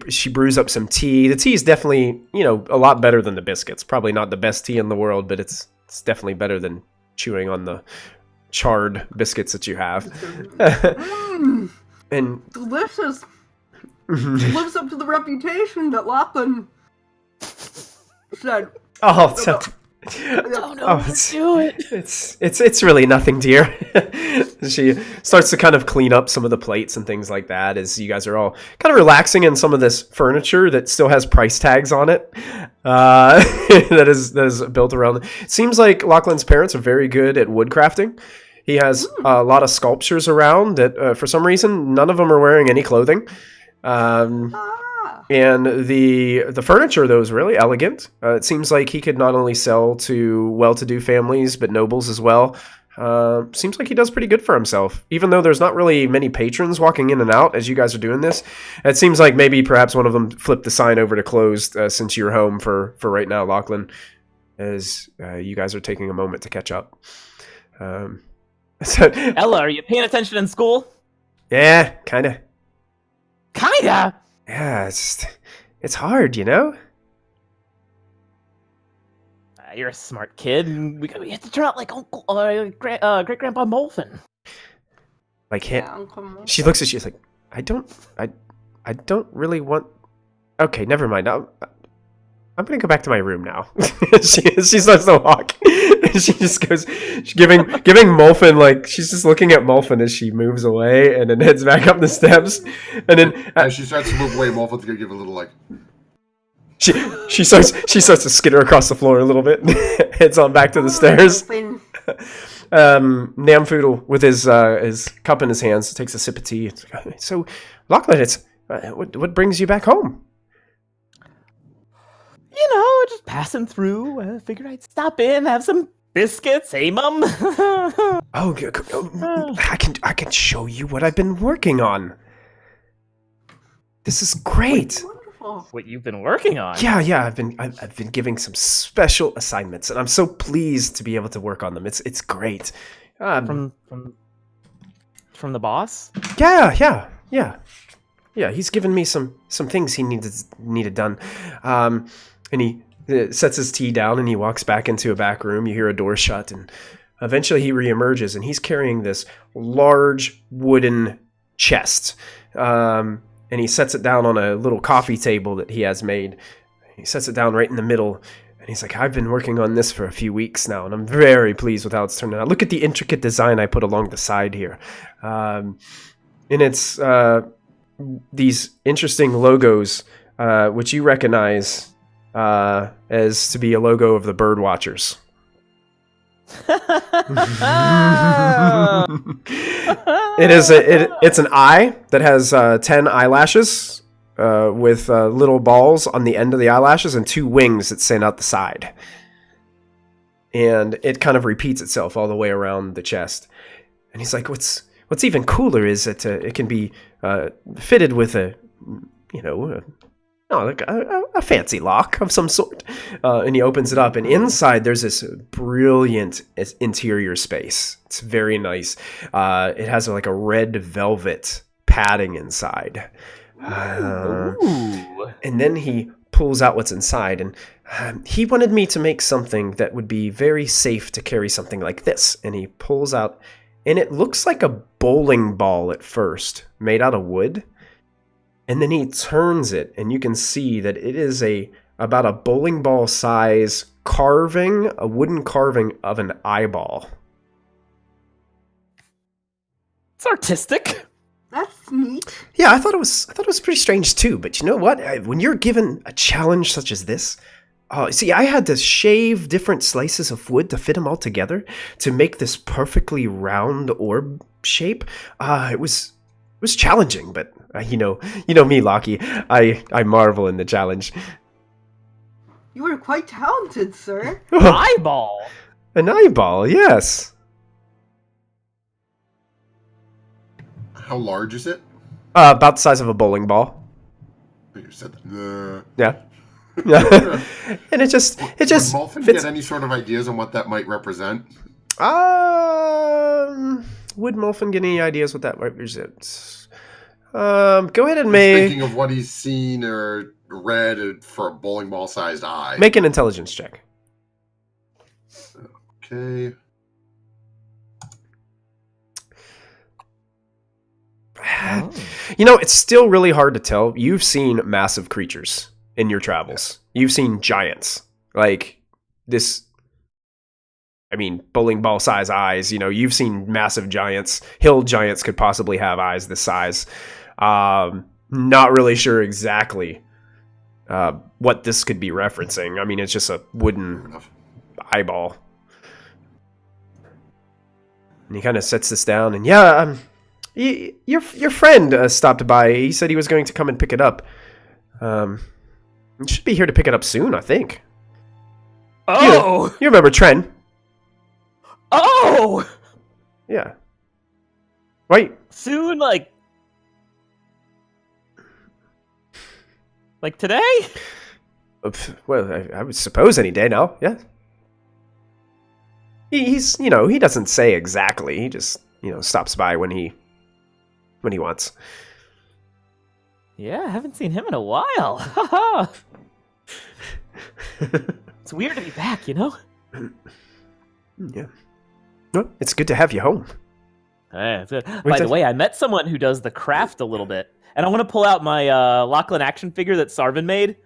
[SPEAKER 1] she brews up some tea. The tea is definitely, a lot better than the biscuits. Probably not the best tea in the world, but it's definitely better than chewing on the charred biscuits that you have. And
[SPEAKER 5] delicious. Lives up to the reputation that Lachlan said.
[SPEAKER 7] Do it.
[SPEAKER 1] It's really nothing, dear. She starts to kind of clean up some of the plates and things like that as you guys are all kind of relaxing in some of this furniture that still has price tags on it. That is built around. It seems like Lachlan's parents are very good at woodcrafting. He has a lot of sculptures around that, for some reason, none of them are wearing any clothing. And the furniture, though, is really elegant. It seems like he could not only sell to well-to-do families, but nobles as well. Seems like he does pretty good for himself. Even though there's not really many patrons walking in and out as you guys are doing this, it seems like maybe perhaps one of them flipped the sign over to closed since you're home for right now, Lachlan, as you guys are taking a moment to catch up.
[SPEAKER 7] Ella, are you paying attention in school?
[SPEAKER 1] Yeah, kind of.
[SPEAKER 7] Kinda?
[SPEAKER 1] Yeah, it's hard, you know?
[SPEAKER 7] You're a smart kid. We have to turn out like great-grandpa Molfin.
[SPEAKER 1] Like him. She looks at you, she's like, I don't really want... Okay, never mind. I'm gonna go back to my room now. she starts to walk. She just goes, giving Molfin, like, she's just looking at Molfin as she moves away and then heads back up the steps. And then
[SPEAKER 6] as she starts to move away, Molfin's gonna give a little like.
[SPEAKER 1] She starts to skitter across the floor a little bit. Heads on back to the stairs. Namfoodle, with his cup in his hands, takes a sip of tea. So, Lachlan, it's what brings you back home?
[SPEAKER 7] You know, just passing through. Figured I'd stop in, have some biscuits. Hey, Mum.
[SPEAKER 1] Oh, I can show you what I've been working on. This is great.
[SPEAKER 5] Wonderful.
[SPEAKER 7] What you've been working on?
[SPEAKER 1] Yeah. I've been giving some special assignments, and I'm so pleased to be able to work on them. It's great.
[SPEAKER 7] From the boss?
[SPEAKER 1] Yeah. He's given me some things he needed done, and he sets his tea down and he walks back into a back room. You hear a door shut, and eventually he reemerges, and he's carrying this large wooden chest. And he sets it down on a little coffee table that he has made. He sets it down right in the middle. And he's like, I've been working on this for a few weeks now, and I'm very pleased with how it's turned out. Look at the intricate design I put along the side here. And it's these interesting logos, which you recognize as to be a logo of the Bird Watchers. It's an eye that has 10 eyelashes with little balls on the end of the eyelashes and 2 wings that send out the side, and it kind of repeats itself all the way around the chest. And he's like, what's even cooler is that it can be fitted with a fancy lock of some sort. And he opens it up, and inside there's this brilliant interior space. It's very nice. It has like a red velvet padding inside. And then he pulls out what's inside, and he wanted me to make something that would be very safe to carry something like this. And he pulls out, and it looks like a bowling ball at first, made out of wood. And then he turns it, and you can see that it is about a bowling ball size carving, a wooden carving of an eyeball.
[SPEAKER 7] It's artistic.
[SPEAKER 5] That's neat.
[SPEAKER 1] Yeah, I thought it was pretty strange too. But you know what? When you're given a challenge such as this, see, I had to shave different slices of wood to fit them all together to make this perfectly round orb shape. It was challenging, but you know me, Lockie. I marvel in the challenge.
[SPEAKER 5] You are quite talented, sir.
[SPEAKER 7] Eyeball.
[SPEAKER 1] An eyeball, yes.
[SPEAKER 6] How large is it?
[SPEAKER 1] About the size of a bowling ball.
[SPEAKER 6] You said that.
[SPEAKER 1] Yeah. And it just
[SPEAKER 6] Would Molfin
[SPEAKER 1] fits.
[SPEAKER 6] get any sort of ideas on what that might represent?
[SPEAKER 1] Would Molfin get any ideas what that represents? Go ahead and make
[SPEAKER 6] Thinking of what he's seen or read for a bowling ball sized eye.
[SPEAKER 1] make an intelligence check.
[SPEAKER 6] Okay.
[SPEAKER 1] You know, it's still really hard to tell. You've seen massive creatures in your travels. You've seen giants. Like this, I mean, bowling ball size eyes. You know, you've seen massive giants. Hill giants could possibly have eyes this size. Not really sure exactly what this could be referencing. I mean, it's just a wooden eyeball. And he kind of sets this down, and your friend stopped by. He said he was going to come and pick it up. He should be here to pick it up soon, I think.
[SPEAKER 7] Oh!
[SPEAKER 1] You remember Tren?
[SPEAKER 7] Oh!
[SPEAKER 1] Yeah. Wait.
[SPEAKER 7] Soon, like today?
[SPEAKER 1] Well, I would suppose any day now, yeah. He's, he doesn't say exactly. He just, stops by when he wants.
[SPEAKER 7] Yeah, I haven't seen him in a while. Haha. It's weird to be back,
[SPEAKER 1] Yeah. Well, it's good to have you home.
[SPEAKER 7] By the way, I met someone who does the craft a little bit, and I want to pull out my Lachlan action figure that Sarvin made.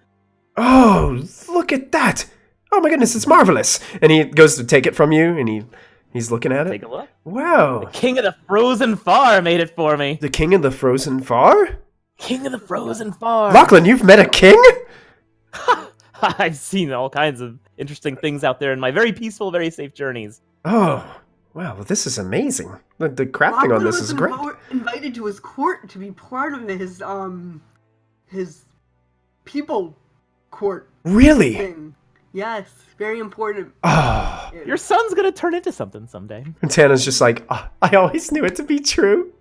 [SPEAKER 1] Oh, look at that! Oh my goodness, it's marvelous! And he goes to take it from you, and he's looking at it.
[SPEAKER 7] Take a look.
[SPEAKER 1] Wow.
[SPEAKER 7] The King of the Frozen Far made it for me.
[SPEAKER 1] The King of the Frozen Far?
[SPEAKER 7] King of the Frozen Far.
[SPEAKER 1] Lachlan, you've met a king?
[SPEAKER 7] I've seen all kinds of interesting things out there in my very peaceful, very safe journeys.
[SPEAKER 1] Oh, Wow, well, this is amazing. The crafting on
[SPEAKER 5] Lachlan
[SPEAKER 1] this
[SPEAKER 5] was
[SPEAKER 1] is great.
[SPEAKER 5] invited to his court to be part of his people court
[SPEAKER 1] Really?
[SPEAKER 5] thing. Yes, very important.
[SPEAKER 1] Oh.
[SPEAKER 7] Your son's gonna turn into something someday.
[SPEAKER 1] And Tana's just like, "Oh, I always knew it to be true.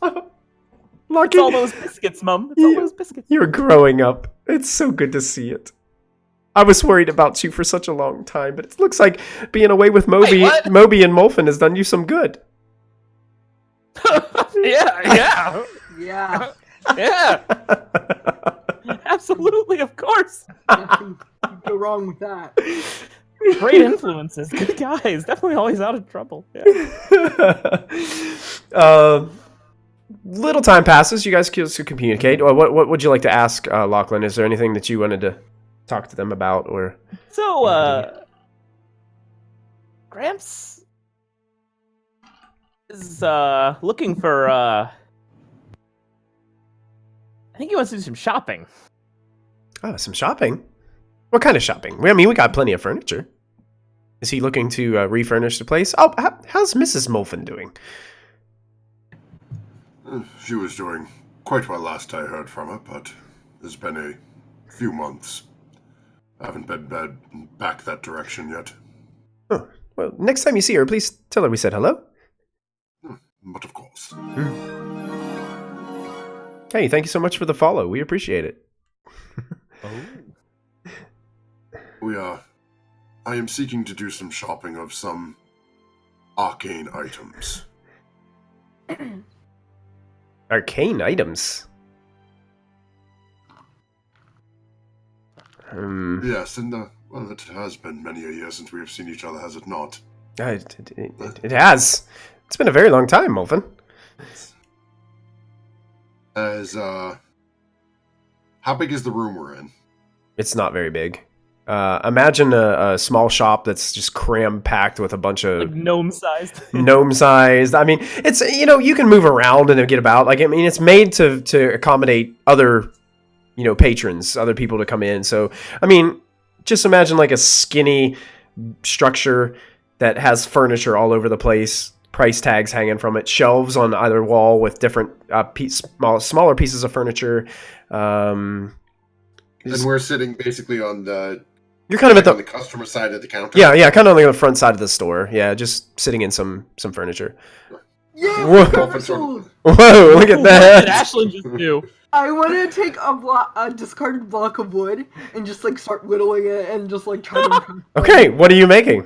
[SPEAKER 7] It's all those biscuits, Mum. It's all those biscuits.
[SPEAKER 1] You're growing up. It's so good to see it. I was worried about you for such a long time, but it looks like being away with Moby and Molfin has done you some good.
[SPEAKER 7] Yeah.
[SPEAKER 5] Yeah.
[SPEAKER 7] Yeah. Absolutely, of course.
[SPEAKER 5] Nothing can go wrong with that.
[SPEAKER 7] Great influences. Good guys. Definitely always out of trouble. Yeah.
[SPEAKER 1] Little time passes. You guys can communicate. What would you like to ask Lachlan? Is there anything that you wanted to talk to them about? Or
[SPEAKER 7] So, Gramps is looking for. I think he wants to do some shopping.
[SPEAKER 1] Oh, some shopping? What kind of shopping? I mean, we got plenty of furniture. Is he looking to refurnish the place? Oh, how's Mrs. Molfin doing?
[SPEAKER 6] She was doing quite well last I heard from her, but it's been a few months. I haven't been back that direction yet.
[SPEAKER 1] Oh, well, next time you see her, please tell her we said hello.
[SPEAKER 6] But of course.
[SPEAKER 1] Hey, thank you so much for the follow. We appreciate it.
[SPEAKER 6] I am seeking to do some shopping of some arcane items.
[SPEAKER 1] Arcane items?
[SPEAKER 6] Yes, and well, it has been many a year since we have seen each other, has it not?
[SPEAKER 1] It has. It's been a very long time, Molfin.
[SPEAKER 6] How big is the room we're in? It's
[SPEAKER 1] not very big. Imagine a small shop that's just cram-packed with a bunch of...
[SPEAKER 7] Like gnome-sized.
[SPEAKER 1] Gnome-sized. I mean, it's, you can move around and get about. Like, I mean, it's made to accommodate other, patrons, other people to come in. So, I mean, just imagine like a skinny structure that has furniture all over the place, price tags hanging from it, shelves on either wall with different smaller pieces of furniture.
[SPEAKER 6] And we're sitting basically on the...
[SPEAKER 1] You're kind of at
[SPEAKER 6] the customer side of the counter.
[SPEAKER 1] Yeah, kind of on the front side of the store. Yeah, just sitting in some furniture.
[SPEAKER 5] Yeah,
[SPEAKER 1] Whoa, look at that!
[SPEAKER 7] What did Ashlyn just do?
[SPEAKER 5] I want to take a discarded block of wood and just like start whittling it and just like try to.
[SPEAKER 1] Okay, what are you making?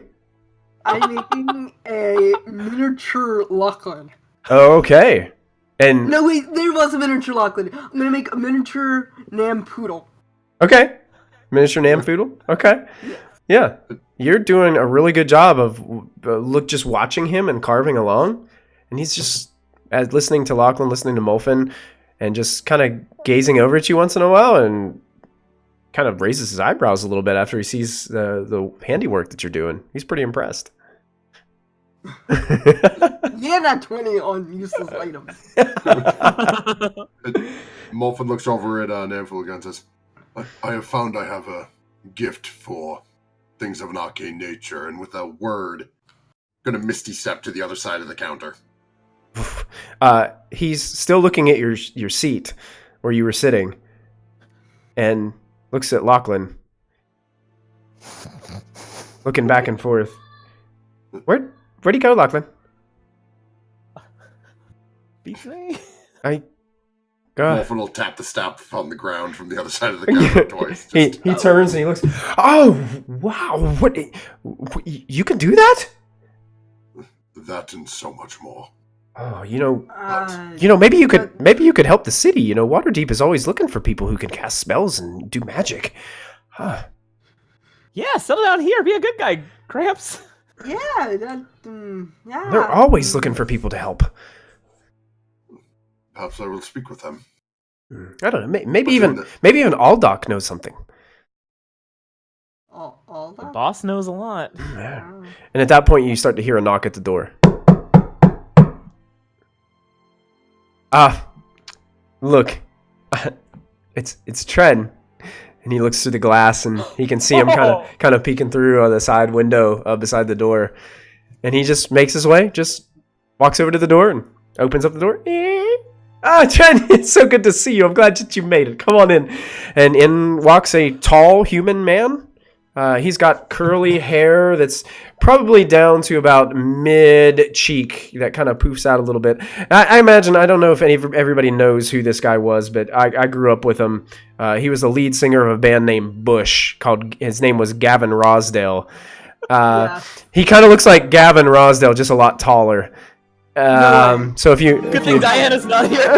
[SPEAKER 5] I'm making a miniature Lachlan.
[SPEAKER 1] Oh, okay. And
[SPEAKER 5] no, wait, there was a miniature Lachlan. I'm gonna make a miniature Nampoodle.
[SPEAKER 1] Okay. Miniature Nampoodle? Okay. Yeah. You're doing a really good job of just watching him and carving along. And he's just listening to Lachlan, listening to Molfin, and just kind of gazing over at you once in a while and kind of raises his eyebrows a little bit after he sees the handiwork that you're doing. He's pretty impressed.
[SPEAKER 5] Yeah, not 20 on useless items.
[SPEAKER 6] Molfin looks over at Nampoodle again and says, I have found I have a gift for things of an arcane nature, and with a word, gonna misty step to the other side of the counter.
[SPEAKER 1] He's still looking at your seat where you were sitting, and looks at Lachlan, looking back and forth. Where'd he go, Lachlan?
[SPEAKER 7] Beats me.
[SPEAKER 6] Molfin will tap the step on the ground from the other side of the counter twice.
[SPEAKER 1] He turns and he looks. Oh wow! What you can do that?
[SPEAKER 6] That and so much more.
[SPEAKER 1] Oh, maybe you could help the city. Waterdeep is always looking for people who can cast spells and do magic. Huh.
[SPEAKER 7] Yeah, settle down here. Be a good guy, Gramps.
[SPEAKER 5] Yeah, yeah.
[SPEAKER 1] They're always looking for people to help.
[SPEAKER 6] Perhaps I will speak with them.
[SPEAKER 1] I don't know. Maybe even Aldoc knows something.
[SPEAKER 5] Aldoc?
[SPEAKER 7] The boss knows a lot.
[SPEAKER 1] Yeah. And at that point, you start to hear a knock at the door. Look, it's Tren, and he looks through the glass, and he can see him kind of peeking through the side window beside the door. And he just makes his way, just walks over to the door and opens up the door. Ah, Jen, it's so good to see you. I'm glad that you made it. Come on in. And in walks a tall human man. He's got curly hair that's probably down to about mid-cheek. That kind of poofs out a little bit. I imagine, I don't know if everybody knows who this guy was, but I grew up with him. He was the lead singer of a band named Bush. His name was Gavin Rosdale. He kind of looks like Gavin Rosdale, just a lot taller. So if you
[SPEAKER 7] Good thing Diana's not here.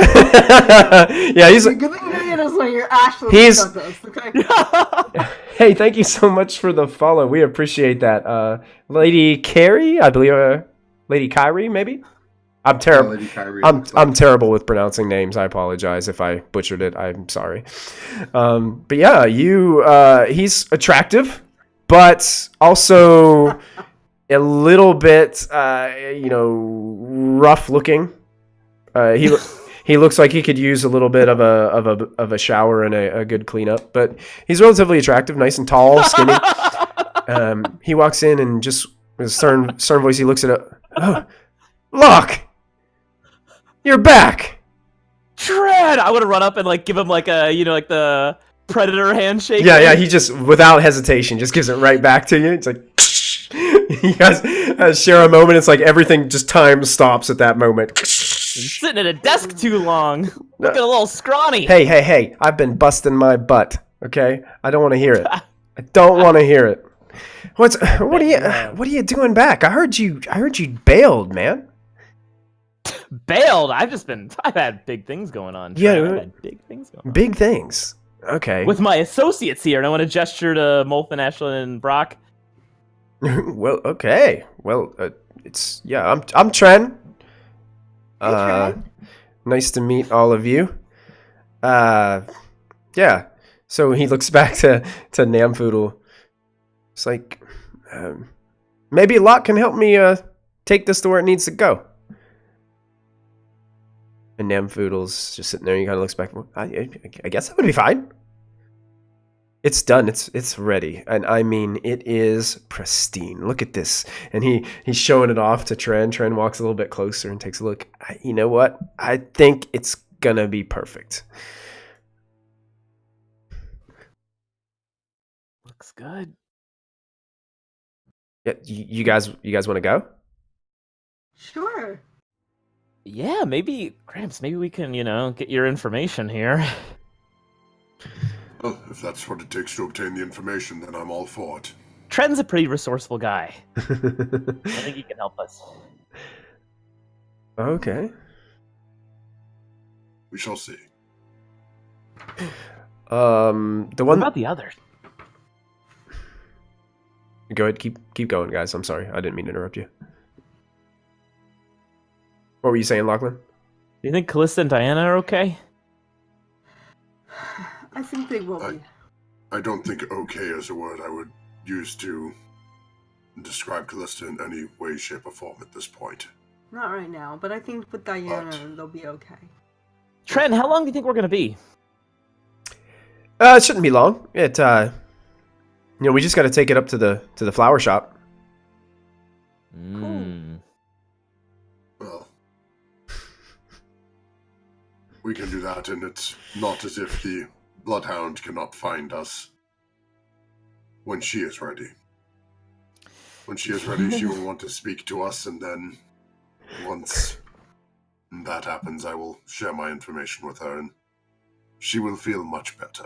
[SPEAKER 1] Yeah, he's
[SPEAKER 5] Good thing Diana's not here. Ashley,
[SPEAKER 1] He's-
[SPEAKER 5] got this, okay?
[SPEAKER 1] Hey, thank you so much for the follow. We appreciate that. Lady Carrie, I believe, Lady Kyrie, maybe? I'm terrible.
[SPEAKER 6] Lady Kyrie.
[SPEAKER 1] I'm terrible with pronouncing names. I apologize if I butchered it. I'm sorry. But yeah, he's attractive, but also a little bit, rough looking. He looks like he could use a little bit of a shower and a good cleanup, but he's relatively attractive, nice and tall, skinny. He walks in and just with a stern voice, he looks at it. Oh, look, you're back.
[SPEAKER 7] Tread! I would have run up and give him like the predator handshake.
[SPEAKER 1] Yeah. He just without hesitation just gives it right back to you. It's like you guys share a moment. It's like everything just time stops at that moment.
[SPEAKER 7] Sitting at a desk too long. Looking a little scrawny.
[SPEAKER 1] Hey! I've been busting my butt. Okay, I don't want to hear it. I don't want to hear it. What are you doing back? I heard you bailed, man.
[SPEAKER 7] Bailed? I've had big things going on.
[SPEAKER 1] Yeah,
[SPEAKER 7] I've had big things going on.
[SPEAKER 1] Big things. Okay.
[SPEAKER 7] With my associates here, and I want to gesture to Molfen, Ashlyn, and Brock.
[SPEAKER 1] Well, okay. Well, I'm Tren. Nice to meet all of you. Yeah. So he looks back to Namfoodle. It's like, maybe Locke can help me take this to where it needs to go. And Namfoodle's just sitting there. And he kind of looks back. I guess that would be fine. It's done. It's ready, and I mean it is pristine. Look at this, and he's showing it off to Tren. Tren walks a little bit closer and takes a look. You know what? I think it's gonna be perfect.
[SPEAKER 7] Looks good.
[SPEAKER 1] Yeah, you guys want to go?
[SPEAKER 5] Sure.
[SPEAKER 7] Yeah, maybe Gramps. Maybe we can, get your information here.
[SPEAKER 6] Well, if that's what it takes to obtain the information, then I'm all for it.
[SPEAKER 7] Tren's a pretty resourceful guy. I think he can help us.
[SPEAKER 1] Okay.
[SPEAKER 6] We shall see.
[SPEAKER 1] The
[SPEAKER 7] What
[SPEAKER 1] one.
[SPEAKER 7] about the others?
[SPEAKER 1] Go ahead. Keep going, guys. I'm sorry. I didn't mean to interrupt you. What were you saying, Lachlan?
[SPEAKER 7] Do you think Callista and Diana are okay?
[SPEAKER 5] I think they will be.
[SPEAKER 6] I don't think okay is a word I would use to describe Callista in any way, shape, or form at this point.
[SPEAKER 5] Not right now, but I think with Diana, they'll be okay.
[SPEAKER 7] Tren, how long do you think we're gonna be?
[SPEAKER 1] It shouldn't be long. We just got to take it up to the flower shop.
[SPEAKER 6] Well, we can do that, and it's not as if the Bloodhound cannot find us when she is ready. When she is ready, she will want to speak to us, and then once that happens, I will share my information with her, and she will feel much better.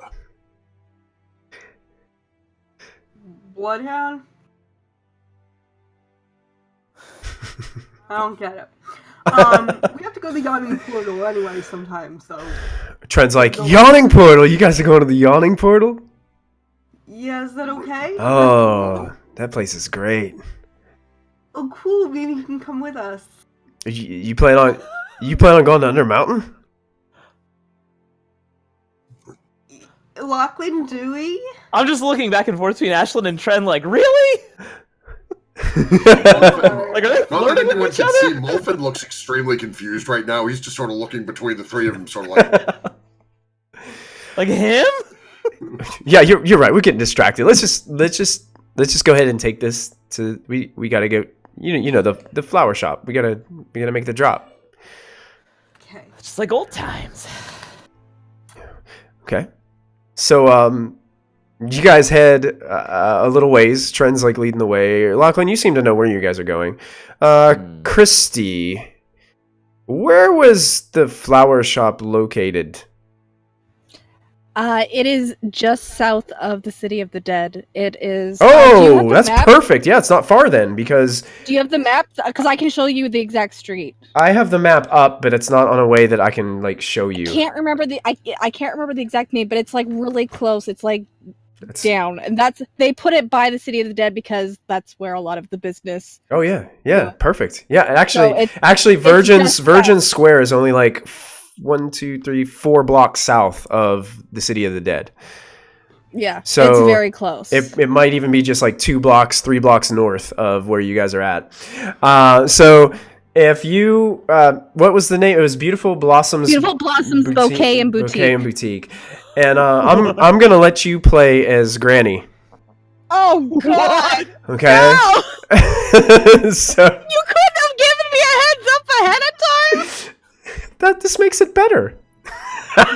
[SPEAKER 5] Bloodhound? I don't get it. We have to go to the yawning portal anyway sometime, so...
[SPEAKER 1] Trent's like, yawning portal? You guys are going to the yawning portal?
[SPEAKER 5] Yeah, is that okay?
[SPEAKER 1] Oh, that place is great.
[SPEAKER 5] Oh, cool. Maybe you can come with us.
[SPEAKER 1] You plan on going to Under Mountain?
[SPEAKER 5] Lachlan, do we?
[SPEAKER 7] I'm just looking back and forth between Ashlyn and Tren, like, really? Like, are they flirting with each other?
[SPEAKER 6] Molfen looks extremely confused right now. He's just sort of looking between the three of them, sort of like...
[SPEAKER 7] Like him?
[SPEAKER 1] Yeah, you're right. We're getting distracted. Let's just go ahead and take this to we got to go. you know the flower shop. We gotta make the drop.
[SPEAKER 5] Okay.
[SPEAKER 7] Just like old times.
[SPEAKER 1] Okay. So you guys head a little ways. Tren's like leading the way. Lachlan, you seem to know where you guys are going. Christy, where was the flower shop located?
[SPEAKER 8] It is just south of the City of the Dead. It is.
[SPEAKER 1] Oh, that's perfect. Yeah, it's not far then, because
[SPEAKER 8] Do you have the map? Because I can show you the exact street.
[SPEAKER 1] I have the map up, but it's not on a way that I can like show you.
[SPEAKER 8] Can't remember I can't remember the exact name, but it's like really close. It's like down, and they put it by the City of the Dead because that's where a lot of the business.
[SPEAKER 1] Oh yeah, perfect. Yeah, actually,
[SPEAKER 8] So
[SPEAKER 1] Virgin Square is only like 1, 2, 3, 4 blocks south of the City of the Dead.
[SPEAKER 8] Yeah,
[SPEAKER 1] so
[SPEAKER 8] it's very close.
[SPEAKER 1] It might even be just like 2 blocks, 3 blocks north of where you guys are at. So if you, what was the name? It was Beautiful Blossoms.
[SPEAKER 8] Bouquet and Boutique.
[SPEAKER 1] And I'm gonna let you play as Granny.
[SPEAKER 8] Oh God!
[SPEAKER 1] Okay.
[SPEAKER 8] No!
[SPEAKER 1] So
[SPEAKER 8] You couldn't have given me a heads up ahead of time.
[SPEAKER 1] This makes it better.
[SPEAKER 8] Okay,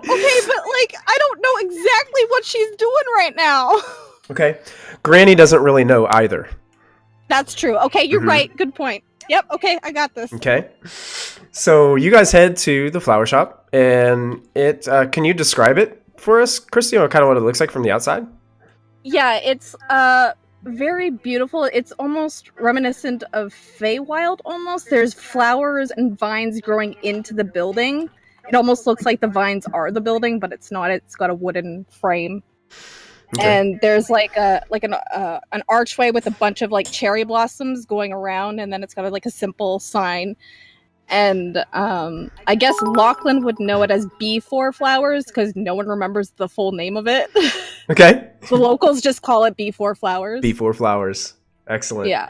[SPEAKER 8] but like I don't know exactly what she's doing right now.
[SPEAKER 1] Okay. Granny doesn't really know either.
[SPEAKER 8] That's true. Okay, you're right. Good point. Yep. Okay, I got this.
[SPEAKER 1] Okay. So you guys head to the flower shop, and it. Can you describe it for us, Christy, or kind of what it looks like from the outside?
[SPEAKER 8] Yeah, it's very beautiful. It's almost reminiscent of Feywild almost. There's flowers and vines growing into the building. It almost looks like the vines are the building, but it's not. It's got a wooden frame. Okay. And there's like an archway with a bunch of like cherry blossoms going around, and then it's got like a simple sign. And I guess Lachlan would know it as B4 flowers because no one remembers the full name of it.
[SPEAKER 1] Okay.
[SPEAKER 8] The locals just call it B4 flowers.
[SPEAKER 1] B4 flowers. Excellent.
[SPEAKER 8] Yeah.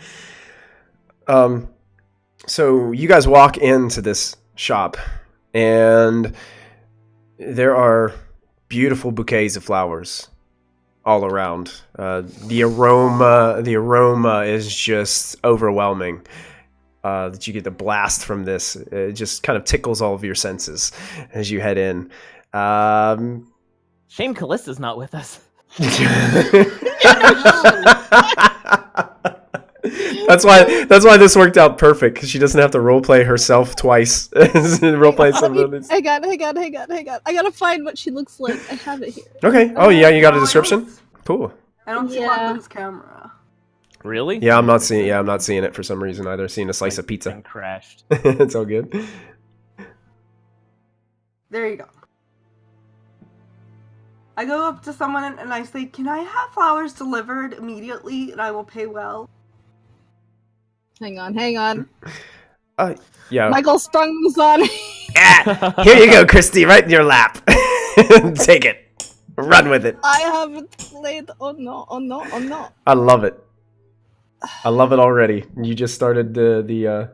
[SPEAKER 1] So you guys walk into this shop, and there are beautiful bouquets of flowers all around. The aroma is just overwhelming. That you get the blast from this. It just kind of tickles all of your senses as you head in.
[SPEAKER 7] Shame Callista's not with us.
[SPEAKER 1] That's why this worked out perfect, because she doesn't have to roleplay herself twice. Roleplay something.
[SPEAKER 8] Hang on. I gotta find what she looks like. I have it here.
[SPEAKER 1] Okay. Oh yeah, you got a description? Cool.
[SPEAKER 5] I don't see Lachlan's camera.
[SPEAKER 7] Really?
[SPEAKER 1] Yeah, I'm not seeing it for some reason either. Seeing a slice of pizza.
[SPEAKER 7] And crashed.
[SPEAKER 1] It's all good.
[SPEAKER 5] There you go. I go up to someone and I say, "Can I have flowers delivered immediately, and I will pay well?"
[SPEAKER 8] Hang on.
[SPEAKER 1] Yeah.
[SPEAKER 8] Michael sprung this on me.
[SPEAKER 1] Here you go, Christy, right in your lap. Take it. Run with it.
[SPEAKER 8] I haven't played. Oh no.
[SPEAKER 1] I love it. I love it already. You just started the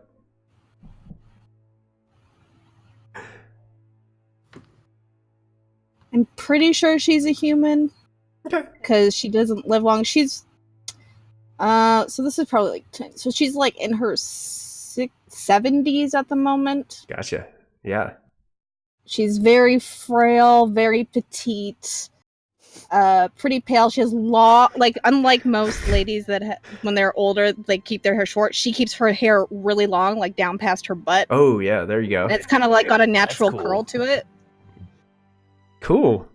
[SPEAKER 8] I'm pretty sure she's a human.
[SPEAKER 1] Okay.
[SPEAKER 8] Because she doesn't live long. She's so this is probably like 10. So she's like in her 70s at the moment.
[SPEAKER 1] Gotcha. Yeah.
[SPEAKER 8] She's very frail, very petite, pretty pale. She has unlike most ladies that when they're older, they keep their hair short. She keeps her hair really long, like down past her butt.
[SPEAKER 1] Oh yeah, there you go.
[SPEAKER 8] And it's kind of like got a natural curl to it.
[SPEAKER 1] Cool.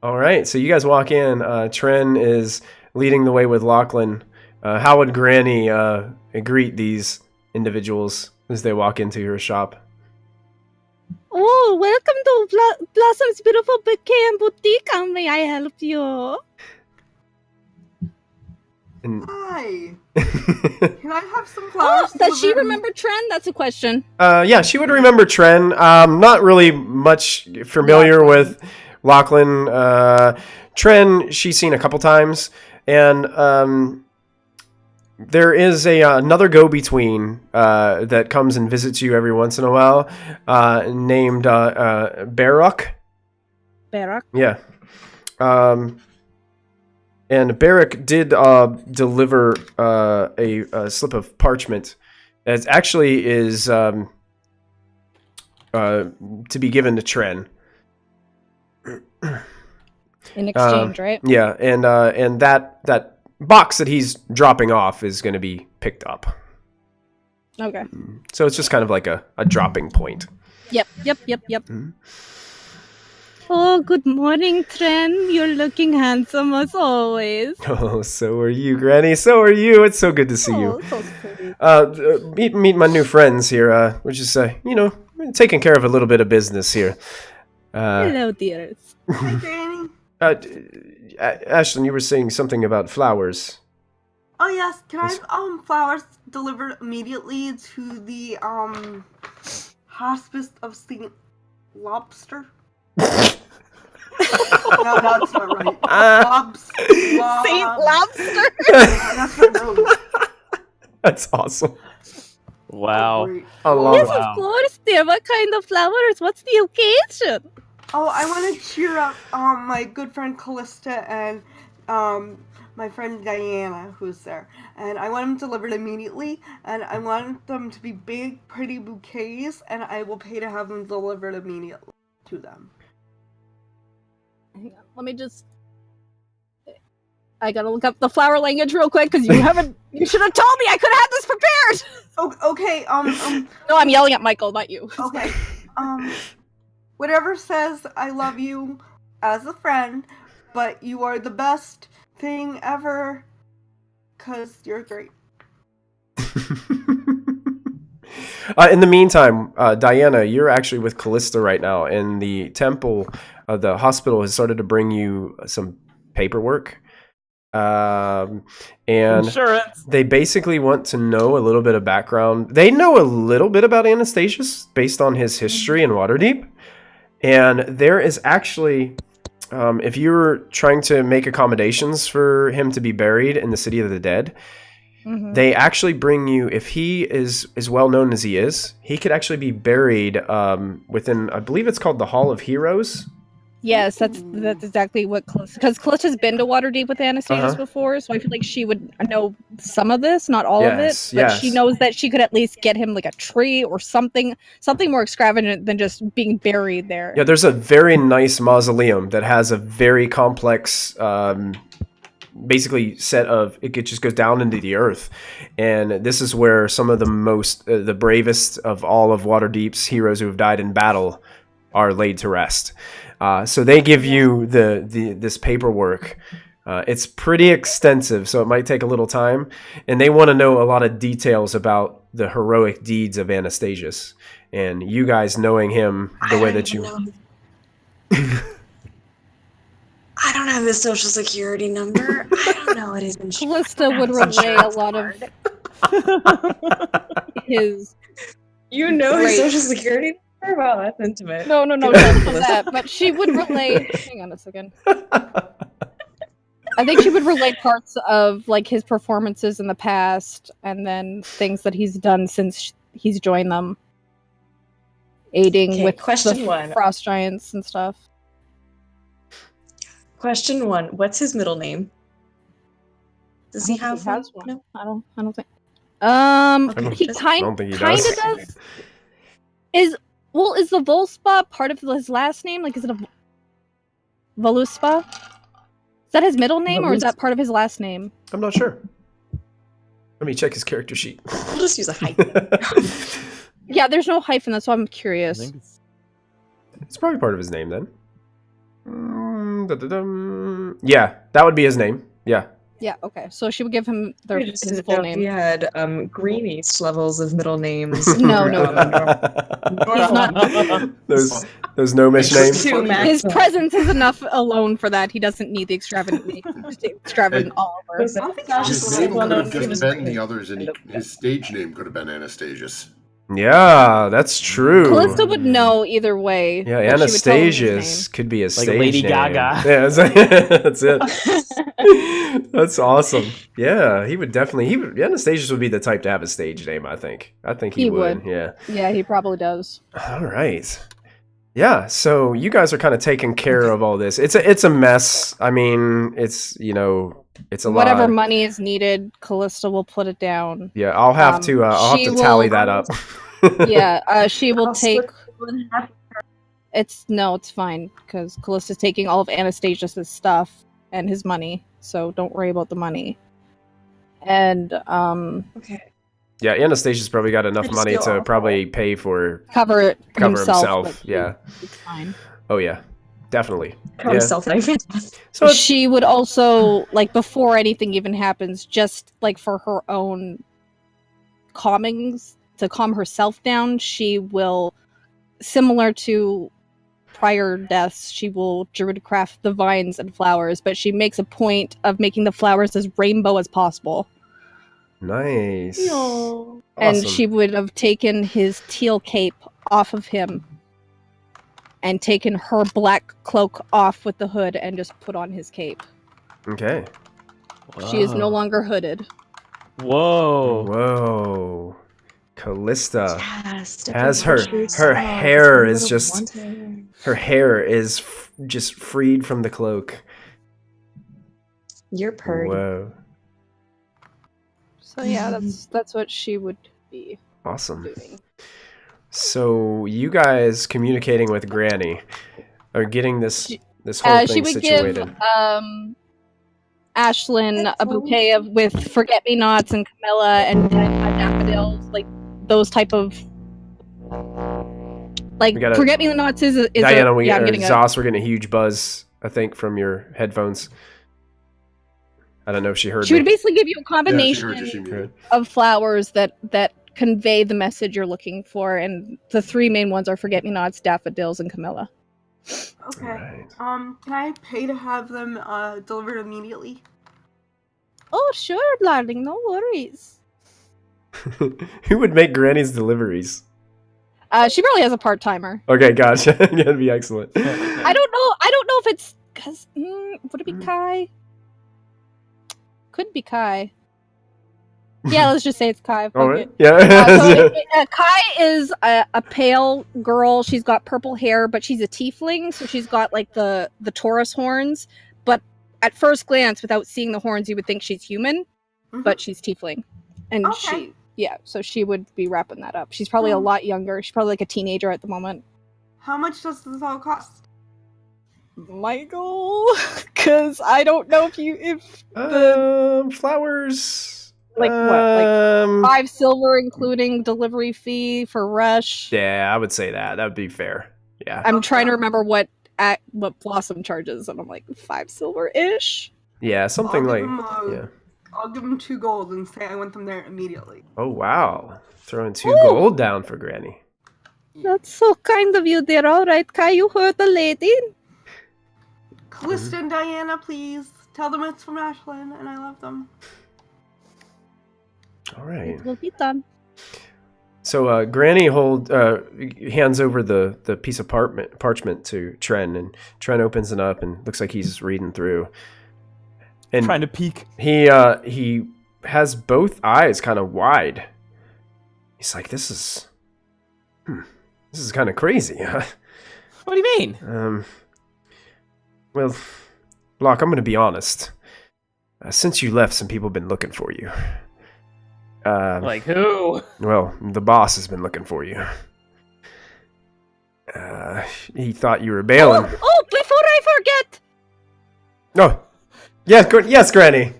[SPEAKER 1] All right, so you guys walk in. Tren is leading the way with Lachlan. How would Granny greet these individuals as they walk into her shop?
[SPEAKER 8] Oh, welcome to Blossom's beautiful bouquet and boutique. How may I help you?
[SPEAKER 5] Hi. Can I have some flowers?
[SPEAKER 8] Does she remember Tren? That's a question.
[SPEAKER 1] Yeah, she would remember Tren. Not really much familiar with Lachlan. Tren, she's seen a couple times, and there is another go-between that comes and visits you every once in a while, named Barak.
[SPEAKER 8] Barak?
[SPEAKER 1] Yeah. And Barrick did deliver a slip of parchment. It actually is to be given to Tren.
[SPEAKER 8] In exchange, right?
[SPEAKER 1] Yeah, and that box that he's dropping off is going to be picked up.
[SPEAKER 8] Okay.
[SPEAKER 1] So it's just kind of like a dropping point.
[SPEAKER 8] Yep. Oh, good morning, Tren. You're looking handsome as always.
[SPEAKER 1] Oh, so are you, Granny. So are you. It's so good to see you.
[SPEAKER 8] Oh, so sweet.
[SPEAKER 1] Meet my new friends here. We're just taking care of a little bit of business here.
[SPEAKER 8] Hello, dears.
[SPEAKER 5] Hi, Granny.
[SPEAKER 1] Ashlyn, you were saying something about flowers.
[SPEAKER 5] Oh yes, can I have flowers delivered immediately to the Hospice of St. Lobster? No, that's not right.
[SPEAKER 8] Saint Lobster.
[SPEAKER 5] That's not right.
[SPEAKER 1] That's awesome.
[SPEAKER 7] Wow.
[SPEAKER 1] I love
[SPEAKER 8] Yes,
[SPEAKER 1] it.
[SPEAKER 8] of course, dear. What kind of flowers? What's the occasion?
[SPEAKER 5] Oh, I want to cheer up my good friend Callista and my friend Diana, who's there. And I want them delivered immediately, and I want them to be big, pretty bouquets, and I will pay to have them delivered immediately to them.
[SPEAKER 8] Hang on, let me just... I gotta look up the flower language real quick, because you haven't... You should have told me I could have had this prepared!
[SPEAKER 5] Oh, okay,
[SPEAKER 8] No, I'm yelling at Michael, not you.
[SPEAKER 5] okay, whatever says I love you as a friend, but you are the best thing ever, 'cause you're great.
[SPEAKER 1] In the meantime, Diana, you're actually with Callista right now, and the temple, the hospital has started to bring you some paperwork. And
[SPEAKER 7] Insurance.
[SPEAKER 1] they basically want to know a little bit of background. They know a little bit about Anastazious based on his history in Waterdeep. And there is actually, if you're trying to make accommodations for him to be buried in the City of the Dead, they actually bring you, if he is as well known as he is, he could actually be buried within, I believe it's called the Hall of Heroes.
[SPEAKER 8] Yes, that's exactly what Callista... Because Callista's been to Waterdeep with Anastazious before, so I feel like she would know some of this, not all of it.
[SPEAKER 1] Yes,
[SPEAKER 8] But
[SPEAKER 1] yes.
[SPEAKER 8] she knows that she could at least get him like a tree or something more extravagant than just being buried there.
[SPEAKER 1] Yeah, there's a very nice mausoleum that has a very complex, basically set of, it just goes down into the earth. And this is where some of the most, the bravest of all of Waterdeep's heroes who have died in battle are laid to rest. So they give you this paperwork. It's pretty extensive, so it might take a little time. And they want to know a lot of details about the heroic deeds of Anastazious. And you guys knowing him the way that you...
[SPEAKER 9] I don't have his social security number. I don't know what his insurance.
[SPEAKER 8] Callista would relay a lot of his...
[SPEAKER 9] You know his
[SPEAKER 8] Great.
[SPEAKER 9] social security number? Wow, that's intimate.
[SPEAKER 8] No, not that. But she would relay... Hang on a second. I think she would relate parts of like his performances in the past, and then things that he's done since he's joined them, aiding with
[SPEAKER 9] question
[SPEAKER 8] the
[SPEAKER 9] one.
[SPEAKER 8] frost giants and stuff.
[SPEAKER 9] Question one: what's his middle name? Does he have
[SPEAKER 8] has
[SPEAKER 9] one?
[SPEAKER 8] one?
[SPEAKER 9] No.
[SPEAKER 8] I don't think. He
[SPEAKER 1] I don't think he
[SPEAKER 8] kind
[SPEAKER 1] does.
[SPEAKER 8] of does. Is the Volspa part of his last name? Like, is it a Voluspa? Is that his middle name, or is that part of his last name?
[SPEAKER 1] I'm not sure. Let me check his character sheet.
[SPEAKER 9] We'll just use a hyphen.
[SPEAKER 8] Yeah, there's no hyphen. That's why I'm
[SPEAKER 7] I
[SPEAKER 8] curious.
[SPEAKER 7] think it's...
[SPEAKER 1] It's probably part of his name then. Yeah, that would be his name. Yeah.
[SPEAKER 8] Yeah. Okay. So she would give him
[SPEAKER 9] I
[SPEAKER 8] his
[SPEAKER 9] just didn't
[SPEAKER 8] full
[SPEAKER 9] know if he
[SPEAKER 8] name.
[SPEAKER 9] had Green East levels of middle names.
[SPEAKER 8] No.
[SPEAKER 9] He's
[SPEAKER 8] not.
[SPEAKER 1] Those gnomish names.
[SPEAKER 9] Two max.
[SPEAKER 8] His presence is enough alone for that. He doesn't need the extravagant all over.
[SPEAKER 6] His name could have just been the others, and his stage name could have been Anastazious.
[SPEAKER 1] Yeah, that's true.
[SPEAKER 8] Callista would know either way.
[SPEAKER 1] Yeah,
[SPEAKER 8] but she would tell him his
[SPEAKER 1] Anastazious could be a
[SPEAKER 7] Like
[SPEAKER 1] stage
[SPEAKER 7] Lady
[SPEAKER 1] name.
[SPEAKER 7] Gaga.
[SPEAKER 1] Yeah, that's it. That's awesome. Yeah, he would definitely. Anastazious would be the type to have a stage name. I think he would. Yeah.
[SPEAKER 8] Yeah, he probably does.
[SPEAKER 1] All right. Yeah, so you guys are kind of taking care of all this. It's a mess. I mean, it's it's a
[SPEAKER 8] Whatever
[SPEAKER 1] lot.
[SPEAKER 8] money is needed, Callista will put it down.
[SPEAKER 1] Yeah, I'll have to
[SPEAKER 8] She
[SPEAKER 1] tally
[SPEAKER 8] will-
[SPEAKER 1] that up.
[SPEAKER 8] Yeah, she will
[SPEAKER 9] I'll
[SPEAKER 8] take.
[SPEAKER 9] split it in half.
[SPEAKER 8] It's fine because Callista's taking all of Anastasious' stuff and his money, so don't worry about the money. And
[SPEAKER 9] Okay.
[SPEAKER 1] Yeah, Anastasia's probably got enough
[SPEAKER 9] It's
[SPEAKER 1] money
[SPEAKER 9] still
[SPEAKER 1] to
[SPEAKER 9] awful.
[SPEAKER 1] probably pay for
[SPEAKER 8] cover
[SPEAKER 1] himself.
[SPEAKER 8] but
[SPEAKER 1] Yeah.
[SPEAKER 8] it's fine.
[SPEAKER 1] Oh yeah, definitely.
[SPEAKER 9] Cover
[SPEAKER 1] Yeah.
[SPEAKER 9] self-knife.
[SPEAKER 1] So it's,
[SPEAKER 8] She would also, like, before anything even happens, just like for her own calmings, to calm herself down, she will, similar to prior deaths, she will druidcraft the vines and flowers, but she makes a point of making the flowers as rainbow as possible.
[SPEAKER 1] nice.
[SPEAKER 9] No.
[SPEAKER 8] And
[SPEAKER 1] Awesome.
[SPEAKER 8] she would have taken his teal cape off of him and taken her black cloak off with the hood and just put on his cape.
[SPEAKER 1] Okay.
[SPEAKER 8] She is no longer hooded.
[SPEAKER 7] Whoa.
[SPEAKER 1] Whoa. Callista
[SPEAKER 9] Yes,
[SPEAKER 1] has
[SPEAKER 9] definitely
[SPEAKER 1] her
[SPEAKER 9] watch
[SPEAKER 1] hair
[SPEAKER 9] yourself.
[SPEAKER 1] is just
[SPEAKER 9] Wanted.
[SPEAKER 1] her hair is just freed from the cloak.
[SPEAKER 9] You're purdy.
[SPEAKER 1] Whoa.
[SPEAKER 8] So yeah, that's what she would be
[SPEAKER 1] Awesome.
[SPEAKER 8] doing.
[SPEAKER 1] So you guys communicating with Granny are getting this whole
[SPEAKER 8] She
[SPEAKER 1] thing
[SPEAKER 8] would
[SPEAKER 1] situated.
[SPEAKER 8] give Ashlyn a bouquet with forget-me-nots and Camilla and daffodils, like those type of like
[SPEAKER 1] We gotta-
[SPEAKER 8] forget-me-nots is
[SPEAKER 1] Diana,
[SPEAKER 8] I'm getting a
[SPEAKER 1] Zoss, we're getting a huge buzz, I think, from your headphones. I don't know if she heard
[SPEAKER 8] She
[SPEAKER 1] me.
[SPEAKER 8] would basically give you a
[SPEAKER 6] Yeah, she
[SPEAKER 8] combination
[SPEAKER 6] heard you, she muted.
[SPEAKER 8] of flowers that convey the message you're looking for, and the three main ones are forget-me-nots, daffodils, and Camilla.
[SPEAKER 5] Okay.
[SPEAKER 1] Right.
[SPEAKER 5] Can I pay to have them delivered immediately?
[SPEAKER 8] Oh, sure, darling, no worries.
[SPEAKER 1] Who would make Granny's deliveries?
[SPEAKER 8] She probably has a part-timer.
[SPEAKER 1] Okay, gotcha. That'd be excellent.
[SPEAKER 8] I don't know if it's because would it be Kai? Could be Kai. Yeah, let's just say it's Kai. Fuck
[SPEAKER 1] All right.
[SPEAKER 8] it.
[SPEAKER 1] Yeah.
[SPEAKER 8] Kai is a pale girl. She's got purple hair, but she's a tiefling, so she's got like the Taurus horns. But at first glance, without seeing the horns, you would think she's human, but she's tiefling, and
[SPEAKER 5] Okay.
[SPEAKER 8] so she would be wrapping that up. She's probably a lot younger. She's probably like a teenager at the moment.
[SPEAKER 5] How much does this all cost?
[SPEAKER 8] Michael, because I don't know if
[SPEAKER 1] Flowers.
[SPEAKER 8] like what, like 5 silver including delivery fee for Rush.
[SPEAKER 1] Yeah, I would say that. That would be fair. Yeah.
[SPEAKER 8] I'm trying to remember what Blossom charges, and I'm like 5 silver ish.
[SPEAKER 1] Yeah, something
[SPEAKER 5] I'll
[SPEAKER 1] like
[SPEAKER 5] give 'em,
[SPEAKER 1] yeah.
[SPEAKER 5] I'll give them 2 gold and say I want them there immediately.
[SPEAKER 1] Oh wow. Throwing 2 gold down for Granny.
[SPEAKER 8] That's so kind of you, dear. All right, Kai, you heard the lady.
[SPEAKER 5] Callista and Diana, please tell them it's from Ashlyn and I love them.
[SPEAKER 1] All right.
[SPEAKER 8] It will be done.
[SPEAKER 1] So Granny hands over the piece of parchment to Tren, and Tren opens it up and looks like he's reading through. And
[SPEAKER 7] Trying to peek.
[SPEAKER 1] he has both eyes kind of wide. He's like, this is kind of crazy.
[SPEAKER 7] What do you mean?
[SPEAKER 1] Well, Locke, I'm going to be honest. Since you left, some people have been looking for you.
[SPEAKER 7] Like who?
[SPEAKER 1] Well, the boss has been looking for you. He thought you were bailing.
[SPEAKER 8] Oh, before I forget,
[SPEAKER 1] No. Yes, Granny.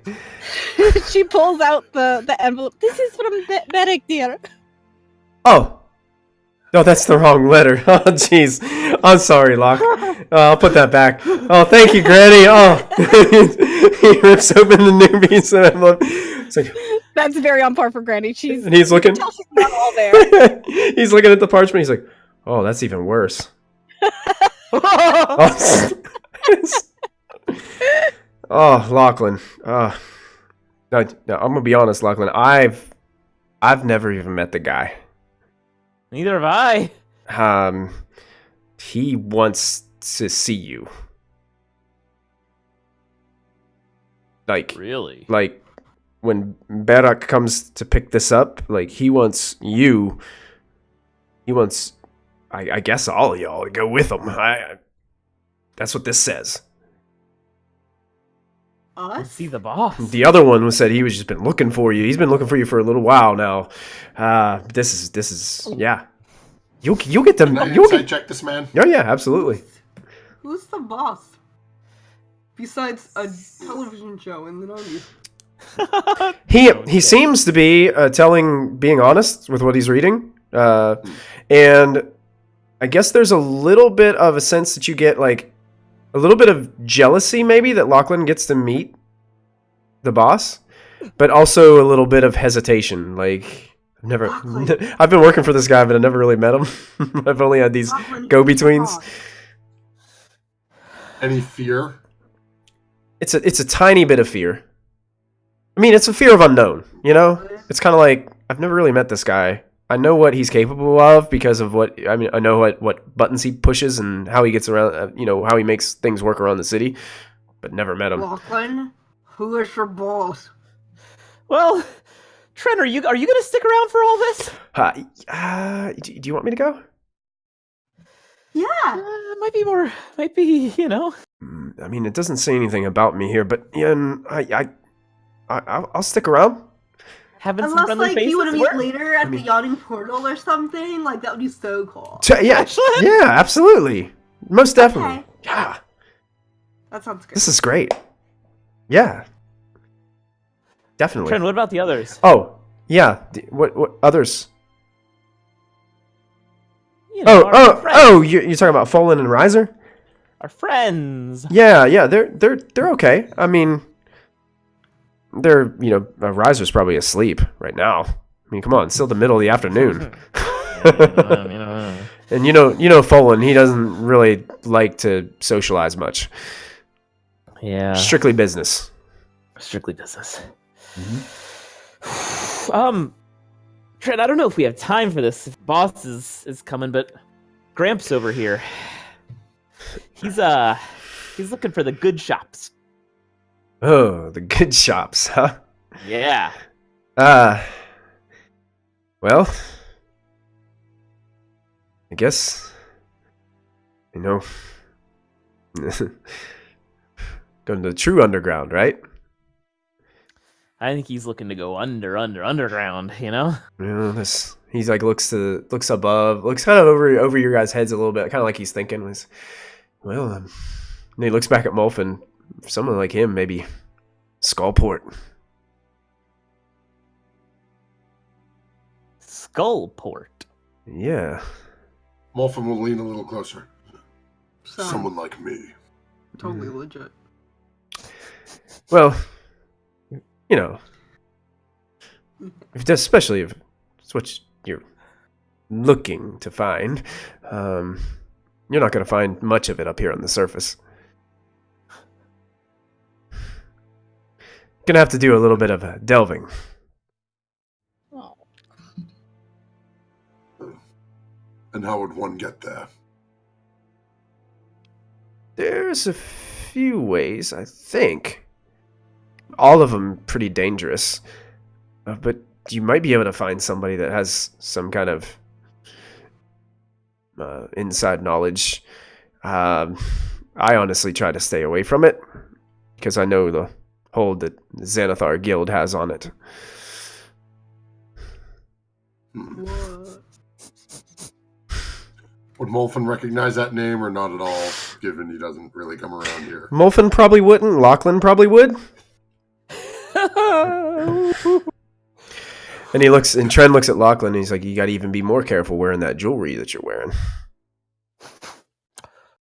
[SPEAKER 8] she pulls out the envelope. This is from Beric, dear.
[SPEAKER 1] Oh. No, that's the wrong letter. Oh, jeez. I'm sorry, Locke. I'll put that back. Oh, thank you, Granny. Oh. He rips open the new piece of envelope. It's like,
[SPEAKER 8] That's very on par for Granny.
[SPEAKER 1] and he's looking.
[SPEAKER 8] Tell she's not all there.
[SPEAKER 1] He's looking at the parchment. He's like, oh, that's even worse. Oh, Lachlan. No, I'm gonna be honest, Lachlan. I've never even met the guy.
[SPEAKER 7] Neither have I.
[SPEAKER 1] He wants to see you.
[SPEAKER 7] Really?
[SPEAKER 1] Like when Barak comes to pick this up, like he wants you. He wants I guess all of y'all go with him. That's what this says.
[SPEAKER 5] Us?
[SPEAKER 7] See the boss.
[SPEAKER 1] The other one said he was just been looking for you. He's been looking for you for a little while now. This is yeah. You'll get them.
[SPEAKER 6] Can I
[SPEAKER 1] You'll
[SPEAKER 6] insight
[SPEAKER 1] get.
[SPEAKER 6] check this man?
[SPEAKER 1] Oh yeah, absolutely.
[SPEAKER 5] Who's the boss? Besides a television show in the 90s.
[SPEAKER 1] He seems to be being honest with what he's reading, and I guess there's a little bit of a sense that you get like a little bit of jealousy, maybe that Lachlan gets to meet the boss, but also a little bit of hesitation. Like I've been working for this guy, but I never really met him. I've only had these go-betweens.
[SPEAKER 6] Any fear?
[SPEAKER 1] It's a tiny bit of fear. I mean, it's a fear of unknown, you know? It's kind of like, I've never really met this guy. I know what he's capable of because of I know what buttons he pushes and how he gets around, how he makes things work around the city, but never met him.
[SPEAKER 5] Lachlan, who is your boss?
[SPEAKER 7] Well, Trent, are you gonna stick around for all this?
[SPEAKER 1] Do you want me to go?
[SPEAKER 5] Yeah.
[SPEAKER 7] Might be,
[SPEAKER 1] I mean, it doesn't say anything about me here, but I'll stick around.
[SPEAKER 7] Having some
[SPEAKER 5] Unless,
[SPEAKER 7] friendly
[SPEAKER 5] like,
[SPEAKER 7] faces.
[SPEAKER 5] you want to meet later at the yachting portal or something, like, that would be so cool.
[SPEAKER 1] Yeah, absolutely. Most definitely.
[SPEAKER 5] Okay.
[SPEAKER 1] Yeah.
[SPEAKER 5] That sounds good.
[SPEAKER 1] This is great. Yeah. Definitely.
[SPEAKER 7] Trent, what about the others?
[SPEAKER 1] Oh, yeah. What others? You're talking about Fallen and Riser?
[SPEAKER 7] Our friends.
[SPEAKER 1] Yeah, they're okay. I mean, Riser's probably asleep right now. I mean, come on, it's still the middle of the afternoon. And you know Fallen, he doesn't really like to socialize much.
[SPEAKER 7] Yeah.
[SPEAKER 1] Strictly business.
[SPEAKER 7] Strictly business. Trent, I don't know if we have time for this. If boss is coming, but Gramps over here. He's looking for the good shops.
[SPEAKER 1] Oh, the good shops, huh?
[SPEAKER 7] Yeah.
[SPEAKER 1] Well, I guess, going to the true underground, right?
[SPEAKER 7] I think he's looking to go underground,
[SPEAKER 1] He's like looks above, looks kind of over your guys' heads a little bit, kind of like he's thinking was, and he looks back at Molfin. Someone like him, maybe Skullport.
[SPEAKER 7] Skullport.
[SPEAKER 1] Yeah.
[SPEAKER 6] Molfin will lean a little closer. Someone like me.
[SPEAKER 5] Totally legit.
[SPEAKER 1] Well, especially if it's what you're looking to find, you're not going to find much of it up here on the surface. Gonna have to do a little bit of delving.
[SPEAKER 6] And how would one get there?
[SPEAKER 1] There's a few ways, I think. All of them pretty dangerous. But you might be able to find somebody that has some kind of inside knowledge. I honestly try to stay away from it because I know the hold that the Xanathar Guild has on it.
[SPEAKER 5] What?
[SPEAKER 6] Would Molfin recognize that name or not at all, given he doesn't really come around here?
[SPEAKER 1] Molfin probably wouldn't. Lachlan probably would. And Trent looks at Lachlan and he's like, you gotta even be more careful wearing that jewelry that you're wearing.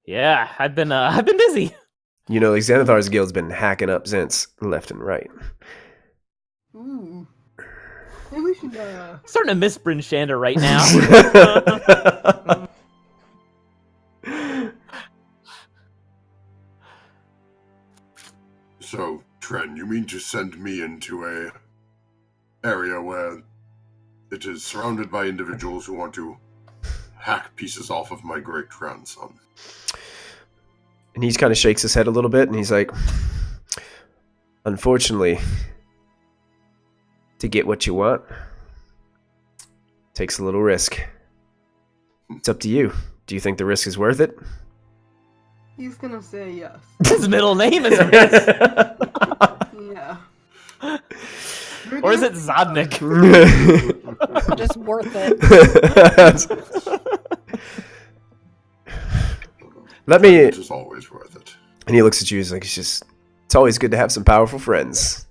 [SPEAKER 7] Yeah, I've been busy.
[SPEAKER 1] The Xanathar's Guild's been hacking up Zents left and right.
[SPEAKER 5] Ooh. Maybe we should,
[SPEAKER 7] Starting to miss Bryn Shander right now.
[SPEAKER 6] So, Tren, you mean to send me into a area where it is surrounded by individuals who want to hack pieces off of my great-grandson?
[SPEAKER 1] And he kind of shakes his head a little bit, and he's like, unfortunately, to get what you want, takes a little risk. It's up to you. Do you think the risk is worth it?
[SPEAKER 5] He's gonna say yes.
[SPEAKER 7] His middle name is Riz.
[SPEAKER 5] Yeah.
[SPEAKER 7] Or is it Zodnik?
[SPEAKER 8] Just worth it.
[SPEAKER 1] Let me.
[SPEAKER 6] It is always worth it.
[SPEAKER 1] And he looks at you. He's like, it's always good to have some powerful friends.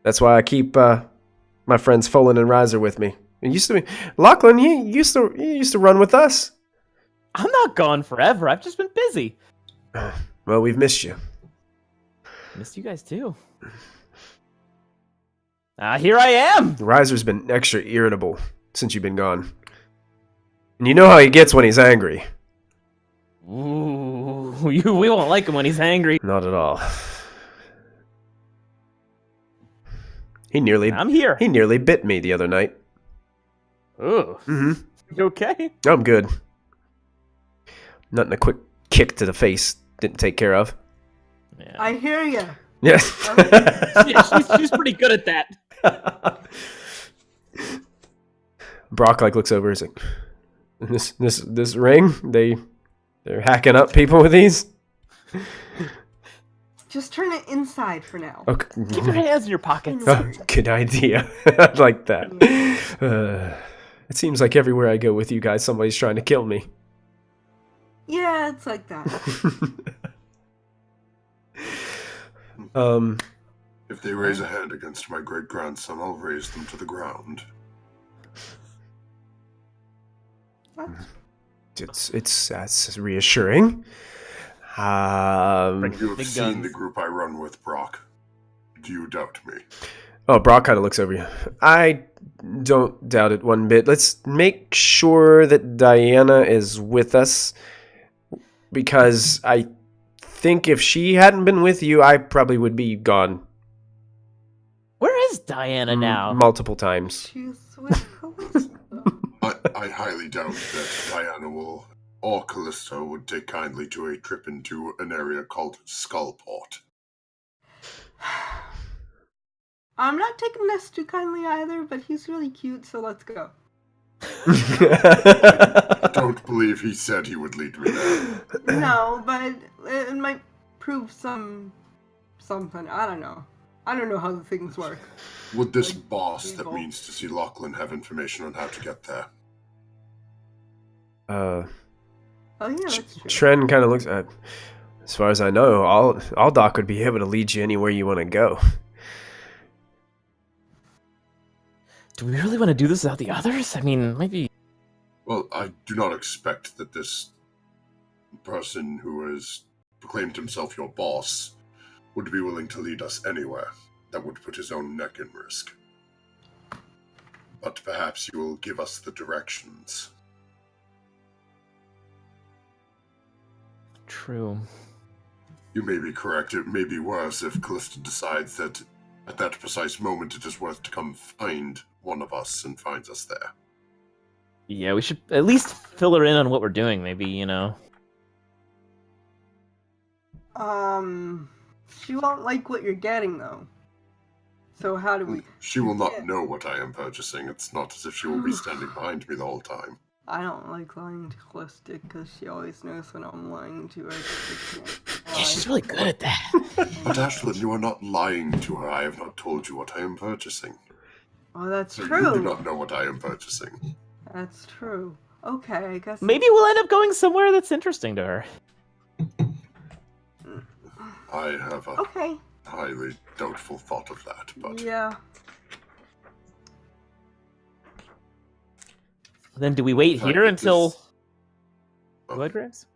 [SPEAKER 1] That's why I keep my friends Folan and Riser with me. It used to be Lachlan. You used to run with us.
[SPEAKER 7] I'm not gone forever. I've just been busy.
[SPEAKER 1] Well, we've missed you.
[SPEAKER 7] Missed you guys too. Here I am.
[SPEAKER 1] Riser's been extra irritable since you've been gone. And you know how he gets when he's angry.
[SPEAKER 7] Ooh, we won't like him when he's angry.
[SPEAKER 1] Not at all. I'm
[SPEAKER 7] here.
[SPEAKER 1] He nearly bit me the other night.
[SPEAKER 7] Ooh.
[SPEAKER 1] Mm-hmm.
[SPEAKER 7] You okay?
[SPEAKER 1] I'm good. Nothing a quick kick to the face didn't take care of.
[SPEAKER 7] Yeah.
[SPEAKER 5] I hear ya.
[SPEAKER 1] Yeah.
[SPEAKER 7] she's pretty good at that.
[SPEAKER 1] Brock looks over. He's like, this ring. They're hacking up people with these.
[SPEAKER 5] Just turn it inside for now.
[SPEAKER 1] Okay.
[SPEAKER 7] Keep your hands in your pockets.
[SPEAKER 1] Oh, good idea. I like that. It seems like everywhere I go with you guys, somebody's trying to kill me.
[SPEAKER 5] Yeah, it's like that.
[SPEAKER 6] If they raise a hand against my great-grandson, I'll raise them to the ground.
[SPEAKER 1] That's reassuring.
[SPEAKER 6] You have
[SPEAKER 7] Big
[SPEAKER 6] seen
[SPEAKER 7] guns.
[SPEAKER 6] the group I run with, Brock. Do you doubt me?
[SPEAKER 1] Oh, Brock kind of looks over you. I don't doubt it one bit. Let's make sure that Diana is with us, because I think if she hadn't been with you, I probably would be gone.
[SPEAKER 7] Where is Diana now?
[SPEAKER 1] Multiple times.
[SPEAKER 5] She's with Calista.
[SPEAKER 6] I highly doubt that Diana or Callisto would take kindly to a trip into an area called Skullport.
[SPEAKER 5] I'm not taking this too kindly either, but he's really cute, so let's go.
[SPEAKER 6] I don't believe he said he would lead me there.
[SPEAKER 5] No, but it might prove something. I don't know. I don't know how the things work.
[SPEAKER 6] Would this
[SPEAKER 5] Like,
[SPEAKER 6] boss that
[SPEAKER 5] people.
[SPEAKER 6] means to see Lachlan have information on how to get there?
[SPEAKER 5] Oh yeah, that's true.
[SPEAKER 1] Tren kind of looks at. As far as I know, all Doc would be able to lead you anywhere you want to go.
[SPEAKER 7] Do we really want to do this without the others? I mean, maybe.
[SPEAKER 6] Well, I do not expect that this person who has proclaimed himself your boss would be willing to lead us anywhere that would put his own neck in risk. But perhaps you will give us the directions.
[SPEAKER 7] True.
[SPEAKER 6] You may be correct. It may be worse if Calista decides that at that precise moment it is worth to come find one of us and finds us there.
[SPEAKER 7] Yeah, we should at least fill her in on what we're doing. Maybe, you know.
[SPEAKER 5] She won't like what you're getting though. So how do we?
[SPEAKER 6] She will not know what I am purchasing. It's not as if she will be standing behind me the whole time.
[SPEAKER 5] I don't like lying to Calista because she always knows when I'm lying to her.
[SPEAKER 7] Yeah, she's really good at that.
[SPEAKER 6] But Ashlyn, you are not lying to her. I have not told you what I am purchasing.
[SPEAKER 5] Oh, that's
[SPEAKER 6] So
[SPEAKER 5] true.
[SPEAKER 6] you do not know what I am purchasing.
[SPEAKER 5] That's true. Okay, I guess.
[SPEAKER 7] Maybe we'll end up going somewhere that's interesting to her.
[SPEAKER 6] I have a
[SPEAKER 5] Okay.
[SPEAKER 6] highly doubtful thought of that, but
[SPEAKER 5] Yeah.
[SPEAKER 7] Then do we wait
[SPEAKER 6] Fact
[SPEAKER 7] here
[SPEAKER 6] that
[SPEAKER 7] until?
[SPEAKER 6] this-
[SPEAKER 7] Go ahead, Graves.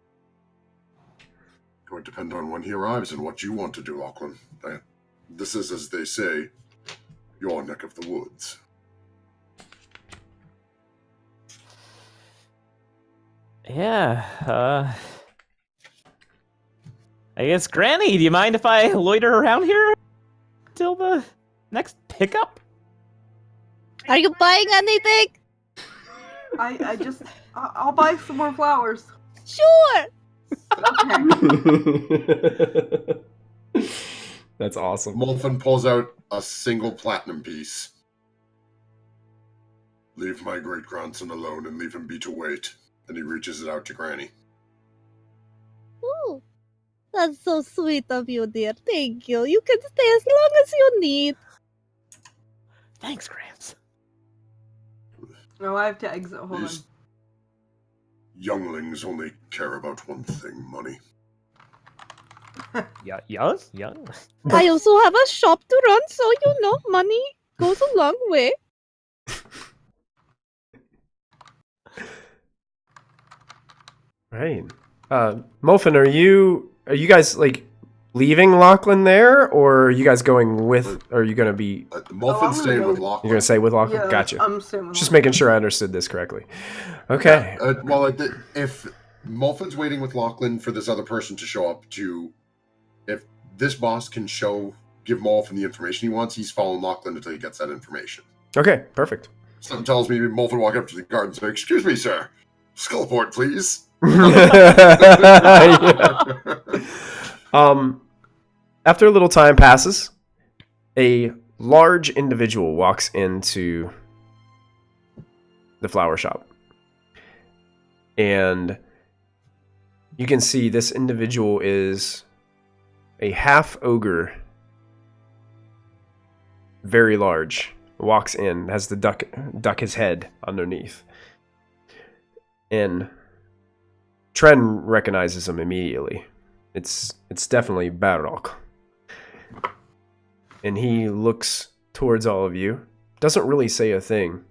[SPEAKER 6] it would depend on when he arrives and what you want to do, Lachlan. This is, as they say, your neck of the woods.
[SPEAKER 7] Yeah. I guess, Granny, do you mind if I loiter around here till the next pickup?
[SPEAKER 8] Are you buying anything?
[SPEAKER 5] I'll buy some more flowers.
[SPEAKER 8] Sure.
[SPEAKER 5] Okay.
[SPEAKER 1] That's awesome.
[SPEAKER 6] Molfen pulls out a single platinum piece. Leave my great-grandson alone and leave him be to wait. And he reaches it out to Granny.
[SPEAKER 8] Oh, that's so sweet of you, dear. Thank you. You can stay as long as you need.
[SPEAKER 7] Thanks, Gramps.
[SPEAKER 5] Oh, I have to exit. Hold on.
[SPEAKER 6] These younglings only care about one thing, money.
[SPEAKER 7] Yeah, young.
[SPEAKER 8] I also have a shop to run, so money goes a long way.
[SPEAKER 1] Right. Molfin, are you guys like leaving Lachlan there, or are you guys going with? Or are you going to be?
[SPEAKER 6] Molfin's staying with Lachlan.
[SPEAKER 1] You're going to stay with Lachlan?
[SPEAKER 5] Yeah,
[SPEAKER 1] Gotcha.
[SPEAKER 5] I'm staying with
[SPEAKER 1] Just
[SPEAKER 5] Lachlan.
[SPEAKER 1] making sure I understood this correctly. Okay.
[SPEAKER 6] If Molfin's waiting with Lachlan for this other person to show up if this boss can give Molfin the information he wants, he's following Lachlan until he gets that information.
[SPEAKER 1] Okay. Perfect.
[SPEAKER 6] Something tells me Molfin walk up to the guard and say, "Excuse me, sir. Skullport, please."
[SPEAKER 1] After a little time passes, a large individual walks into the flower shop. And you can see this individual is a half ogre, very large, walks in, has the duck his head underneath. And Tren recognizes him immediately. It's definitely Barrock. And he looks towards all of you. Doesn't really say a thing.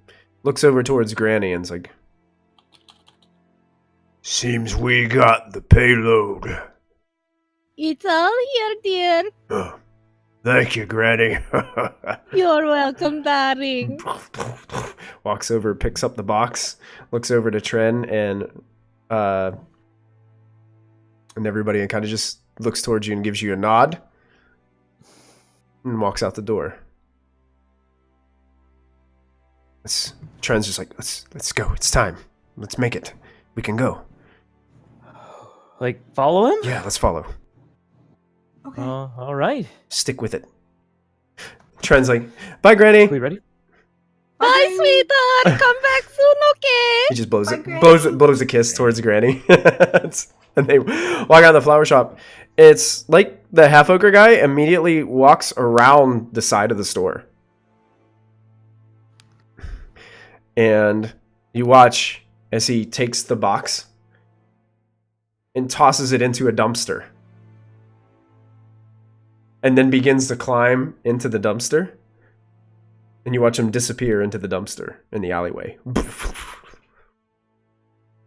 [SPEAKER 1] Looks over towards Granny and's like, "Seems we got the payload."
[SPEAKER 8] It's all here, dear.
[SPEAKER 1] Oh, thank you, Granny.
[SPEAKER 8] You're welcome, darling.
[SPEAKER 1] Walks over, picks up the box, looks over to Tren, and everybody kind of just looks towards you and gives you a nod, and walks out the door. Tren's just like, let's go. It's time. Let's make it. We can go.
[SPEAKER 7] Like, follow him?
[SPEAKER 1] Yeah, let's follow.
[SPEAKER 5] Okay.
[SPEAKER 7] All right.
[SPEAKER 1] Stick with it. Tren's like, bye, Granny.
[SPEAKER 7] We ready?
[SPEAKER 8] Bye, sweetheart. Come back soon, okay?
[SPEAKER 1] He just blows
[SPEAKER 5] Bye,
[SPEAKER 1] it,
[SPEAKER 5] Granny.
[SPEAKER 1] blows a kiss towards Granny. And they walk out of the flower shop. It's like the half ogre guy immediately walks around the side of the store. And you watch as he takes the box and tosses it into a dumpster. And then begins to climb into the dumpster. And you watch him disappear into the dumpster in the alleyway.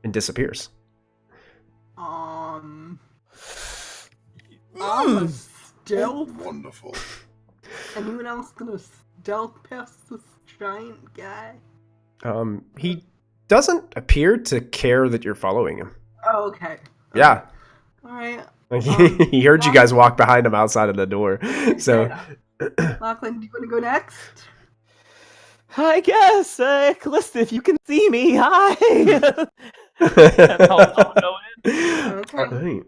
[SPEAKER 1] And disappears.
[SPEAKER 5] I'm a stealth.
[SPEAKER 6] Wonderful.
[SPEAKER 5] Anyone else gonna stealth past this giant guy?
[SPEAKER 1] He doesn't appear to care that you're following him.
[SPEAKER 5] Oh, okay.
[SPEAKER 1] Yeah.
[SPEAKER 5] Alright.
[SPEAKER 1] He heard you guys walk behind him outside of the door. So,
[SPEAKER 5] Lachlan, do you want to go next?
[SPEAKER 7] I guess, Callista, if you can see me, hi! I'll go in.
[SPEAKER 5] Okay.
[SPEAKER 1] right.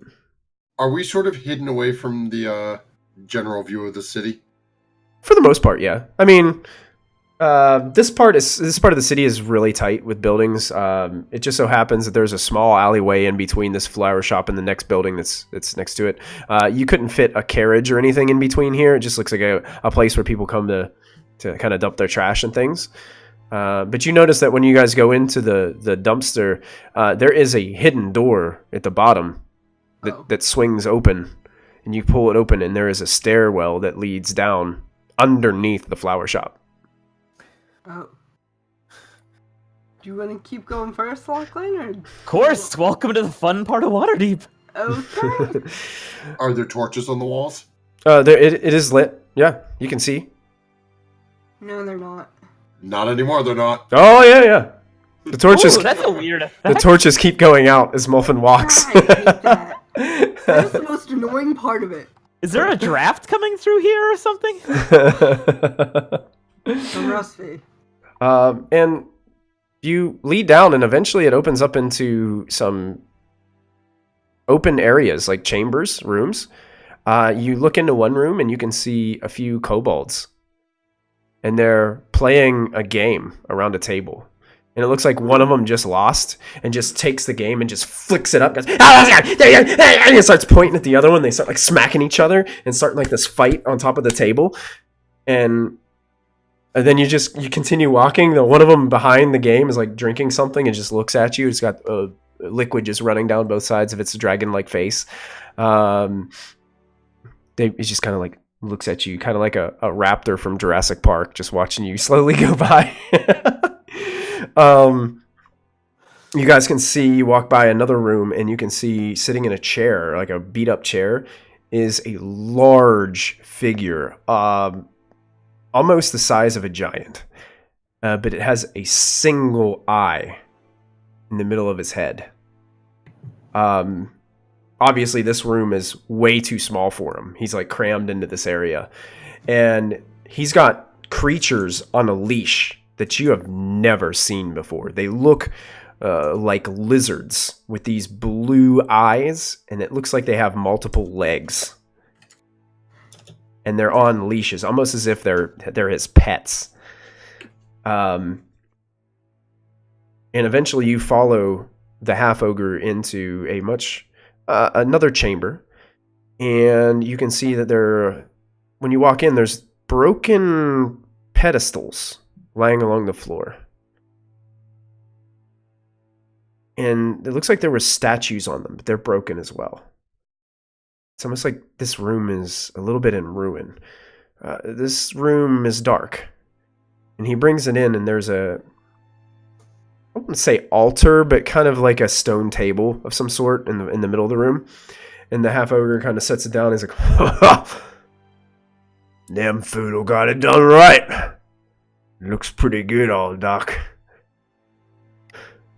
[SPEAKER 6] Are we sort of hidden away from the general view of the city?
[SPEAKER 1] For the most part, yeah. I mean, this part of the city is really tight with buildings. It just so happens that there's a small alleyway in between this flower shop and the next building that's next to it. You couldn't fit a carriage or anything in between here. It just looks like a place where people come to kind of dump their trash and things. But you notice that when you guys go into the dumpster, there is a hidden door at the bottom that swings open, and you pull it open, and there is a stairwell that leads down underneath the flower shop.
[SPEAKER 5] Oh. Do you want to keep going first, Lachlan? Or...
[SPEAKER 7] Of course, welcome to the fun part of Waterdeep.
[SPEAKER 5] Okay.
[SPEAKER 6] Are there torches on the walls?
[SPEAKER 1] It is lit. Yeah, you can see.
[SPEAKER 5] No, they're not.
[SPEAKER 6] Not anymore, they're not.
[SPEAKER 1] Oh yeah. The torches.
[SPEAKER 7] Ooh, that's a weird effect.
[SPEAKER 1] The torches keep going out as Muffin walks.
[SPEAKER 5] God, I hate that. That's the most annoying part of it.
[SPEAKER 7] Is there a draft coming through here or something?
[SPEAKER 5] So rusty.
[SPEAKER 1] And you lead down, and eventually it opens up into some open areas, like chambers, rooms. You look into one room, and you can see a few kobolds. And they're playing a game around a table. And it looks like one of them just lost and just takes the game and just flicks it up. Goes, and it starts pointing at the other one. They start like smacking each other and start like this fight on top of the table. And then you continue walking. The one of them behind the game is like drinking something and just looks at you. It's got liquid just running down both sides of its dragon-like face. It just kind of like looks at you, kind of like a raptor from Jurassic Park, just watching you slowly go by. You guys can see, you walk by another room and you can see sitting in a chair, like a beat up chair, is a large figure, almost the size of a giant, but it has a single eye in the middle of his head. Obviously this room is way too small for him. He's like crammed into this area, and he's got creatures on a leash that you have never seen before. They look like lizards with these blue eyes, and it looks like they have multiple legs. And they're on leashes, almost as if they're his pets. And eventually you follow the half-ogre into a another chamber, and you can see that when you walk in, there's broken pedestals lying along the floor. And it looks like there were statues on them, but they're broken as well. It's almost like this room is a little bit in ruin. This room is dark. And he brings it in, and there's I wouldn't say altar, but kind of like a stone table of some sort in the middle of the room. And the half-ogre kind of sets it down. He's like, damn Foodle got it done right. Looks pretty good, old Doc.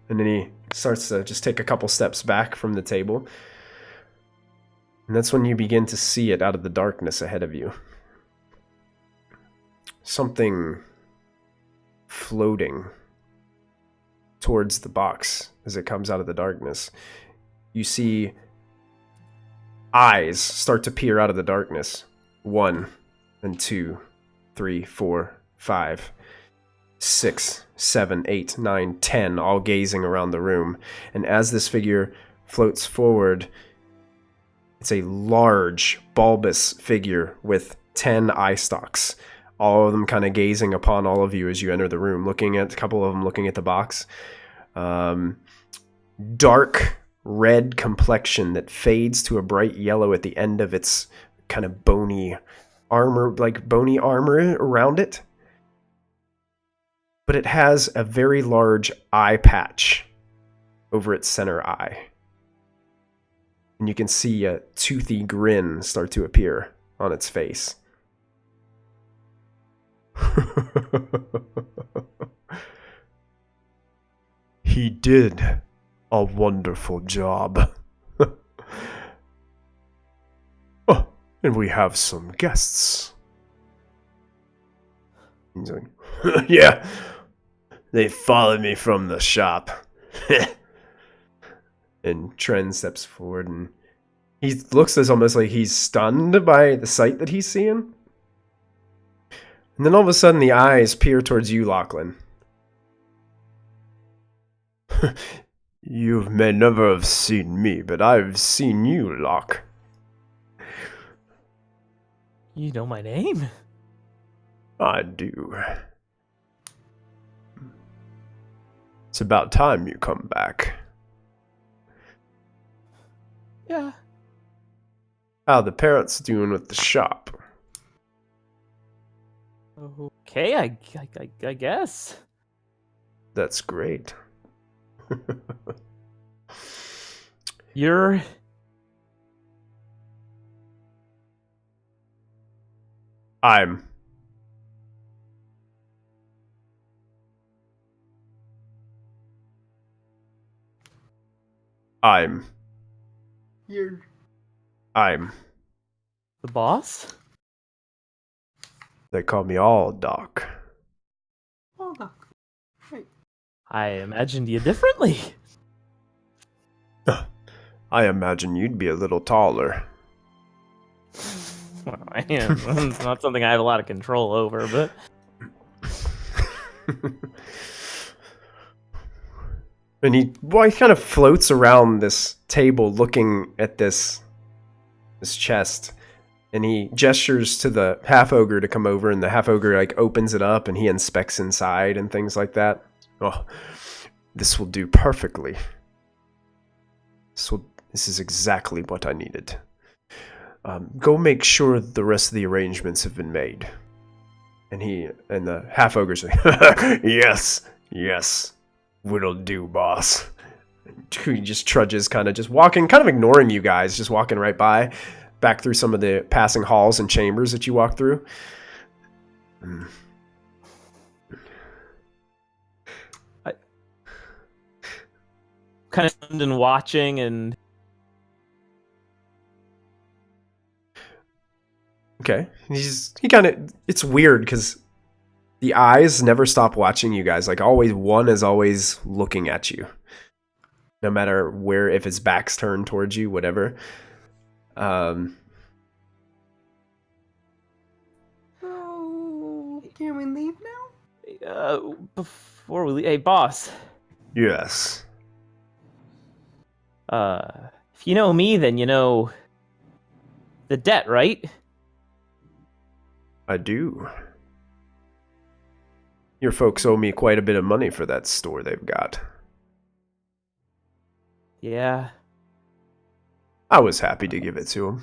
[SPEAKER 1] And then he starts to just take a couple steps back from the table. And that's when you begin to see it out of the darkness ahead of you. Something floating towards the box as it comes out of the darkness. You see eyes start to peer out of the darkness. 1 and 2, 3, 4, 5, 6, 7, 8, 9, 10, all gazing around the room. And as this figure floats forward, it's a large, bulbous figure with 10 eye stalks. All of them kind of gazing upon all of you as you enter the room, a couple of them looking at the box. Dark red complexion that fades to a bright yellow at the end of its kind of bony armor around it. But it has a very large eye patch over its center eye. And you can see a toothy grin start to appear on its face. He did a wonderful job. Oh, and we have some guests. He's like, yeah, they followed me from the shop. And Tren steps forward, and he looks as almost like he's stunned by the sight that he's seeing. And then all of a sudden, the eyes peer towards you, Lachlan. You may never have seen me, but I've seen you, Locke.
[SPEAKER 7] You know my name?
[SPEAKER 1] I do. It's about time you come back.
[SPEAKER 7] Yeah.
[SPEAKER 1] How the parrots doing with the shop?
[SPEAKER 7] Okay, I guess.
[SPEAKER 1] That's great.
[SPEAKER 7] You're...
[SPEAKER 1] I'm
[SPEAKER 5] You're
[SPEAKER 7] the boss?
[SPEAKER 1] They call me All Doc.
[SPEAKER 5] All Doc. Right.
[SPEAKER 7] I imagined you differently.
[SPEAKER 1] I imagine you'd be a little taller.
[SPEAKER 7] Well, I am. It's not something I have a lot of control over, but...
[SPEAKER 1] And he kind of floats around this table looking at this chest. And he gestures to the half-ogre to come over, and the half-ogre like opens it up and he inspects inside and things like that. Oh, this will do perfectly. This is exactly what I needed. Go make sure the rest of the arrangements have been made. And the half-ogre's like, yes, will do, boss. He just trudges, kind of just walking, kind of ignoring you guys, just walking right by, back through some of the passing halls and chambers that you walk through.
[SPEAKER 7] I kind of stand and watching and...
[SPEAKER 1] Okay. It's weird because the eyes never stop watching you guys. Like one is always looking at you. No matter where, if its back's turned towards you, whatever.
[SPEAKER 5] So, can we leave now?
[SPEAKER 7] Before we leave, hey boss.
[SPEAKER 1] Yes.
[SPEAKER 7] If you know me, then you know the debt, right?
[SPEAKER 1] I do. Your folks owe me quite a bit of money for that store they've got.
[SPEAKER 7] Yeah.
[SPEAKER 1] I was happy to give it to them.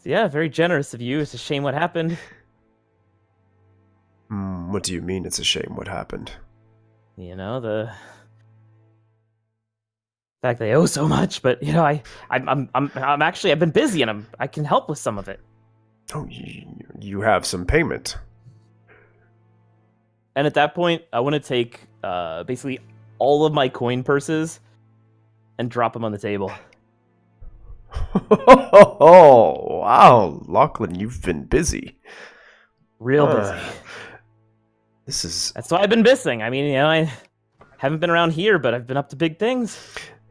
[SPEAKER 7] Yeah, very generous of you. It's a shame what happened.
[SPEAKER 1] What do you mean it's a shame what happened?
[SPEAKER 7] You know, the fact they owe so much, but you know, I'm actually, I've been busy and I can help with some of it.
[SPEAKER 1] Oh, you have some payment.
[SPEAKER 7] And at that point, I want to take basically all of my coin purses and drop them on the table.
[SPEAKER 1] Oh, wow, Lachlan, you've been busy.
[SPEAKER 7] Real busy. That's why I've been missing. I mean, you know, I haven't been around here, but I've been up to big things.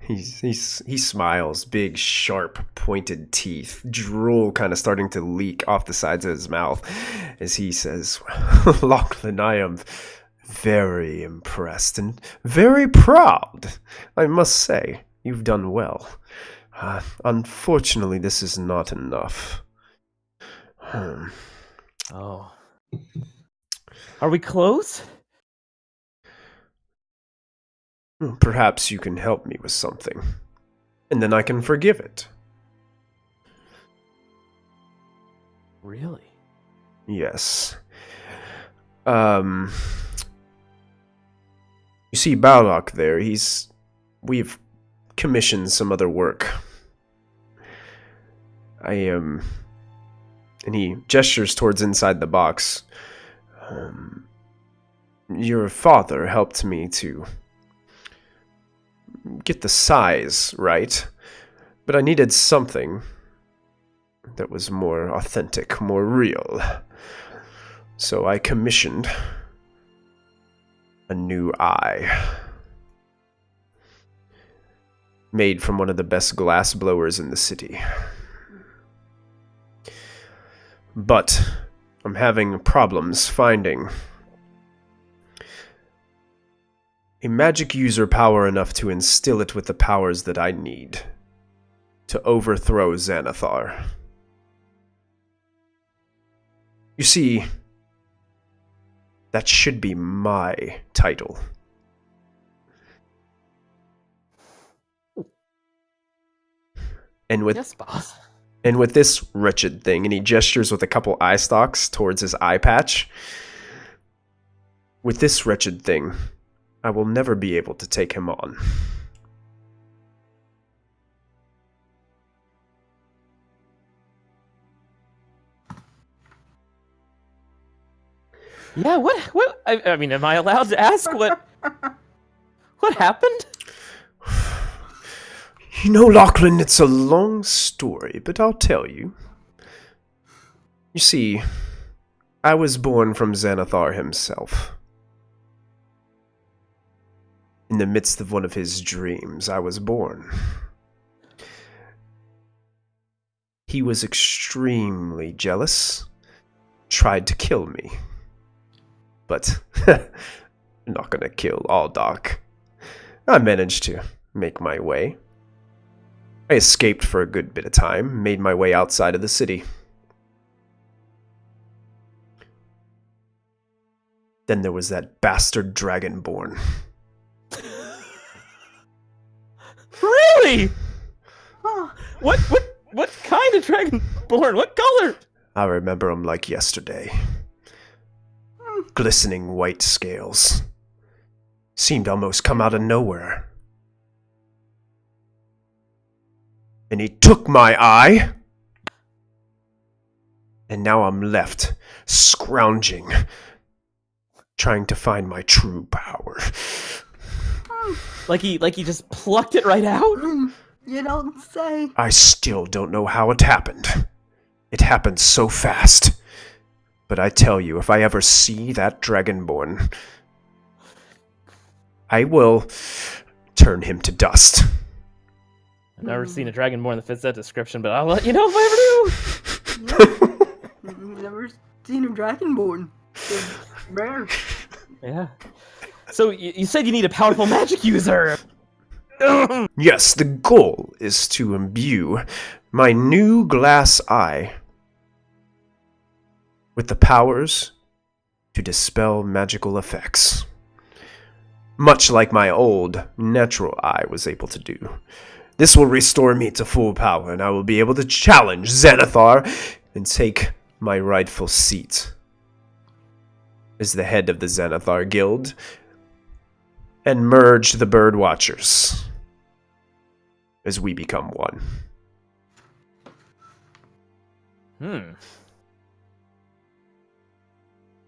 [SPEAKER 1] He smiles, big, sharp, pointed teeth, drool kind of starting to leak off the sides of his mouth as he says, Lachlan, I am very impressed and very proud. I must say, you've done well. Unfortunately, this is not enough.
[SPEAKER 7] Oh. Are we close?
[SPEAKER 1] Perhaps you can help me with something, and then I can forgive it.
[SPEAKER 7] Really?
[SPEAKER 1] Yes. You see Balak there, we've commissioned some other work. And he gestures towards inside the box. Your father helped me to get the size right, but I needed something that was more authentic, more real. So I commissioned a new eye, made from one of the best glass blowers in the city. But I'm having problems finding a magic user power enough to instill it with the powers that I need to overthrow Xanathar. You see, that should be my title. And with
[SPEAKER 7] yes, boss.
[SPEAKER 1] And with this wretched thing, and he gestures with a couple eye stalks towards his eye patch. With this wretched thing, I will never be able to take him on.
[SPEAKER 7] Yeah, what? I mean, am I allowed to ask what happened?
[SPEAKER 1] You know, Lachlan, it's a long story, but I'll tell you. You see, I was born from Xanathar himself. In the midst of one of his dreams, I was born. He was extremely jealous, tried to kill me. But I'm not gonna kill all Doc. I managed to make my way. I escaped for a good bit of time, made my way outside of the city. Then there was that bastard Dragonborn.
[SPEAKER 7] Really?
[SPEAKER 5] Huh.
[SPEAKER 7] What kind of dragonborn? What color?
[SPEAKER 1] I remember him like yesterday. Glistening white scales. Seemed almost come out of nowhere. And he took my eye. And now I'm left, scrounging, trying to find my true power.
[SPEAKER 7] Like he just plucked it right out?
[SPEAKER 5] You don't say.
[SPEAKER 1] I still don't know how it happened. It happened so fast. But I tell you, if I ever see that Dragonborn, I will turn him to dust.
[SPEAKER 7] I've never seen a dragonborn that fits that description, but I'll let you know if I ever do.
[SPEAKER 5] Never seen a Dragonborn. It's rare.
[SPEAKER 7] Yeah. So you said you need a powerful magic user.
[SPEAKER 1] Yes, the goal is to imbue my new glass eye with the powers to dispel magical effects. Much like my old natural eye was able to do. This will restore me to full power, and I will be able to challenge Xanathar and take my rightful seat as the head of the Xanathar Guild and merge the Bird Watchers as we become one.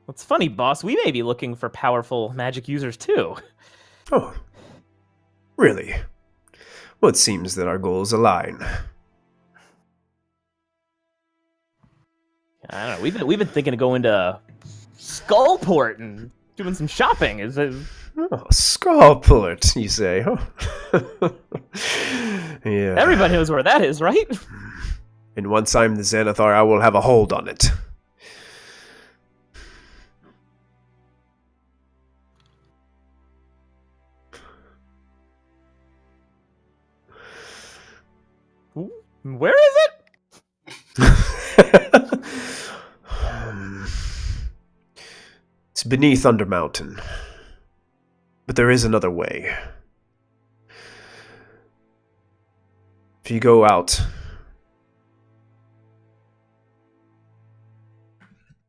[SPEAKER 7] What's funny, boss, we may be looking for powerful magic users too.
[SPEAKER 1] Oh, really? Well, it seems that our goals align.
[SPEAKER 7] I don't know. We've been thinking of going to Skullport and doing some shopping. Is it?
[SPEAKER 1] Oh, Skullport, you say? Oh. Yeah.
[SPEAKER 7] Everybody knows where that is, right?
[SPEAKER 1] And once I'm the Xanathar, I will have a hold on it.
[SPEAKER 7] Where is it?
[SPEAKER 1] It's beneath Undermountain. But there is another way. If you go out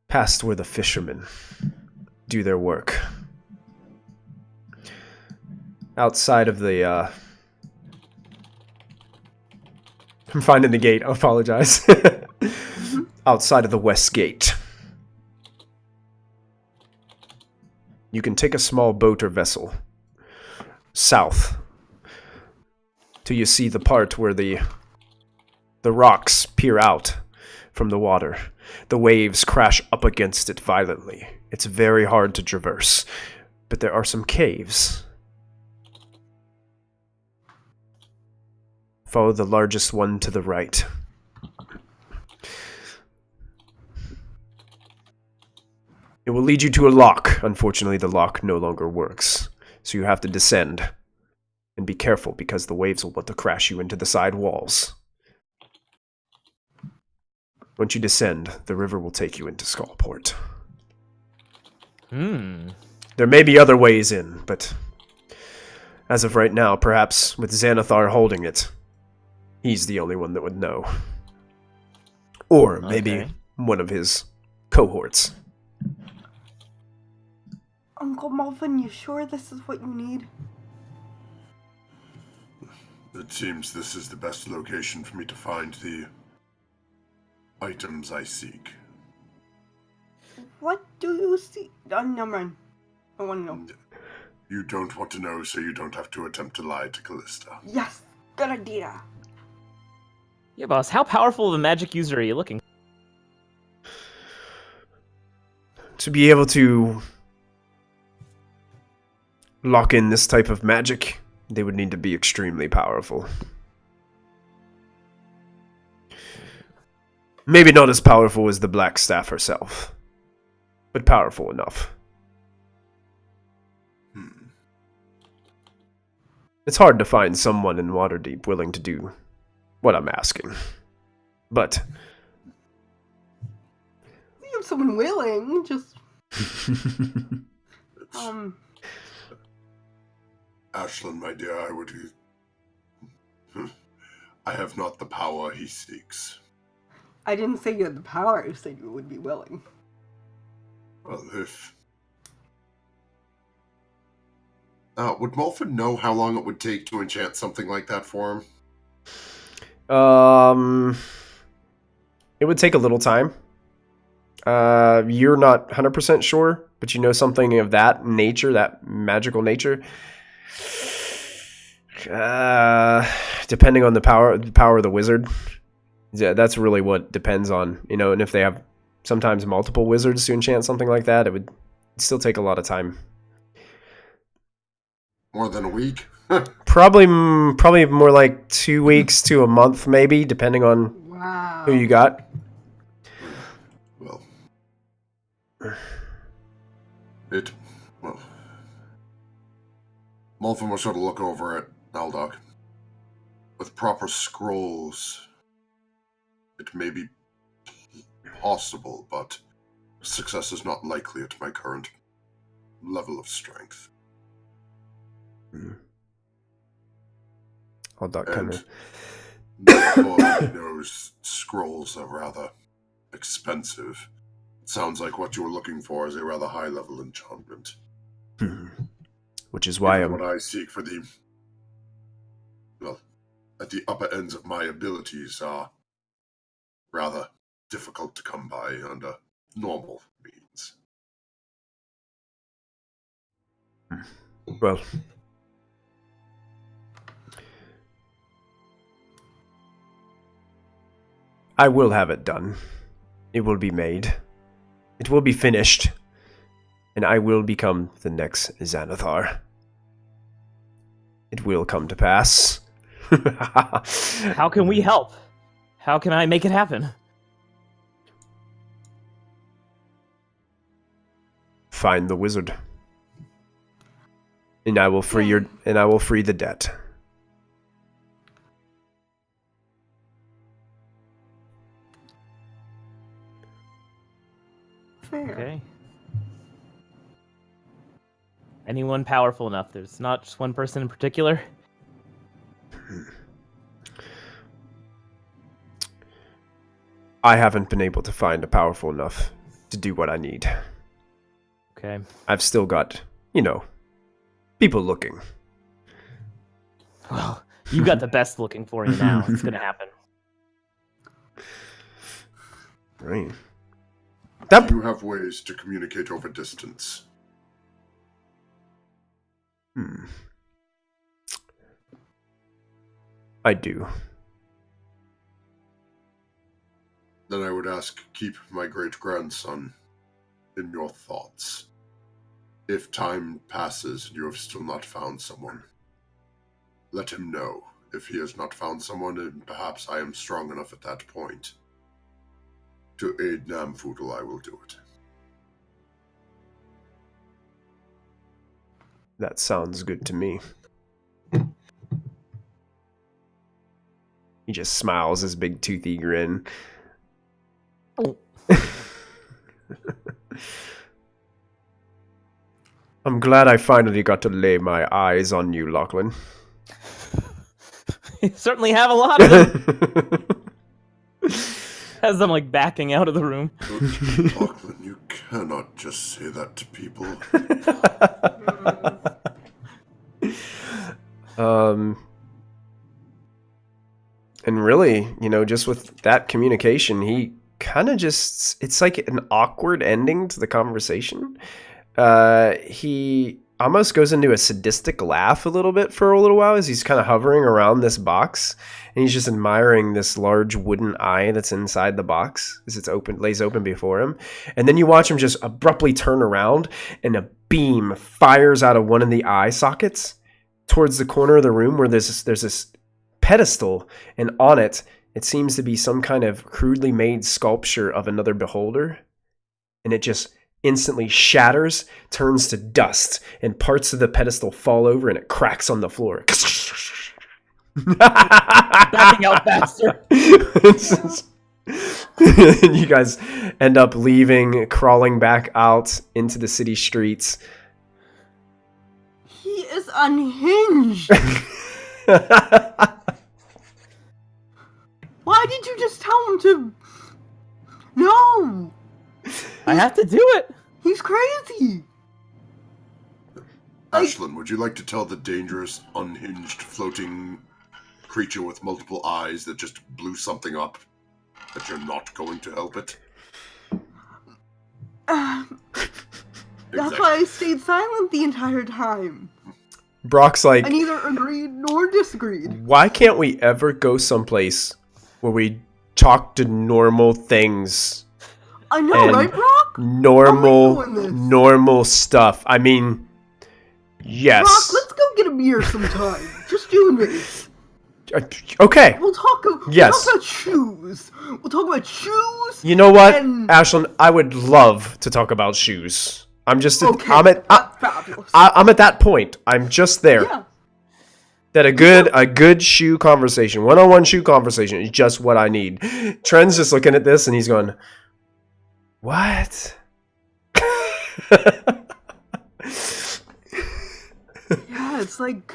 [SPEAKER 1] past where the fishermen do their work, outside of the I'm finding the gate, I apologize. Outside of the west gate. You can take a small boat or vessel south till you see the part where the rocks peer out from the water. The waves crash up against it violently. It's very hard to traverse, but there are some caves. Follow the largest one to the right. It will lead you to a lock. Unfortunately, the lock no longer works, so you have to descend. And be careful, because the waves will want to crash you into the side walls. Once you descend, the river will take you into Skullport. There may be other ways in, but as of right now, perhaps with Xanathar holding it, he's the only one that would know. Or maybe one of his cohorts.
[SPEAKER 5] Uncle Muffin, you sure this is what you need?
[SPEAKER 6] It seems this is the best location for me to find the items I seek.
[SPEAKER 5] What do you see? Never mind. I want to know.
[SPEAKER 6] You don't want to know, so you don't have to attempt to lie to Callista.
[SPEAKER 5] Yes, good idea.
[SPEAKER 7] Yeah, boss, how powerful of a magic user are you looking?
[SPEAKER 1] To be able to lock in this type of magic, they would need to be extremely powerful. Maybe not as powerful as the Black Staff herself, but powerful enough. It's hard to find someone in Waterdeep willing to do what I'm asking. But
[SPEAKER 5] We have someone willing, just
[SPEAKER 6] Ashlyn, my dear, I have not the power he seeks.
[SPEAKER 5] I didn't say you had the power, I said you would be willing.
[SPEAKER 6] Well, if... would Mulford know how long it would take to enchant something like that for him?
[SPEAKER 1] It would take a little time. You're not 100% sure, but you know something of that nature, that magical nature. Depending on the power of the wizard. Yeah, that's really what depends on, and if they have sometimes multiple wizards to enchant something like that, it would still take a lot of time.
[SPEAKER 6] More than a week?
[SPEAKER 1] Probably more like 2 weeks to a month, maybe, depending on who you got.
[SPEAKER 6] Well, Mulford will sort of look over at Aldok. With proper scrolls, it may be possible, but success is not likely at my current level of strength.
[SPEAKER 1] Aldok kind of...
[SPEAKER 6] knows scrolls are rather expensive. It sounds like what you were looking for is a rather high-level enchantment.
[SPEAKER 1] Which is why
[SPEAKER 6] what I seek for at the upper ends of my abilities are rather difficult to come by under normal means.
[SPEAKER 1] Well, I will have it done. It will be made. It will be finished. And I will become the next Xanathar. It will come to pass.
[SPEAKER 7] How can we help? How can I make it happen?
[SPEAKER 1] Find the wizard. And I will free the debt.
[SPEAKER 5] Fair.
[SPEAKER 7] Okay. Anyone powerful enough? There's not just one person in particular?
[SPEAKER 1] I haven't been able to find a powerful enough to do what I need.
[SPEAKER 7] Okay.
[SPEAKER 1] I've still got, people looking.
[SPEAKER 7] Well, you got the best looking for you now. It's gonna happen.
[SPEAKER 1] Right.
[SPEAKER 6] Do you have ways to communicate over distance?
[SPEAKER 1] I do.
[SPEAKER 6] Then I would ask, keep my great-grandson in your thoughts. If time passes and you have still not found someone, let him know. If he has not found someone, and perhaps I am strong enough at that point to aid Namfoodle, I will do it.
[SPEAKER 1] That sounds good to me. He just smiles his big toothy grin. I'm glad I finally got to lay my eyes on you, Lachlan.
[SPEAKER 7] You certainly have a lot of them. As I'm backing out of the room.
[SPEAKER 6] Lachlan, you cannot just say that to people.
[SPEAKER 1] And really, just with that communication, he kind of it's like an awkward ending to the conversation. He almost goes into a sadistic laugh a little bit for a little while as he's kind of hovering around this box, and he's just admiring this large wooden eye that's inside the box as it's lays open before him. And then you watch him just abruptly turn around, and a beam fires out of one of the eye sockets towards the corner of the room where there's this pedestal, and on it seems to be some kind of crudely made sculpture of another beholder, and it just instantly shatters, turns to dust, and parts of the pedestal fall over and it cracks on the floor.
[SPEAKER 7] Backing out faster.
[SPEAKER 1] You guys end up leaving, crawling back out into the city streets.
[SPEAKER 5] He is unhinged. Why did you just tell him to? No.
[SPEAKER 7] I have to do it.
[SPEAKER 5] He's crazy.
[SPEAKER 6] Ashlyn, would you like to tell the dangerous, unhinged, floating creature with multiple eyes that just blew something up that you're not going to help it?
[SPEAKER 5] That's why I stayed silent the entire time.
[SPEAKER 1] Brock's like,
[SPEAKER 5] I neither agreed nor disagreed.
[SPEAKER 1] why can't we ever go someplace where we talk to normal things?
[SPEAKER 5] I know,
[SPEAKER 1] And
[SPEAKER 5] right, Brock?
[SPEAKER 1] normal stuff. I mean, yes.
[SPEAKER 5] Brock, let's go get a beer sometime. Just you and me.
[SPEAKER 1] Okay.
[SPEAKER 5] We'll talk about shoes. We'll talk about shoes.
[SPEAKER 1] You know what,
[SPEAKER 5] and...
[SPEAKER 1] Ashlyn? I would love to talk about shoes. I'm just.
[SPEAKER 5] Okay, fabulous.
[SPEAKER 1] I'm at that point. I'm just there.
[SPEAKER 5] Yeah.
[SPEAKER 1] That a good shoe conversation, one-on-one shoe conversation is just what I need. Trent's just looking at this and he's going, "What?"
[SPEAKER 5] Yeah, it's like.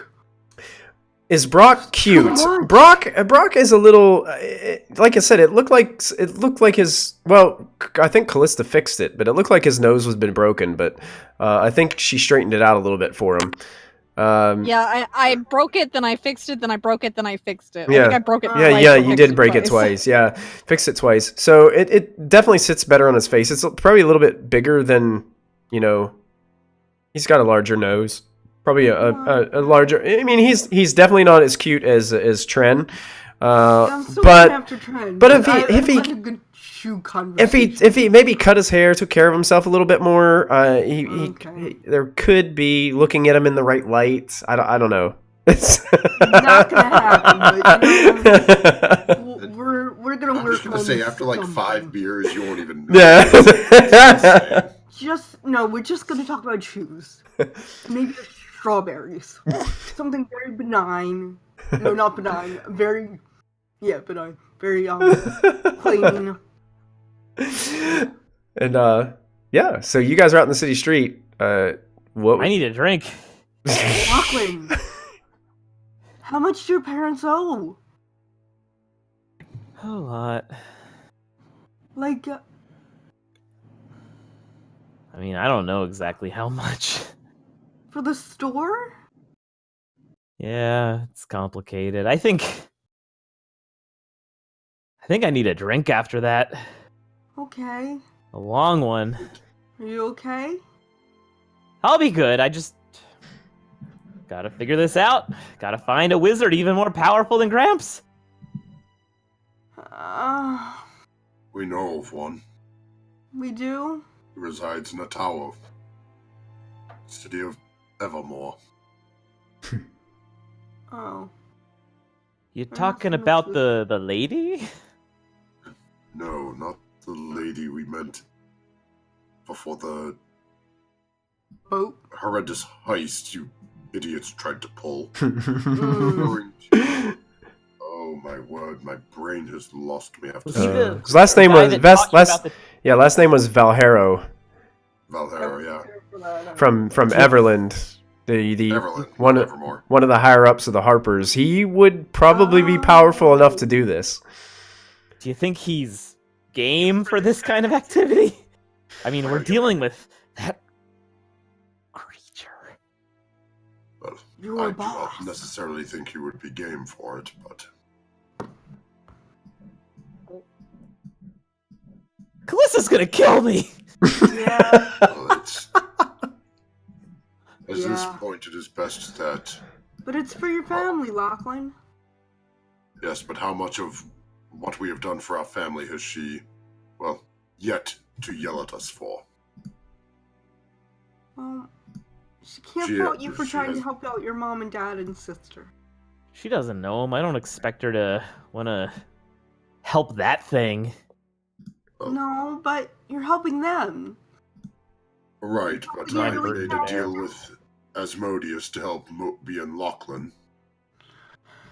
[SPEAKER 1] Is Brock cute? Brock is a little, like I said, it looked like his. Well, I think Callista fixed it, but it looked like his nose was been broken. But I think she straightened it out a little bit for him.
[SPEAKER 8] Yeah, I broke it, then I fixed it, then I broke it, then I fixed it.
[SPEAKER 1] Yeah,
[SPEAKER 8] I think I broke it twice.
[SPEAKER 1] Yeah, you did break it twice. Yeah, fixed it twice. So it definitely sits better on his face. It's probably a little bit bigger than, he's got a larger nose. Probably a larger. I mean, he's definitely not as cute as Tren.
[SPEAKER 5] I'm still
[SPEAKER 1] but
[SPEAKER 5] after Tren.
[SPEAKER 1] but if he maybe cut his hair, took care of himself a little bit more, he there could be looking at him in the right light. I don't know. It's
[SPEAKER 5] not gonna happen. But, we're gonna work.
[SPEAKER 6] I was gonna say after like 5 beers, you won't even know.
[SPEAKER 1] Yeah.
[SPEAKER 5] We're just gonna talk about shoes. Maybe strawberries. Something very benign. No, not benign. Benign. Very plain.
[SPEAKER 1] And yeah. So you guys are out in the city street. What?
[SPEAKER 7] I need a drink.
[SPEAKER 5] Lachlan, how much do your parents owe?
[SPEAKER 7] A lot.
[SPEAKER 5] Like.
[SPEAKER 7] I mean, I don't know exactly how much.
[SPEAKER 5] For the store?
[SPEAKER 7] Yeah, it's complicated. I think I need a drink after that.
[SPEAKER 5] Okay.
[SPEAKER 7] A long one.
[SPEAKER 5] Are you okay?
[SPEAKER 7] I'll be good. I just gotta figure this out. Gotta find a wizard even more powerful than Gramps.
[SPEAKER 6] We know of one.
[SPEAKER 5] We do?
[SPEAKER 6] He resides in a tower. City of Evermore.
[SPEAKER 5] Oh.
[SPEAKER 7] You talking about the lady?
[SPEAKER 6] No, not the lady we meant before the
[SPEAKER 5] boat
[SPEAKER 6] horrendous heist you idiots tried to pull. Oh my word, my brain has lost me after
[SPEAKER 1] his last name was last name was Valhero.
[SPEAKER 6] Valhero, yeah.
[SPEAKER 1] From Everland. One of the higher ups of the Harpers. He would probably be powerful enough to do this.
[SPEAKER 7] Do you think he's game for this kind of activity? I mean, we're dealing with that creature.
[SPEAKER 6] Well, I do not necessarily think he would be game for it, but
[SPEAKER 7] Callista's gonna kill me.
[SPEAKER 5] Yeah.
[SPEAKER 6] Well, at this point, it is best that.
[SPEAKER 5] But it's for your family, Lachlan.
[SPEAKER 6] Yes, but how much of what we have done for our family has she, yet to yell at us for?
[SPEAKER 5] Well, she can't fault you for trying to help out your mom and dad and sister.
[SPEAKER 7] She doesn't know him. I don't expect her to want to help that thing.
[SPEAKER 5] No, but you're helping them.
[SPEAKER 6] Right, but
[SPEAKER 5] Yeah,
[SPEAKER 6] I
[SPEAKER 5] really
[SPEAKER 6] made a
[SPEAKER 5] bad.
[SPEAKER 6] deal with Asmodeus to help me and Lachlan.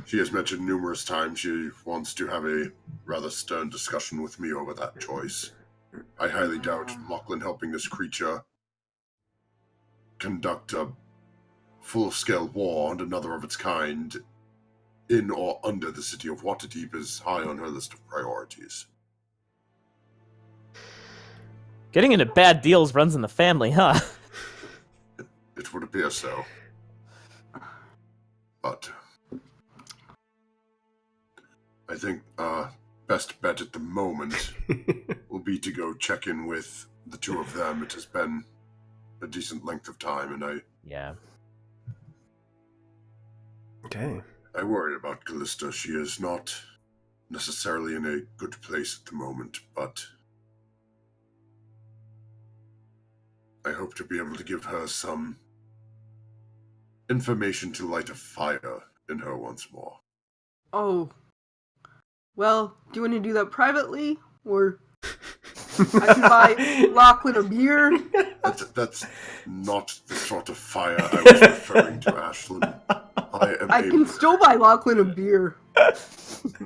[SPEAKER 6] She has mentioned numerous times she wants to have a rather stern discussion with me over that choice. I highly doubt Lachlan helping this creature conduct a full-scale war and another of its kind in or under the city of Waterdeep is high on her list of priorities.
[SPEAKER 7] Getting into bad deals runs in the family, huh?
[SPEAKER 6] It would appear so. But I think best bet at the moment will be to go check in with the two of them. It has been a decent length of time, and
[SPEAKER 7] Yeah.
[SPEAKER 1] Okay.
[SPEAKER 6] I worry about Callista. She is not necessarily in a good place at the moment, but I hope to be able to give her some information to light a fire in her once more.
[SPEAKER 5] Oh. Well, do you want to do that privately? Or I can buy Lachlan a beer?
[SPEAKER 6] That's not the sort of fire I was referring to, Ashlyn.
[SPEAKER 5] I can still buy Lachlan a beer.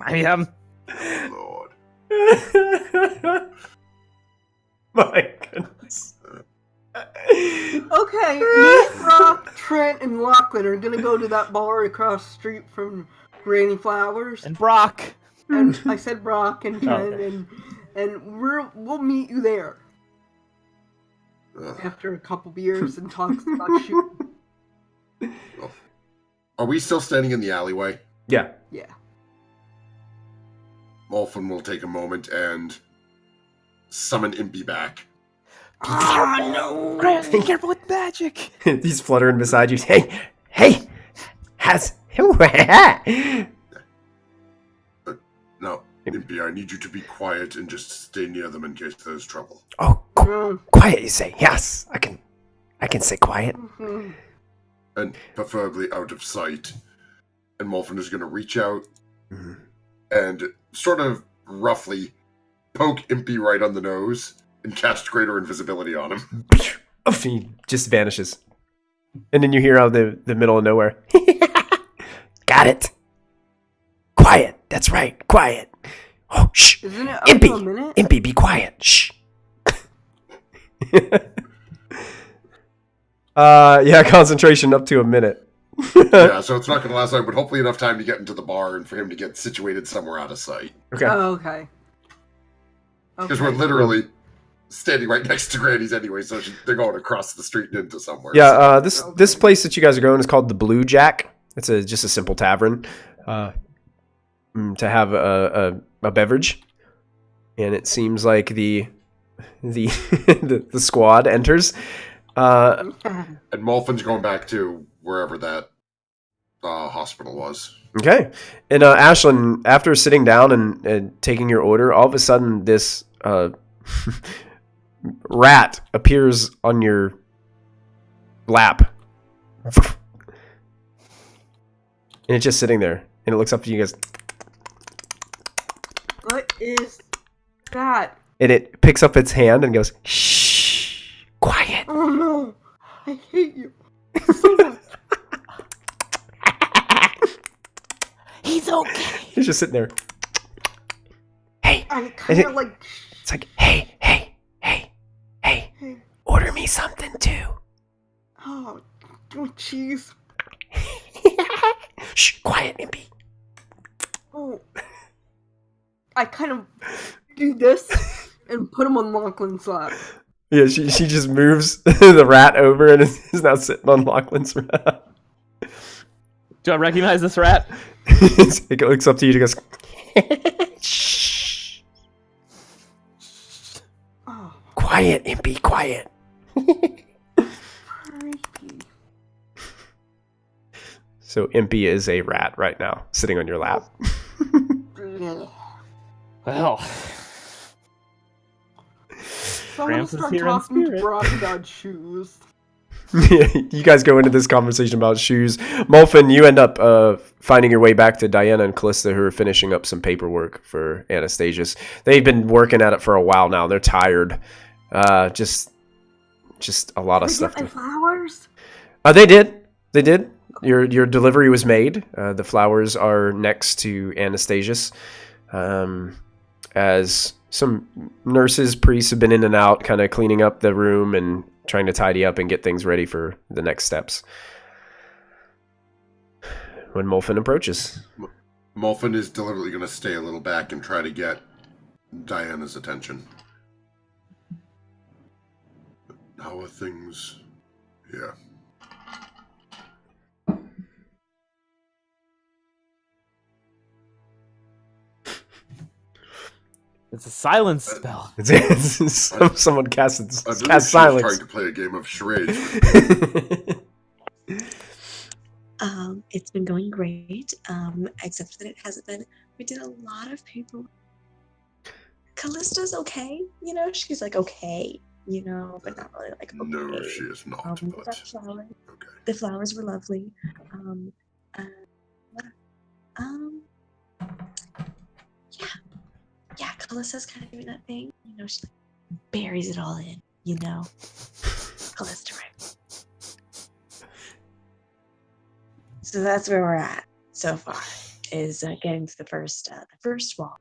[SPEAKER 7] I am.
[SPEAKER 6] Oh, Lord.
[SPEAKER 1] My goodness.
[SPEAKER 5] Okay, me, Brock, Trent, and Lachlan are gonna go to that bar across the street from Granny Flowers.
[SPEAKER 7] And Brock.
[SPEAKER 5] And I said Brock and Trent,
[SPEAKER 7] Okay.
[SPEAKER 5] and we'll meet you there
[SPEAKER 6] Ugh.
[SPEAKER 5] after a couple beers and talks about shooting.
[SPEAKER 6] Well, are we still standing in the alleyway?
[SPEAKER 1] Yeah.
[SPEAKER 5] Yeah.
[SPEAKER 6] Molfen will take a moment and summon Impy back.
[SPEAKER 1] Oh, no.
[SPEAKER 7] Be careful with magic.
[SPEAKER 1] He's fluttering beside you. Hey, has
[SPEAKER 6] Now, Impy, I need you to be quiet and just stay near them in case there's trouble.
[SPEAKER 1] Oh,
[SPEAKER 5] Mm,
[SPEAKER 1] quiet, you say? Yes, I can say quiet.
[SPEAKER 5] mhm.
[SPEAKER 6] And preferably out of sight. And Molfen is going to reach out
[SPEAKER 1] Mhm.
[SPEAKER 6] and sort of roughly poke Impy right on the nose and cast greater invisibility on him.
[SPEAKER 1] He just vanishes. And then you hear out of the middle of nowhere. Got it. Quiet. That's right. Quiet. Oh, shh.
[SPEAKER 5] Isn't it up to a
[SPEAKER 1] Impy.
[SPEAKER 5] minute?
[SPEAKER 1] Impy, be quiet. Shh. Yeah, concentration up to a minute.
[SPEAKER 6] Yeah, so it's not going to last long, but hopefully enough time to get into the bar and for him to get situated somewhere out of sight.
[SPEAKER 1] Okay.
[SPEAKER 5] Oh, okay.
[SPEAKER 6] Because we're literally standing right next to Granny's anyway, so they're going across the street and into somewhere.
[SPEAKER 1] Yeah, this place that you guys are going is called the Blue Jack. It's just a simple tavern to have a beverage, and it seems like the squad enters.
[SPEAKER 6] And Molfin's going back to wherever that hospital was.
[SPEAKER 1] Okay, and Ashlyn, after sitting down and taking your order, all of a sudden this rat appears on your lap. And it's just sitting there. And it looks up at you guys.
[SPEAKER 5] What is that?
[SPEAKER 1] And it picks up its hand and goes, shh, quiet.
[SPEAKER 5] Oh no, I hate you.
[SPEAKER 7] He's okay.
[SPEAKER 1] He's just sitting there. Hey.
[SPEAKER 5] I kind of like.
[SPEAKER 1] It's like, hey, order me something too.
[SPEAKER 5] Oh, jeez.
[SPEAKER 1] Shh, quiet, Impy.
[SPEAKER 5] Oh. I kind of do this and put him on Lachlan's lap.
[SPEAKER 1] Yeah, she just moves the rat over and is now sitting on Lachlan's rat.
[SPEAKER 7] Do I recognize this rat?
[SPEAKER 1] It looks up to you and goes, shh.
[SPEAKER 5] Oh,
[SPEAKER 1] Quiet, Impy, quiet.
[SPEAKER 5] creepy.
[SPEAKER 1] So Impy is a rat right now, sitting on your lap.
[SPEAKER 7] Well,
[SPEAKER 5] Someone
[SPEAKER 7] Gramps is
[SPEAKER 5] start
[SPEAKER 7] here in
[SPEAKER 5] talking to
[SPEAKER 7] spirit.
[SPEAKER 5] Brock about shoes.
[SPEAKER 1] Yeah, you guys go into this conversation about shoes. Molfen, you end up finding your way back to Diana and Callista, who are finishing up some paperwork for Anastazious. They've been working at it for a while now. They're tired. Just just a lot of
[SPEAKER 5] Did they
[SPEAKER 1] stuff.
[SPEAKER 5] get my flowers?
[SPEAKER 1] They did. They did. Your delivery was made. The flowers are next to Anastazious. As some nurses, priests have been in and out, kind of cleaning up the room and trying to tidy up and get things ready for the next steps. When Molfin approaches.
[SPEAKER 6] Molfin is deliberately going to stay a little back and try to get Diana's attention. How are things here?
[SPEAKER 7] It's a silence spell.
[SPEAKER 1] Someone cast
[SPEAKER 6] silence. Trying to play a game of charades.
[SPEAKER 9] It's been going great, except that it hasn't been. We did a lot of people. Callista's okay, you know. She's like okay, you know, but not really like okay.
[SPEAKER 6] No, she is not. But
[SPEAKER 9] flowers.
[SPEAKER 6] Okay.
[SPEAKER 9] The flowers were lovely. Yeah, Callista's kind of doing that thing, you know. She like, buries it all in, you know. Callista, right? So that's where we're at so far. Is getting to the first wall,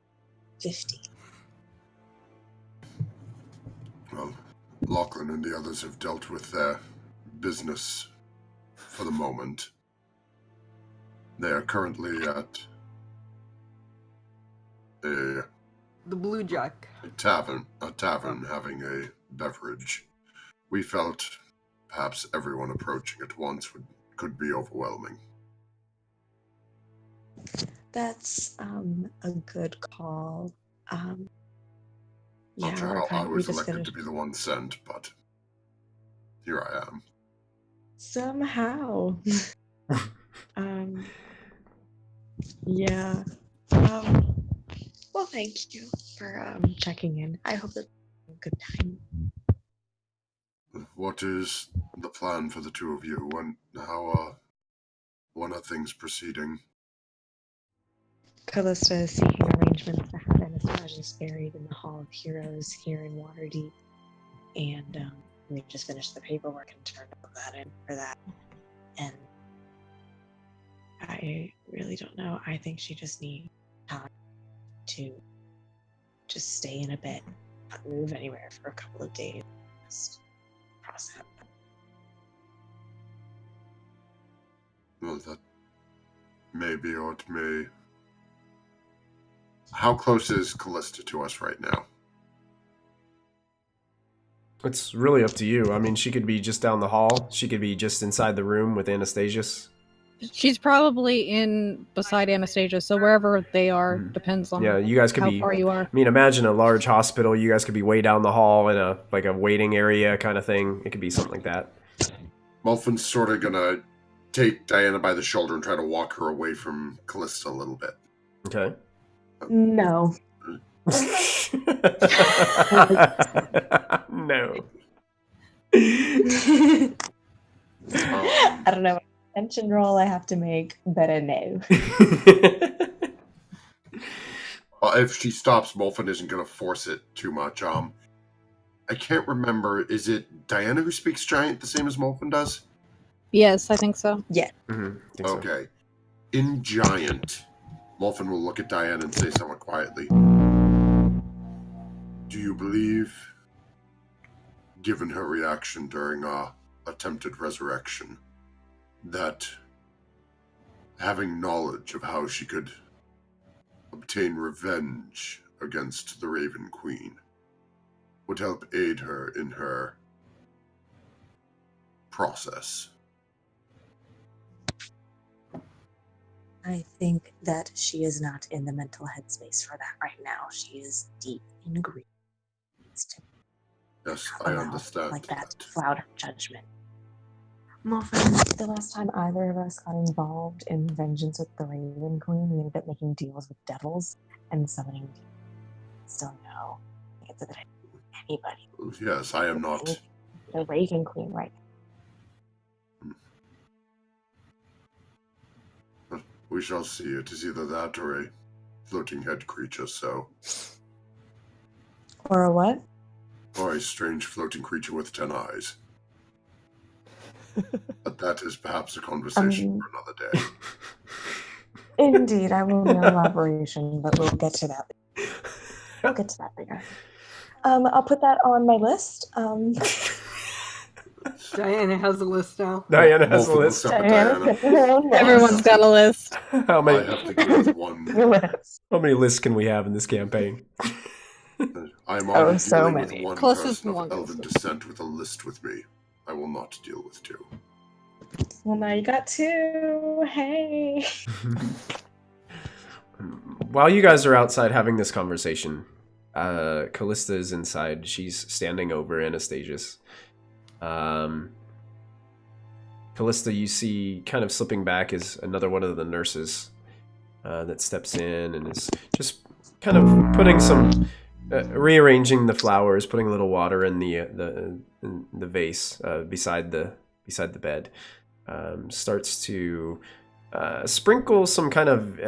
[SPEAKER 9] 50.
[SPEAKER 6] Well, Lachlan and the others have dealt with their business for the moment. They are currently at the
[SPEAKER 5] Blue Jack.
[SPEAKER 6] a tavern having a beverage. We felt perhaps everyone approaching at once could be overwhelming.
[SPEAKER 9] That's a good call.
[SPEAKER 6] Not sure how I was elected to be the one sent, but here I am.
[SPEAKER 9] Somehow. Yeah. Well, thank you for checking in. I hope that you had a good time.
[SPEAKER 6] What is the plan for the two of you? When are things proceeding?
[SPEAKER 9] Callista is seeking arrangements to have Anastazious buried in the Hall of Heroes here in Waterdeep. And we just finished the paperwork and turned all that in for that. And I really don't know. I think she just needs time to just stay in a bed, not move anywhere for a couple of days. Just process.
[SPEAKER 6] Well, that may be or it may. How close is Callista to us right now?
[SPEAKER 1] It's really up to you. I mean, she could be just down the hall. She could be just inside the room with Anastazious.
[SPEAKER 8] She's probably beside Anastasia, so wherever they are depends on
[SPEAKER 1] you guys could
[SPEAKER 8] how
[SPEAKER 1] be
[SPEAKER 8] far you are.
[SPEAKER 1] I mean, imagine a large hospital. You guys could be way down the hall in a waiting area kind of thing. It could be something like that.
[SPEAKER 6] Molfin's sort of gonna take Diana by the shoulder and try to walk her away from Callista a little bit.
[SPEAKER 1] Okay.
[SPEAKER 9] No.
[SPEAKER 1] No.
[SPEAKER 9] I don't know what attention roll I have to make, but a no.
[SPEAKER 6] If she stops, Molfin isn't going to force it too much. I can't remember. Is it Diana who speaks Giant the same as Molfin does?
[SPEAKER 8] Yes, I think so.
[SPEAKER 9] Yeah.
[SPEAKER 1] Think
[SPEAKER 6] okay. So. In Giant, Molfin will look at Diana and say somewhat quietly, "Do you believe, given her reaction during our attempted resurrection, that having knowledge of how she could obtain revenge against the Raven Queen would help aid her in her process?"
[SPEAKER 9] I think that she is not in the mental headspace for that right now. She is deep in grief.
[SPEAKER 6] Yes, I understand.
[SPEAKER 9] Like that to cloud her judgment. Molfin, the last time either of us got involved in vengeance with the Raven Queen, we ended up making deals with devils and summoning demons. So no, it's anybody.
[SPEAKER 6] Yes, I am not.
[SPEAKER 9] The Raven Queen, right?
[SPEAKER 6] We shall see. It is either that or a floating head creature, so.
[SPEAKER 9] Or a what?
[SPEAKER 6] Or a strange floating creature with 10 eyes. But that is perhaps a conversation for another day.
[SPEAKER 9] Indeed, I will no elaboration, but we'll get to that. We'll get to that later. I'll put that on my list.
[SPEAKER 5] Diana has a list now.
[SPEAKER 1] Diana has a list.
[SPEAKER 8] Everyone's got a list.
[SPEAKER 1] How
[SPEAKER 6] I
[SPEAKER 1] many?
[SPEAKER 6] have to deal with one.
[SPEAKER 1] How many lists can we have in this campaign?
[SPEAKER 6] I am already
[SPEAKER 9] so
[SPEAKER 6] dealing
[SPEAKER 9] many.
[SPEAKER 6] with one
[SPEAKER 8] Closest
[SPEAKER 6] person of
[SPEAKER 8] one.
[SPEAKER 6] elven descent with a list with me. I will not deal with two.
[SPEAKER 9] Well, now you got 2. Hey.
[SPEAKER 1] While you guys are outside having this conversation, Callista is inside. She's standing over Anastazious. Callista, you see kind of slipping back is another one of the nurses that steps in and is just kind of putting some, rearranging the flowers, putting a little water in the vase beside the bed. Starts to sprinkle some kind of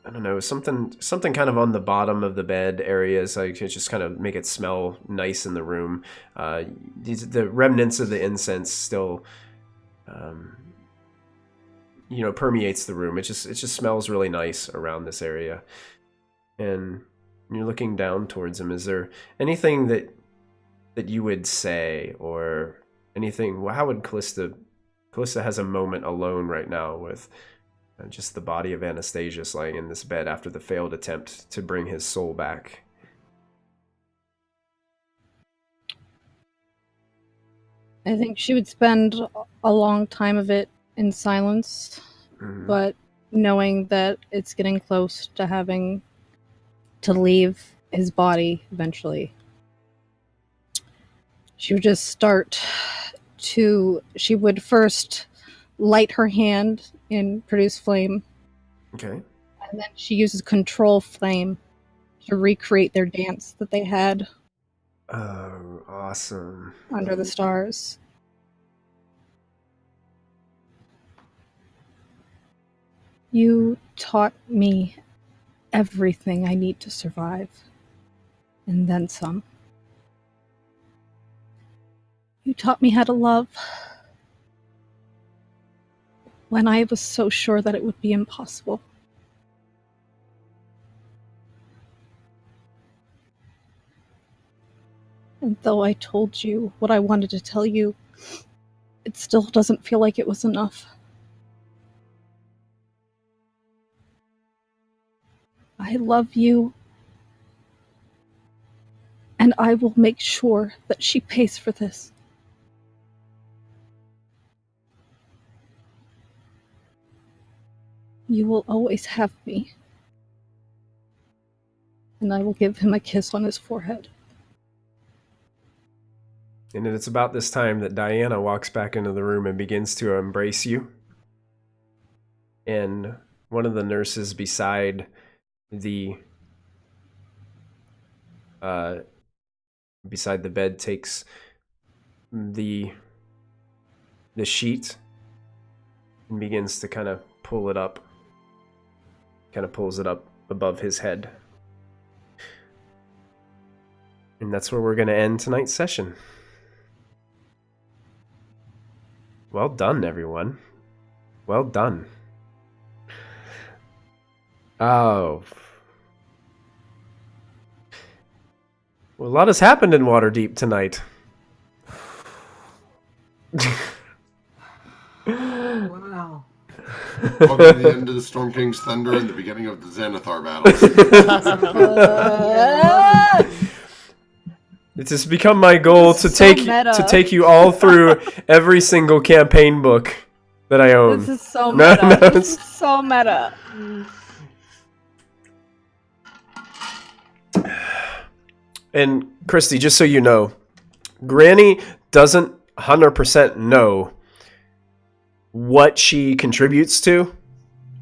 [SPEAKER 1] I don't know, something kind of on the bottom of the bed areas, like to just kind of make it smell nice in the room. The remnants of the incense still, permeates the room. It just smells really nice around this area. And you're looking down towards him. Is there anything that you would say, or anything? How would Callista has a moment alone right now with just the body of Anastazious lying in this bed after the failed attempt to bring his soul back.
[SPEAKER 8] I think she would spend a long time of it in silence, but knowing that it's getting close to having to leave his body eventually, she would just she would first light her hand and produce flame.
[SPEAKER 1] Okay.
[SPEAKER 8] And then she uses control flame to recreate their dance that they had.
[SPEAKER 1] Oh, awesome.
[SPEAKER 8] Under the stars. You taught me everything I need to survive. And then some. You taught me how to love. When I was so sure that it would be impossible. And though I told you what I wanted to tell you, it still doesn't feel like it was enough. I love you, and I will make sure that she pays for this. You will always have me. And I will give him a kiss on his forehead.
[SPEAKER 1] And it's about this time that Diana walks back into the room and begins to embrace you. And one of the nurses beside the bed takes the sheet and begins to kind of pull it up. Kind of pulls it up above his head. And that's where we're going to end tonight's session. Well done, everyone. Well done. Oh. Well, a lot has happened in Waterdeep tonight.
[SPEAKER 5] Wow.
[SPEAKER 6] Probably the end of the Storm King's Thunder and the beginning of the Xanathar battles.
[SPEAKER 1] It has become my goal to take you all through every single campaign book that I own.
[SPEAKER 8] This is so meta. This is so meta.
[SPEAKER 1] And Christy, just so you know, Granny doesn't 100% know what she contributes to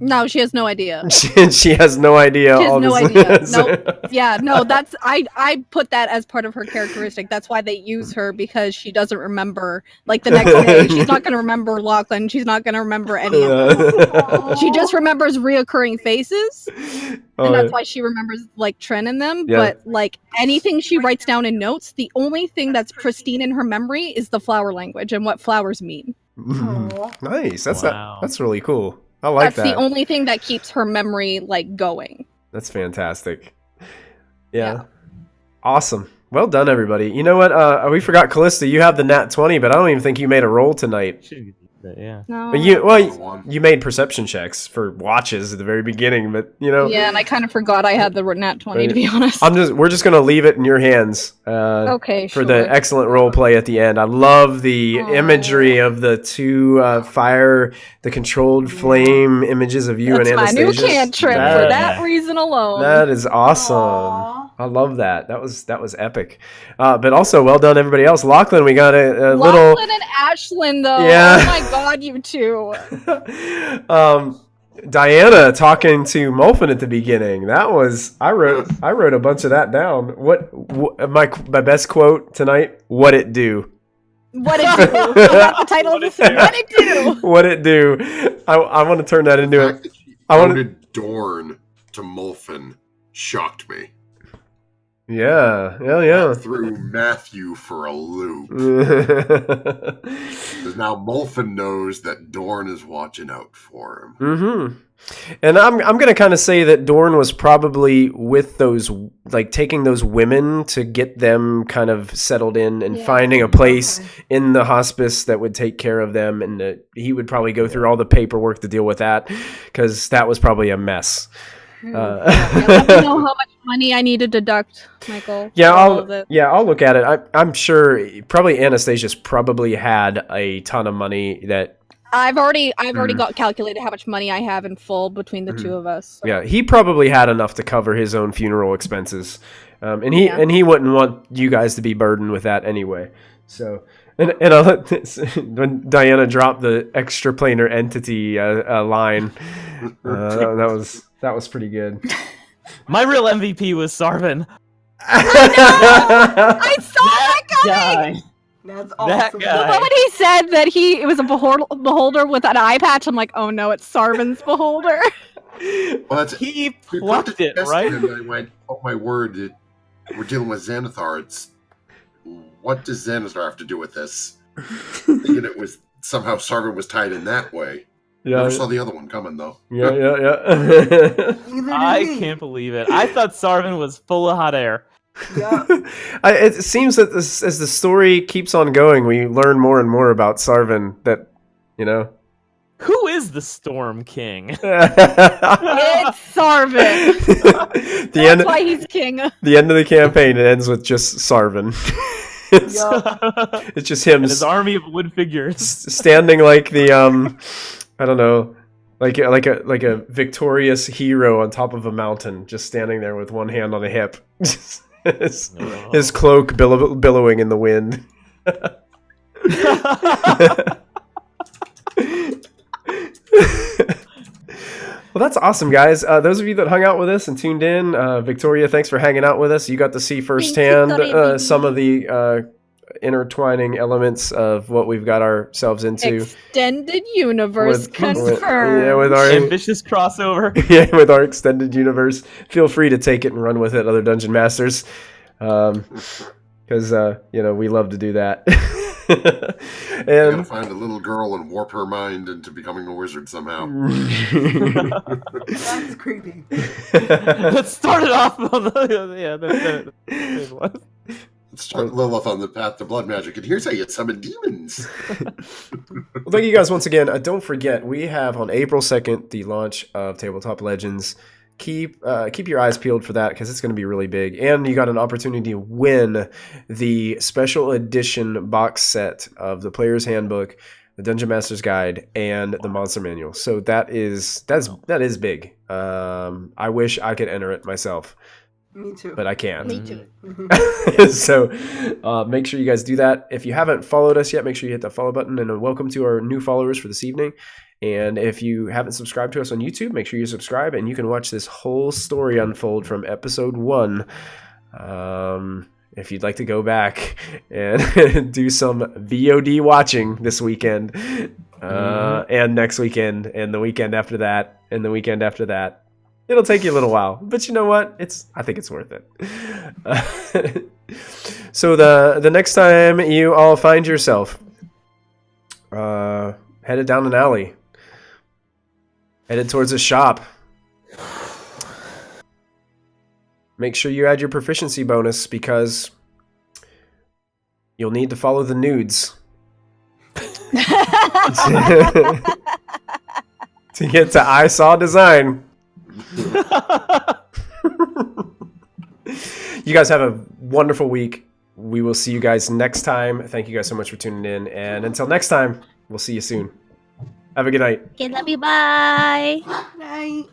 [SPEAKER 8] No, she has no idea.
[SPEAKER 1] She has no idea.
[SPEAKER 8] She has
[SPEAKER 1] all
[SPEAKER 8] no
[SPEAKER 1] this
[SPEAKER 8] idea.
[SPEAKER 1] is.
[SPEAKER 8] Nope. Yeah, no, that's I put that as part of her characteristic. That's why they use her, because she doesn't remember, like, the next day. She's not going to remember Lachlan. She's not going to remember any of them. She just remembers reoccurring faces, and that's why she remembers, like, Tren in them.
[SPEAKER 1] Yeah.
[SPEAKER 8] But, like, anything she writes down in notes, the only thing that's pristine in her memory is the flower language and what flowers mean.
[SPEAKER 1] Nice.
[SPEAKER 7] Wow.
[SPEAKER 1] That's really cool. I like
[SPEAKER 8] That's
[SPEAKER 1] that.
[SPEAKER 8] the only thing that keeps her memory, like, going.
[SPEAKER 1] That's fantastic. Yeah. Awesome. Well done, everybody. You know what? We forgot Callista. You have the nat 20, but I don't even think you made a roll tonight.
[SPEAKER 7] Yeah.
[SPEAKER 8] No.
[SPEAKER 1] But you made perception checks for watches at the very beginning, but you know.
[SPEAKER 8] Yeah, and I kind of forgot I had the nat 20, to be honest.
[SPEAKER 1] We're just gonna leave it in your hands.
[SPEAKER 8] Okay,
[SPEAKER 1] for the excellent role play at the end. I love the imagery of the two the controlled flame images of you
[SPEAKER 8] That's
[SPEAKER 1] and
[SPEAKER 8] my
[SPEAKER 1] Anastazious.
[SPEAKER 8] new cantrip for that reason alone.
[SPEAKER 1] That is awesome. I love that. That was epic. But also, well done, everybody else. Lachlan, we got a little.
[SPEAKER 8] Lachlan and Ashlyn, though.
[SPEAKER 1] Yeah.
[SPEAKER 8] Oh my god, you two.
[SPEAKER 1] Diana talking to Molfin at the beginning. That was I wrote a bunch of that down. What my best quote tonight? What it do?
[SPEAKER 8] What it do? That's the title of this. What it do?
[SPEAKER 1] What it do? I want to turn that into it. I wanted
[SPEAKER 6] Dorn to Molfin shocked me.
[SPEAKER 1] Yeah.
[SPEAKER 6] Threw Matthew for a loop. Because now Molfin knows that Dorn is watching out for him.
[SPEAKER 1] Mm-hmm. And I'm gonna kind of say that Dorn was probably with those, like, taking those women to get them kind of settled in and finding a place in the hospice that would take care of them, and that he would probably go through all the paperwork to deal with that, because that was probably a mess.
[SPEAKER 8] Let me know how much money I need to deduct, Michael.
[SPEAKER 1] I'll look at it. I'm sure probably Anastazious probably had a ton of money that
[SPEAKER 8] I've already got calculated how much money I have in full between the two of us. So.
[SPEAKER 1] Yeah, he probably had enough to cover his own funeral expenses, and he wouldn't want you guys to be burdened with that anyway. So, and I'll let this, when Diana dropped the extraplanar entity line, that was pretty good.
[SPEAKER 7] My real MVP was Sarvin.
[SPEAKER 8] I saw that coming!
[SPEAKER 5] That's
[SPEAKER 7] That
[SPEAKER 5] awesome.
[SPEAKER 8] The
[SPEAKER 7] guy.
[SPEAKER 8] moment he said that it was a beholder with an eye patch, I'm like, oh no, it's Sarvin's beholder.
[SPEAKER 6] Well,
[SPEAKER 7] He
[SPEAKER 6] we put
[SPEAKER 7] plucked
[SPEAKER 6] the
[SPEAKER 7] it,
[SPEAKER 6] test
[SPEAKER 7] right?
[SPEAKER 6] in, and I went, oh my word, we're dealing with Xanathar. What does Xanathar have to do with this? Thinking it was somehow Sarvin was tied in that way. Never saw the other one coming, though.
[SPEAKER 1] Yeah.
[SPEAKER 7] I can't believe it. I thought Sarvin was full of hot air.
[SPEAKER 5] Yeah.
[SPEAKER 1] It seems that as the story keeps on going, we learn more and more about Sarvin. That, you know.
[SPEAKER 7] Who is the Storm King?
[SPEAKER 8] It's Sarvin. That's why he's king.
[SPEAKER 1] The end of the campaign, it ends with just Sarvin. It's just him.
[SPEAKER 7] And his army of wood figures.
[SPEAKER 1] Standing like the I don't know, like a victorious hero on top of a mountain, just standing there with one hand on a hip. His cloak billowing in the wind. Well, that's awesome, guys. Those of you that hung out with us and tuned in, Victoria, thanks for hanging out with us. You got to see firsthand some of the intertwining elements of what we've got ourselves into.
[SPEAKER 8] Extended universe confirmed.
[SPEAKER 1] With our
[SPEAKER 7] ambitious crossover.
[SPEAKER 1] Yeah, with our extended universe. Feel free to take it and run with it, other Dungeon Masters, because we love to do that.
[SPEAKER 6] You gotta find a little girl and warp her mind into becoming a wizard somehow.
[SPEAKER 5] That's creepy.
[SPEAKER 7] Let's start it off on
[SPEAKER 6] Let's start Lilith on the path to blood magic, and here's how you summon demons.
[SPEAKER 1] Well, thank you guys once again. Don't forget, we have on April 2nd the launch of Tabletop Legends. Keep your eyes peeled for that, because it's going to be really big. And you got an opportunity to win the special edition box set of the Player's Handbook, the Dungeon Master's Guide, and the Monster Manual. So that is big. I wish I could enter it myself.
[SPEAKER 5] Me too.
[SPEAKER 1] But I can't.
[SPEAKER 8] Me too.
[SPEAKER 1] So make sure you guys do that. If you haven't followed us yet, make sure you hit that follow button. And welcome to our new followers for this evening. And if you haven't subscribed to us on YouTube, make sure you subscribe, and you can watch this whole story unfold from episode 1. If you'd like to go back and do some VOD watching this weekend, and next weekend, and the weekend after that, and the weekend after that. It'll take you a little while, but you know what? I think it's worth it. So the next time you all find yourself headed down an alley, headed towards a shop, make sure you add your proficiency bonus, because you'll need to follow the nudes to get to I Saw Design. You guys have a wonderful week. We will see you guys next time. Thank you guys so much for tuning in. And until next time, we'll see you soon. Have a good night.
[SPEAKER 8] Okay, love you. Bye.
[SPEAKER 5] Night.